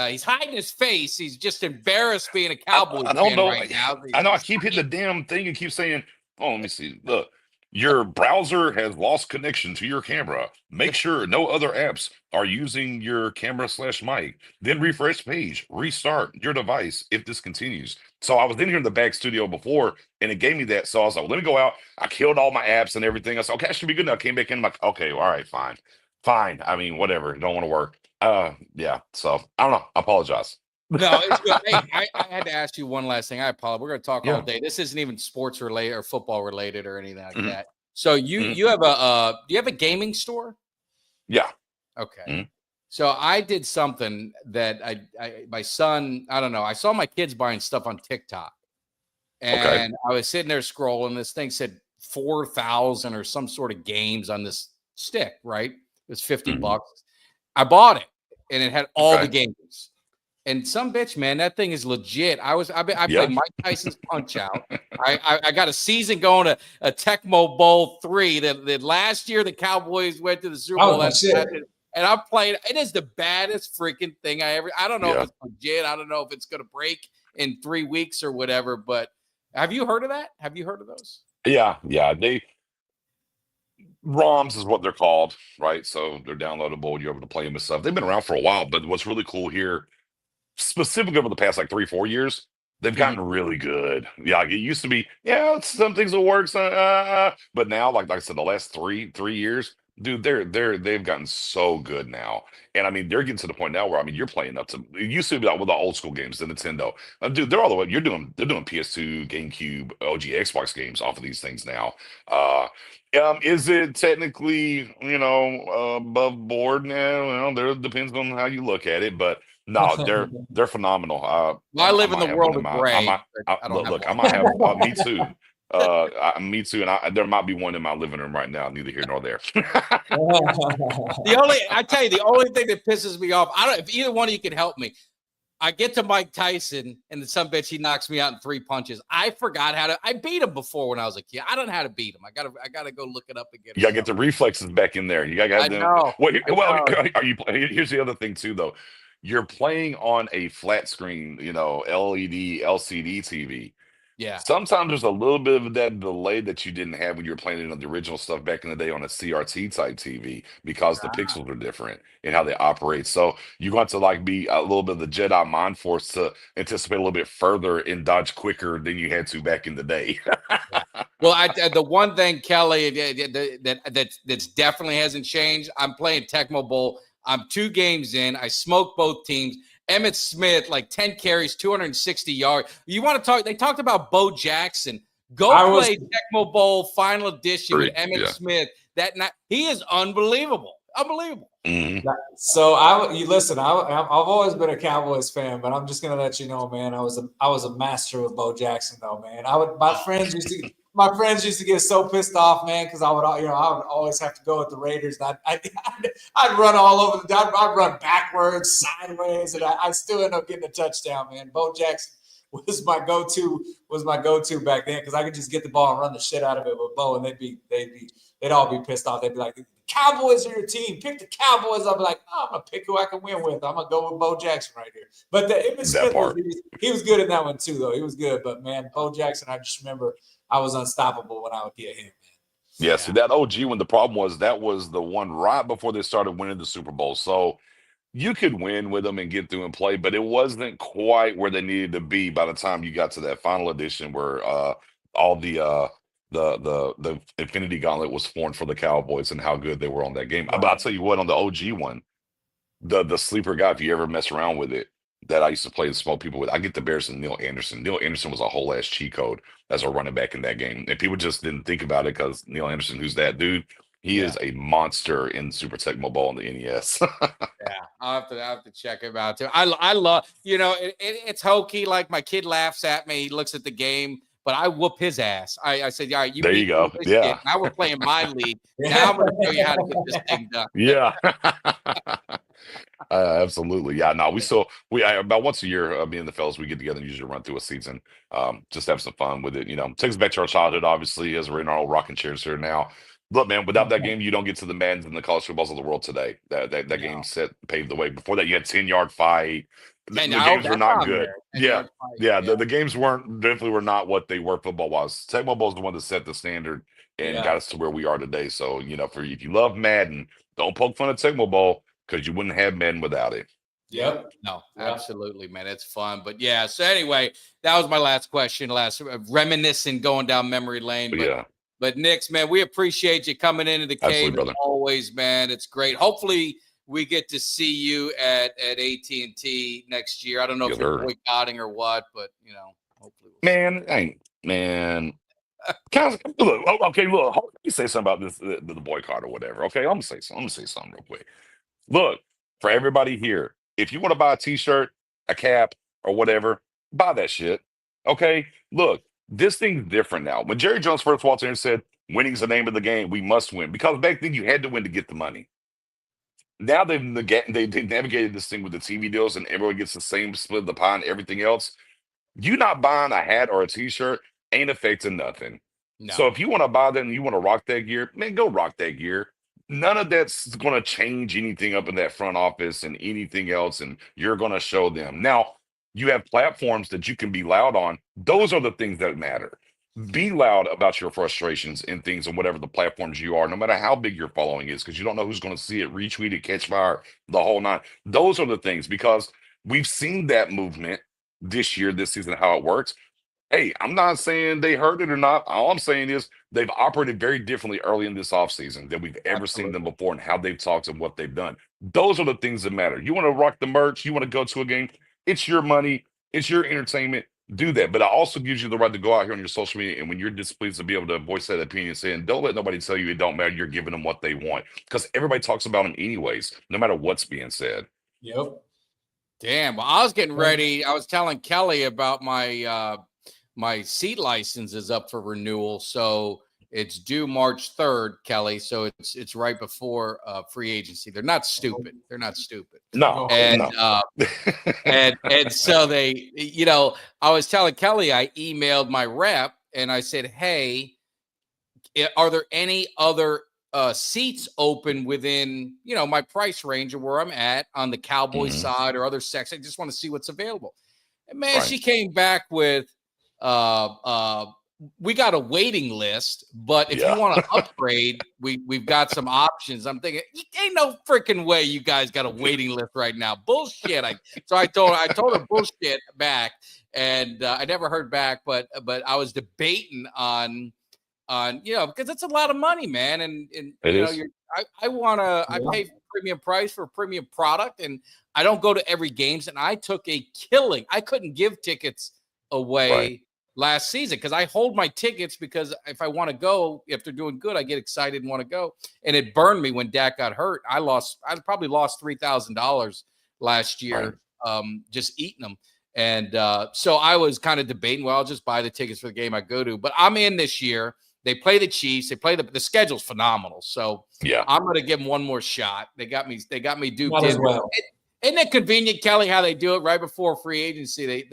He's hiding his face. He's just embarrassed being a Cowboys I don't fan know. right now. I know. I keep hitting the damn thing and keep saying, "Oh, let me see. Look, your browser has lost connection to your camera. Make sure no other apps are using your camera/mic. Then refresh page. Restart your device if this continues." So I was in here in the back studio before, and it gave me that. So I was like, "Let me go out." I killed all my apps and everything. I said, "Okay, I should be good now." I came back in. I'm like, "Okay, all right, fine. I mean, whatever. Don't want to work." Yeah. So I don't know. I apologize. No, it's good. Hey, I had to ask you one last thing. I apologize. We're going to talk all Yeah. day. This isn't even sports related or football related or anything like Mhm. that. So you have do you have a gaming store? Yeah. Okay. Mhm. So I did something that my son, I don't know. I saw my kids buying stuff on TikTok, and I was sitting there scrolling. This thing said 4,000 or some sort of games on this stick. Right? It was $50. Mhm. I bought it, and it had all the Okay. games. And some bitch, man, that thing is legit. I Yeah. played Mike Tyson's Punch Out. I got a season going to a Tecmo Bowl 3 that last year the Cowboys went to the Super Bowl. Oh, shit. And I played. It is the baddest freaking thing I don't know if Yeah. it's legit. I don't know if it's gonna break in 3 weeks or whatever. But have you heard of that? Have you heard of those? Yeah. ROMs is what they're called, right? So they're downloadable. You're able to play them and stuff. They've been around for a while, but what's really cool here, specifically over the past like 3-4 years, they've gotten really good. Yeah, like it used to be, yeah, some things will work, but now, like I said, the last three years, dude, they've gotten so good now. And I mean, they're getting to the point now where I mean, you're playing up to it used to be like with the old school games, the Nintendo. Dude, they're all the way. They're doing PS2, GameCube, OG, Xbox games off of these things now. Is it technically, above board now? Well, there depends on how you look at it, but no, they're phenomenal. Well, I live in might the have world one of in my. gray. I don't Look, have look, I one. might have. Me too. Me too, and there might be one in my living room right now. Neither here nor there. I tell you, the only thing that pisses me off, I don't. If either one of you can help me, I get to Mike Tyson, and the some bitch he knocks me out in 3 punches. I forgot how to. I beat him before when I was a kid. I don't know how to beat him. I gotta go look it up again. You gotta get the reflexes back in there. You gotta have them. know. Well, are you? Here's the other thing too, though. You're playing on a flat screen, LED, LCD TV. Yeah. Sometimes there's a little bit of that delay that you didn't have when you were playing it on the original stuff back in the day on a CRT type TV because the pixels are different and how they operate. So you want to like be a little bit of the Jedi mind force to anticipate a little bit further and dodge quicker than you had to back in the day. Well, the one thing, Kelly, that's definitely hasn't changed. I'm playing Tecmo Bowl. I'm 2 games in. I smoked both teams. Emmitt Smith, like 10 carries, 260 yards. You want to talk? They talked about Bo Jackson. Play Tecmo Bowl Final Edition with Emmitt Smith. He is unbelievable. Unbelievable. Mm-hmm. So listen. I've always been a Cowboys fan, but I'm just gonna let you know, man. I was a master with Bo Jackson, though, man. My friends used to get so pissed off, man, because I would always have to go with the Raiders. And I'd run all over I'd run backwards, sideways, and I still end up getting a touchdown, man. Bo Jackson was my go-to back then because I could just get the ball and run the shit out of it with Bo, and they'd all be pissed off. They'd be like, Cowboys are your team. Pick the Cowboys. I'll be like, I'm gonna pick who I can win with. I'm gonna go with Bo Jackson right here. But Emmitt Smith he was good in that one too, though. He was good. But man, Bo Jackson, I just remember I was unstoppable when I would get him. Yeah, see that OG one. The problem was that was the one right before they started winning the Super Bowl. So you could win with them and get through and play, but it wasn't quite where they needed to be by the time you got to that final edition where all the Infinity Gauntlet was formed for the Cowboys and how good they were on that game. But I'll tell you what, on the OG one, the sleeper guy, if you ever mess around with it, that I used to play and smoke people with, I get the Bears and Neil Anderson. Neil Anderson was a whole ass cheat code as a running back in that game. And people just didn't think about it because Neil Anderson, who's that dude? He is a monster in Super Tecmo Bowl on the NES. Yeah, I'll have to check him out too. I love, it's hokey. Like my kid laughs at me. He looks at the game, but I whoop his ass. I said, all right, there you go. Yeah. Now we're playing my league. Now I'm going to show you how to get this thing done. Yeah. Absolutely. Yeah. No, we about once a year, me and the fellas, we get together and usually run through a season. Just have some fun with it. Takes us back to our childhood, obviously, as we're in our old rocking chairs here now. Look, man, without that game, you don't get to the Maddens and the college footballs of the world today. That game paved the way. Before that, you had 10-yard fight. The games were not good. Yeah. The games definitely were not what they were football-wise. Tecmo Bowl is the one that set the standard and got us to where we are today. So, if you love Madden, don't poke fun at Tecmo Bowl because you wouldn't have Madden without it. Yep. No, absolutely, man. It's fun. But yeah, so anyway, that was my last question, reminiscing, going down memory lane. But Nix, man, we appreciate you coming into the cave as always, man. It's great. Hopefully we get to see you at AT&T next year. I don't know if you're boycotting or what, but hopefully. Look, okay, look. Let me say something about this, the boycott or whatever. Okay, I'm gonna say something real quick. Look, for everybody here, if you want to buy a T-shirt, a cap, or whatever, buy that shit. Okay, look. This thing's different now. When Jerry Jones first walked in and said, winning's the name of the game, we must win. Because back then you had to win to get the money. Now they've navigated this thing with the TV deals and everyone gets the same split of the pie and everything else. You not buying a hat or a T-shirt ain't affecting nothing. No. So if you want to buy that and you want to rock that gear, man, go rock that gear. None of that's going to change anything up in that front office and anything else, and you're going to show them. Now, You have platforms that you can be loud on. Those are the things that matter. Be loud about your frustrations and things on whatever the platforms you are, no matter how big your following is, because you don't know who's going to see it, retweet it, catch fire, the whole nine. Those are the things, because we've seen that movement this year, this season, how it works. Hey, I'm not saying they heard it or not. All I'm saying is they've operated very differently early in this offseason than we've ever seen them before, and how they've talked and what they've done. Those are the things that matter. You want to rock the merch, you want to go to a game, it's your money, it's your entertainment. Do that. But it also gives you the right to go out here on your social media, and when you're displeased, to be able to voice that opinion, saying, don't let nobody tell you it don't matter. You're giving them what they want, because everybody talks about them anyways, no matter what's being said. Yep. Damn. Well, I was getting ready. I was telling Kelly about my my seat license is up for renewal, so it's due March 3rd, Kelly. So it's right before free agency. They're not stupid. They're not stupid. No, And no. and so they, you know, I was telling Kelly, I emailed my rep and I said, hey, are there any other seats open within, you know, my price range of where I'm at on the Cowboys side or other sections? I just want to see what's available. And man, she came back with we got a waiting list, but if you want to upgrade, we've got some options. I'm thinking, ain't no freaking way you guys got a waiting list right now. Bullshit. So I told her bullshit back, and I never heard back, but I was debating on you know, because it's a lot of money, man, and you know, I pay premium price for a premium product, and I don't go to every games, and I took a killing. I couldn't give tickets away last season because I hold my tickets, because if I want to go, if they're doing good, I get excited and want to go. And it burned me when Dak got hurt. I probably lost $3,000 last year just eating them. And so I was kind of debating, well, I'll just buy the tickets for the game I go to. But I'm in this year. They play the Chiefs. They play the schedule's phenomenal. So I'm going to give them one more shot. They got me duped in. Well. Isn't it convenient, Kelly, how they do it right before free agency?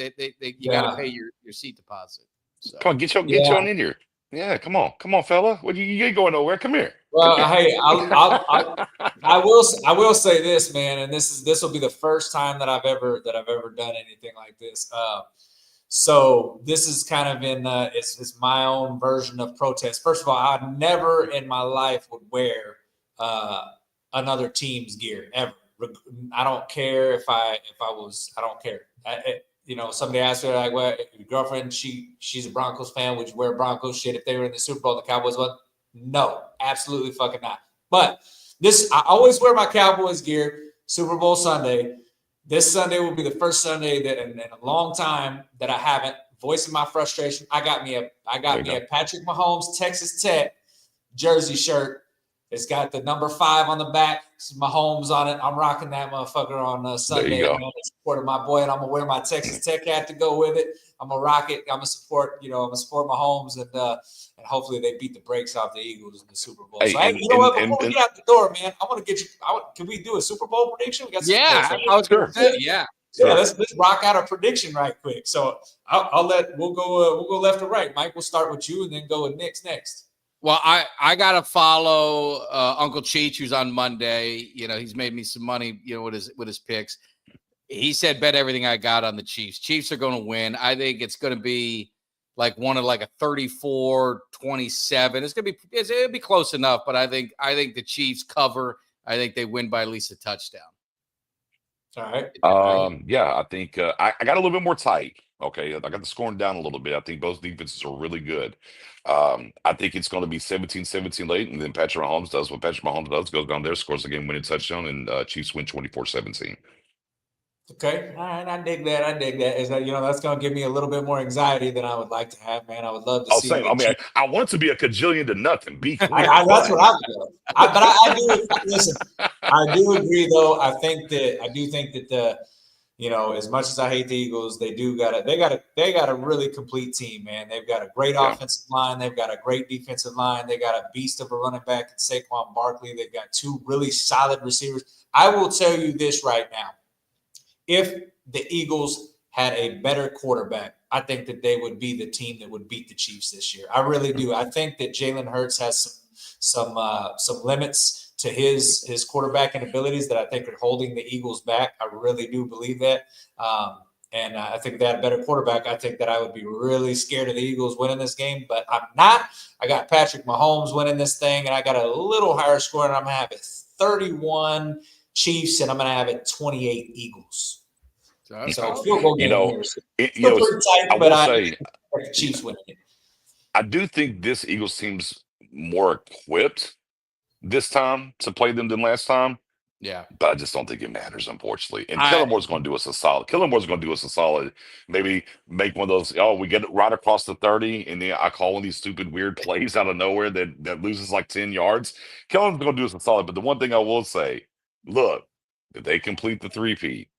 You got to pay your seat deposit. So. Come on, get you on in here. Yeah, come on, fella. What you ain't going nowhere? Come here. Well, hey, I will say this, man, and this will be the first time that I've ever done anything like this. So this is kind of it's my own version of protest. First of all, I never in my life would wear another team's gear ever. I don't care if I don't care. You know, somebody asked her, like, well, your girlfriend, she's a Broncos fan. Would you wear Broncos shit if they were in the Super Bowl and the Cowboys won? No, absolutely fucking not. But I always wear my Cowboys gear Super Bowl Sunday. This Sunday will be the first Sunday that in a long time that I haven't, voicing my frustration. I got me a Patrick Mahomes Texas Tech jersey shirt. It's got the number 5 on the back. It's Mahomes on it. I'm rocking that motherfucker on Sunday. Man, in support of my boy, and I'm gonna wear my Texas Tech hat to go with it. I'm gonna rock it. I'm gonna support Mahomes, and hopefully they beat the brakes off the Eagles in the Super Bowl. Hey, so, you know what? Before we get out the door, man, I want to get you. Can we do a Super Bowl prediction? We got I was gonna say, yeah. Yeah, let's rock out a prediction right quick. So we'll go left to right. Mike, we'll start with you and then go with Nick's next. Well, I gotta follow Uncle Cheech, who's on Monday. You know, he's made me some money, you know, with his picks. He said bet everything I got on the Chiefs. Chiefs are going to win. I think it's going to be like a 34-27. It'll be close enough, but I think the Chiefs cover. I think they win by at least a touchdown. All right. Yeah, I think I got a little bit more tight. Okay, I got the scoring down a little bit. I think both defenses are really good. I think it's going to be 17-17 late, and then Patrick Mahomes does what Patrick Mahomes does, goes down there, scores a game-winning touchdown, and Chiefs win 24-17. Okay, all right, I dig that. Is that, you know, that's going to give me a little bit more anxiety than I would like to have, man. I would love to see. Same. I mean, I want it to be a cajillion to nothing. Be clear. That's what I would do. But I do listen. I do agree, though. I do think that the, you know, as much as I hate the Eagles, they got a really complete team, man. They've got a great offensive line. They've got a great defensive line. They got a beast of a running back in Saquon Barkley. They've got 2 really solid receivers. I will tell you this right now. If the Eagles had a better quarterback, I think that they would be the team that would beat the Chiefs this year. I really do. I think that Jalen Hurts has some limits to his quarterbacking abilities that I think are holding the Eagles back. I really do believe that. And I think they had a better quarterback. I think that I would be really scared of the Eagles winning this game, but I'm not. I got Patrick Mahomes winning this thing, and I got a little higher score, and I'm going to have it 31 Chiefs, and I'm going to have it 28 Eagles. So field goal game here. Still pretty tight, but I expect the Chiefs winning it. I do think this Eagles team's more equipped this time to play them than last time. Yeah. But I just don't think it matters, unfortunately. And Kellen Moore's going to do us a solid. Kellen Moore's going to do us a solid. Maybe make one of those, we get it right across the 30, and then I call one of these stupid, weird plays out of nowhere that loses like 10 yards. Kellen's going to do us a solid. But the one thing I will say, look, if they complete the three-peat,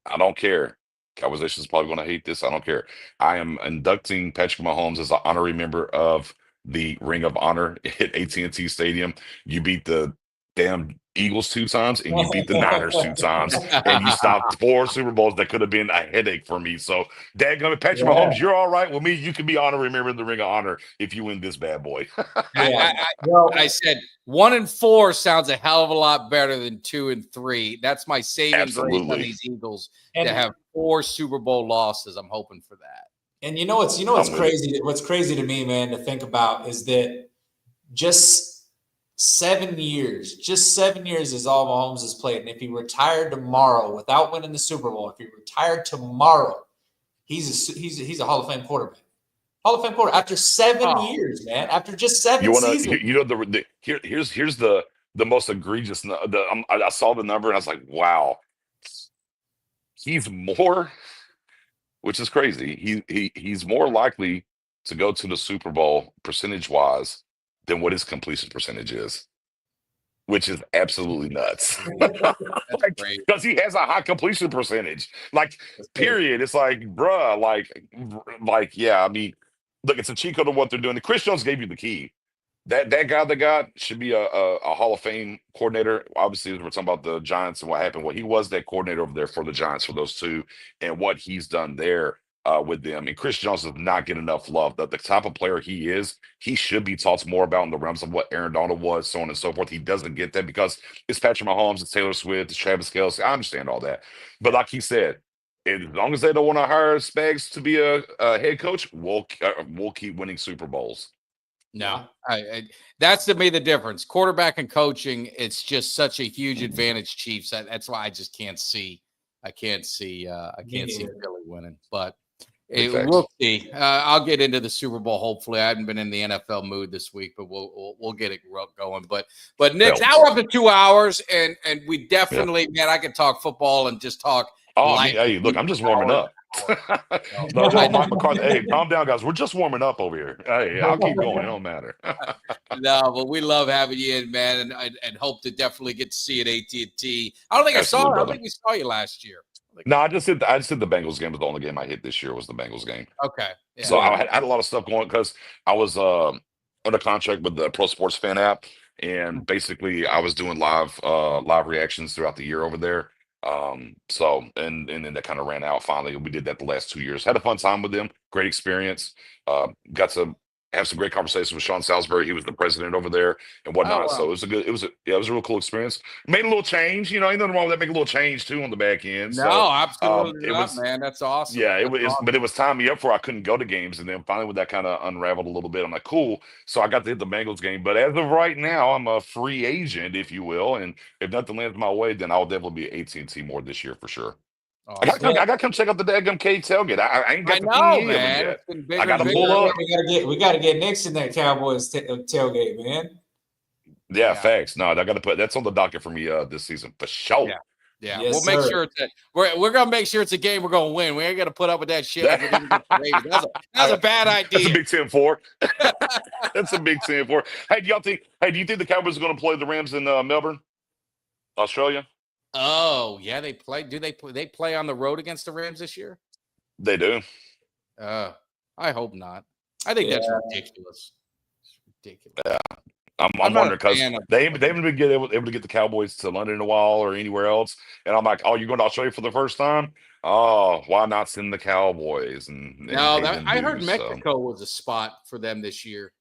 I don't care. Cowboys Nation is probably going to hate this. I don't care. I am inducting Patrick Mahomes as an honorary member of the Ring of Honor at AT&T Stadium. You beat the damn Eagles 2 times, and you beat the Niners 2 times, and you stopped 4 Super Bowls that could have been a headache for me. So, dadgummit, Patrick Mahomes, you're all right with me. You can be honorary member of the Ring of Honor if you win this bad boy. I said 1 and 4 sounds a hell of a lot better than 2 and 3. That's my saving grace on these Eagles to have 4 Super Bowl losses. I'm hoping for that. And you know what's crazy? What's crazy to me, man, to think about is that just 7 years is all Mahomes has played. And if he retired tomorrow without winning the Super Bowl, if he retired tomorrow, he's a Hall of Fame quarterback. Hall of Fame quarterback after 7 years, man. After just 7 seasons. Here's the most egregious. I saw the number and I was like, wow, he's more, which is crazy. He's more likely to go to the Super Bowl percentage-wise than what his completion percentage is, which is absolutely nuts. Because he has a high completion percentage. Period. It's like, bruh, yeah, I mean, look, it's a cheat code of what they're doing. Chris Jones gave you the key. That guy they got should be a Hall of Fame coordinator. Obviously, we're talking about the Giants and what happened. Well, he was that coordinator over there for the Giants for those 2, and what he's done there with them. And Chris Jones does not get enough love. The type of player he is, he should be talked more about in the realms of what Aaron Donald was, so on and so forth. He doesn't get that because it's Patrick Mahomes, it's Taylor Swift, it's Travis Kelce. I understand all that. But like he said, as long as they don't want to hire Spags to be a head coach, we'll keep winning Super Bowls. No, that's to me the difference. Quarterback and coaching, it's just such a huge advantage, Chiefs. That's why I just can't see. I can't see Philly winning, but we'll see. I'll get into the Super Bowl. Hopefully, I haven't been in the NFL mood this week, but we'll get it going. But Nick, now we're up to 2 hours, and we definitely, man, I could talk football and just talk. Hey, look, I'm just warming up. No, Mike McCarthy. Hey, calm down, guys. We're just warming up over here. Hey, I'll keep going. It don't matter. No, but we love having you in, man, and hope to definitely get to see you at AT&T. I don't think I don't think we saw you last year. No, I just said the Bengals game was the only game I hit this year was the Bengals game. Okay. Yeah. So I had a lot of stuff going because I was under contract with the Pro Sports Fan app, and basically I was doing live reactions throughout the year over there. So and then that kind of ran out finally. We did that the last 2 years. Had a fun time with them. Great experience. Got to have some great conversations with Sean Salisbury. He was the president over there and whatnot. Oh, wow. So it was a real cool experience. Made a little change, ain't nothing wrong with that. Make a little change too on the back end. No, so, absolutely not, man. That's awesome. Yeah, but it was tying me up for I couldn't go to games, and then finally when that kind of unraveled a little bit, I'm like, cool. So I got to hit the Bengals game. But as of right now, I'm a free agent, if you will. And if nothing lands my way, then I'll definitely be at AT&T more this year for sure. Awesome. I got to come check out the daggum K tailgate. I ain't got the man. Yet. I got to pull up. We got to get Knicks in that Cowboys tailgate, man. Yeah, facts. No, I got to put that's on the docket for me this season for sure. Yeah. Yes, we'll make sure we're gonna make sure it's a game we're gonna win. We ain't gonna put up with that shit. That's a bad idea. That's a big 10-4. That's a big 10-4. Hey, do you think the Cowboys are gonna play the Rams in Melbourne, Australia? Oh, yeah, they play. Do they play on the road against the Rams this year? They do. I hope not. I think that's ridiculous. It's ridiculous. Yeah. I'm wondering because they haven't been able to get the Cowboys to London in a while or anywhere else. And I'm like, oh, you're going to Australia for the first time? Oh, why not send the Cowboys? I heard Mexico was a spot for them this year.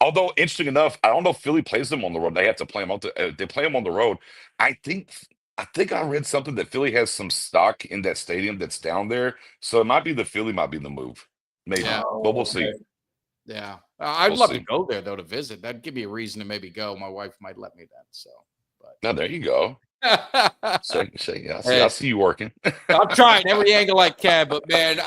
Although, interesting enough, I don't know if Philly plays them on the road. They have to play them they play them on the road. I think I think I read something that Philly has some stock in that stadium that's down there, so it might be the move, maybe. Yeah. But we'll see. Yeah. I'd We'll love to see. go there though to visit. That'd give me a reason to maybe go. My wife might let me then. So, Now there you go. but Say, I Hey. see you working. I'm trying every angle I can, but man,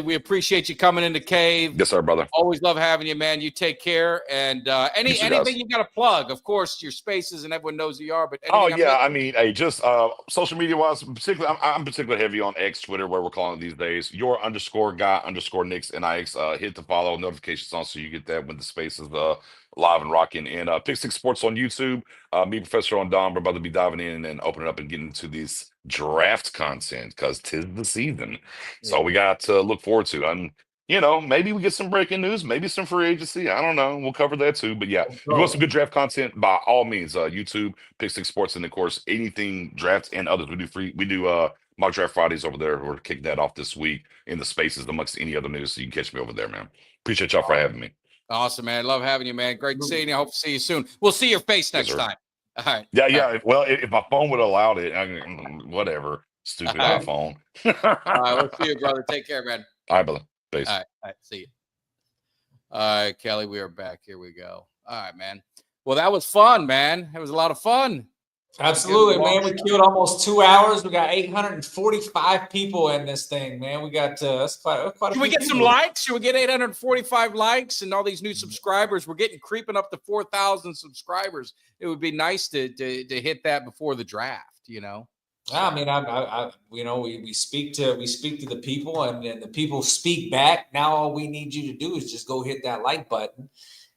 we appreciate you coming in the cave. Yes, sir, brother. Always love having you, man. You take care. And You too, anything guys. you got to plug? Of course, your spaces and everyone knows who you are. But Oh anything yeah, I mean, hey, just social media wise, particularly, I'm particularly heavy on X, Twitter, where we're calling it these days. Your _guy _ Knicks NIX. Hit the follow notifications on so you get that when the space is live and rocking. And Pick Six Sports on YouTube. Me, Professor on Don, we're about to be diving in and opening up and getting into this draft content because 'tis the season. So we got to look forward to. And maybe we get some breaking news, maybe some free agency. I don't know. We'll cover that too. But yeah, if you want some good draft content, by all means, YouTube, Pick Six Sports, and of course, anything drafts and others. We do mock draft Fridays over there. We're kicking that off this week in the spaces amongst any other news. So you can catch me over there, man. Appreciate y'all for having me. Awesome, man. Love having you, man. Great seeing you. Hope to see you soon. We'll see your face next sir. time. All right. Yeah. Well, if my phone would have allowed it, whatever. Stupid All right. iPhone. All right. We'll see you, brother. Take care, man. All right, brother. Peace. All right. See you. All right, Kelly, we are back. Here we go. All right, man. Well, that was fun, man. It was a lot of fun. Absolutely, man. We killed almost 2 hours. We got 845 people in this thing, man. We got that's quite a Should few we get some people. likes? Should we get 845 likes and all these new subscribers? We're getting creeping up to 4,000 subscribers. It would be nice to hit that before the draft, I mean, we speak to the people, and the people speak back. Now all we need you to do is just go hit that like button.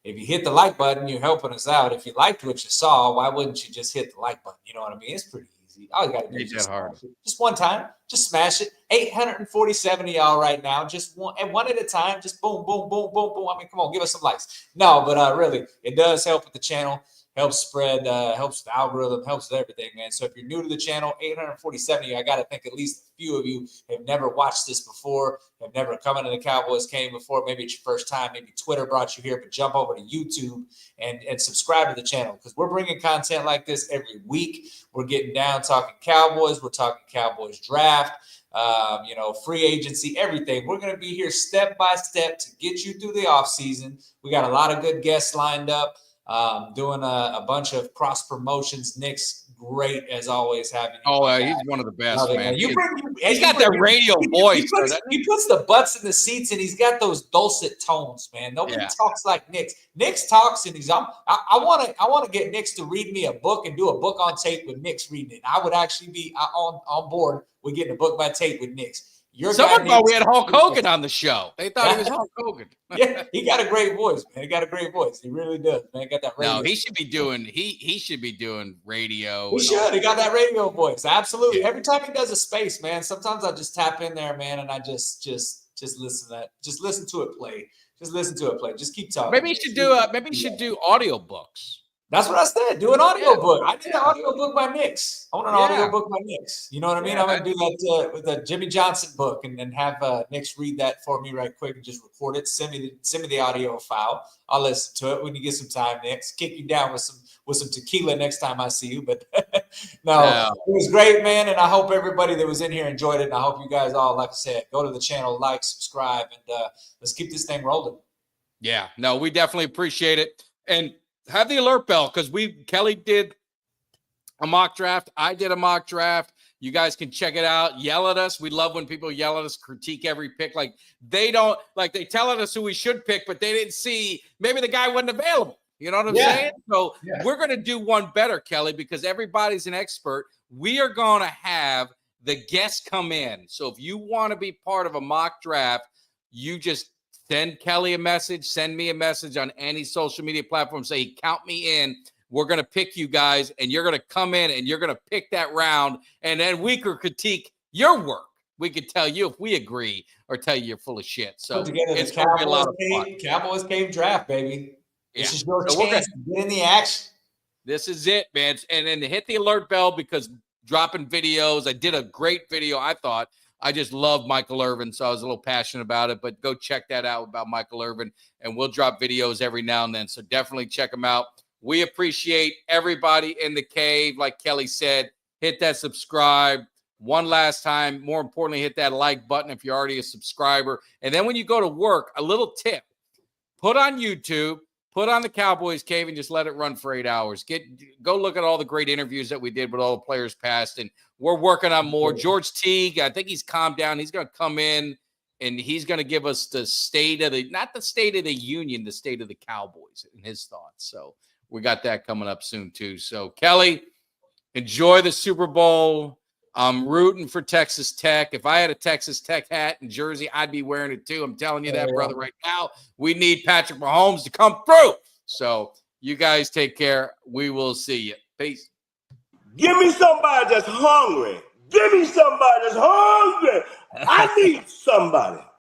If you hit the like button, you're helping us out. If you liked what you saw, why wouldn't you just hit the like button? You know what I mean? It's pretty easy. All you got to do is just smash it. Just one time. Just smash it. 847 of y'all right now. Just one at a time. Just boom, boom, boom, boom, boom. I mean, come on, give us some likes. No, but really, it does help with the channel. Helps spread, helps the algorithm, helps with everything, man. So if you're new to the channel, 847 of you, I got to think at least a few of you have never watched this before, have never come into the Cowboys game before. Maybe it's your first time. Maybe Twitter brought you here, but jump over to YouTube and subscribe to the channel because we're bringing content like this every week. We're getting down talking Cowboys. We're talking Cowboys draft, free agency, everything. We're going to be here step by step to get you through the offseason. We got a lot of good guests lined up. Doing a bunch of cross promotions. Nick's great as always having you. Oh, he's one of the best, man. He's got that radio voice. He puts the butts in the seats, and he's got those dulcet tones, man. Nobody talks like Nick's. Nick's talks, and I want to get Nick's to read me a book and do a book on tape with Nick's reading it. I would actually be on board with getting a book by tape with Nick's. Someone thought we had Hulk Hogan on the show. They thought he was Hulk Hogan. Yeah, he got a great voice, man. He got a great voice. He really does, man. He got that radio. No, he should be doing radio. He should. He got that radio voice. Absolutely. Every time he does a space, man, sometimes I just tap in there, man, and I just listen to that. Just listen to it play. Just listen to it play. Just keep talking. Maybe he should do audio books. That's what I said. Do an audio book. I need an audio book by Knicks. I want an audio book by Knicks. You know what I mean? I'm going to do that with the Jimmy Johnson book and have Knicks read that for me right quick and just record it. Send me the audio file. I'll listen to it when you get some time, Knicks. Kick you down with some tequila next time I see you. But no, it was great, man. And I hope everybody that was in here enjoyed it. And I hope you guys all, like I said, go to the channel, like, subscribe, and let's keep this thing rolling. Yeah, no, we definitely appreciate it. And have the alert bell because Kelly did a mock draft. I did a mock draft. You guys can check it out. Yell at us. We love when people yell at us, critique every pick. Like they telling us who we should pick, but they didn't see maybe the guy wasn't available. You know what I'm saying? So we're going to do one better, Kelly, because everybody's an expert. We are going to have the guests come in. So if you want to be part of a mock draft, you just send Kelly a message, send me a message on any social media platform. Say, count me in. We're going to pick you guys, and you're going to come in, and you're going to pick that round, and then we could critique your work. We could tell you if we agree or tell you you're full of shit. So it's going to be a lot of fun. Cowboys Cave draft, baby. This is your chance to get in the action. This is it, man. And then hit the alert bell because dropping videos. I did a great video, I thought. I just love Michael Irvin, so I was a little passionate about it. But go check that out about Michael Irvin, and we'll drop videos every now and then. So definitely check them out. We appreciate everybody in the cave. Like Kelly said, hit that subscribe one last time. More importantly, hit that like button if you're already a subscriber. And then when you go to work, a little tip, put on YouTube, put on the Cowboys Cave and just let it run for 8 hours. Go look at all the great interviews that we did with all the players past, and we're working on more. George Teague, I think he's calmed down. He's going to come in, and he's going to give us the state of the, not the state of the union, the state of the Cowboys and his thoughts. So we got that coming up soon too. So Kelly, enjoy the Super Bowl. I'm rooting for Texas Tech. If I had a Texas Tech hat and jersey, I'd be wearing it too. I'm telling you that, brother, right now. We need Patrick Mahomes to come through. So you guys take care. We will see you. Peace. Give me somebody that's hungry. Give me somebody that's hungry. I need somebody.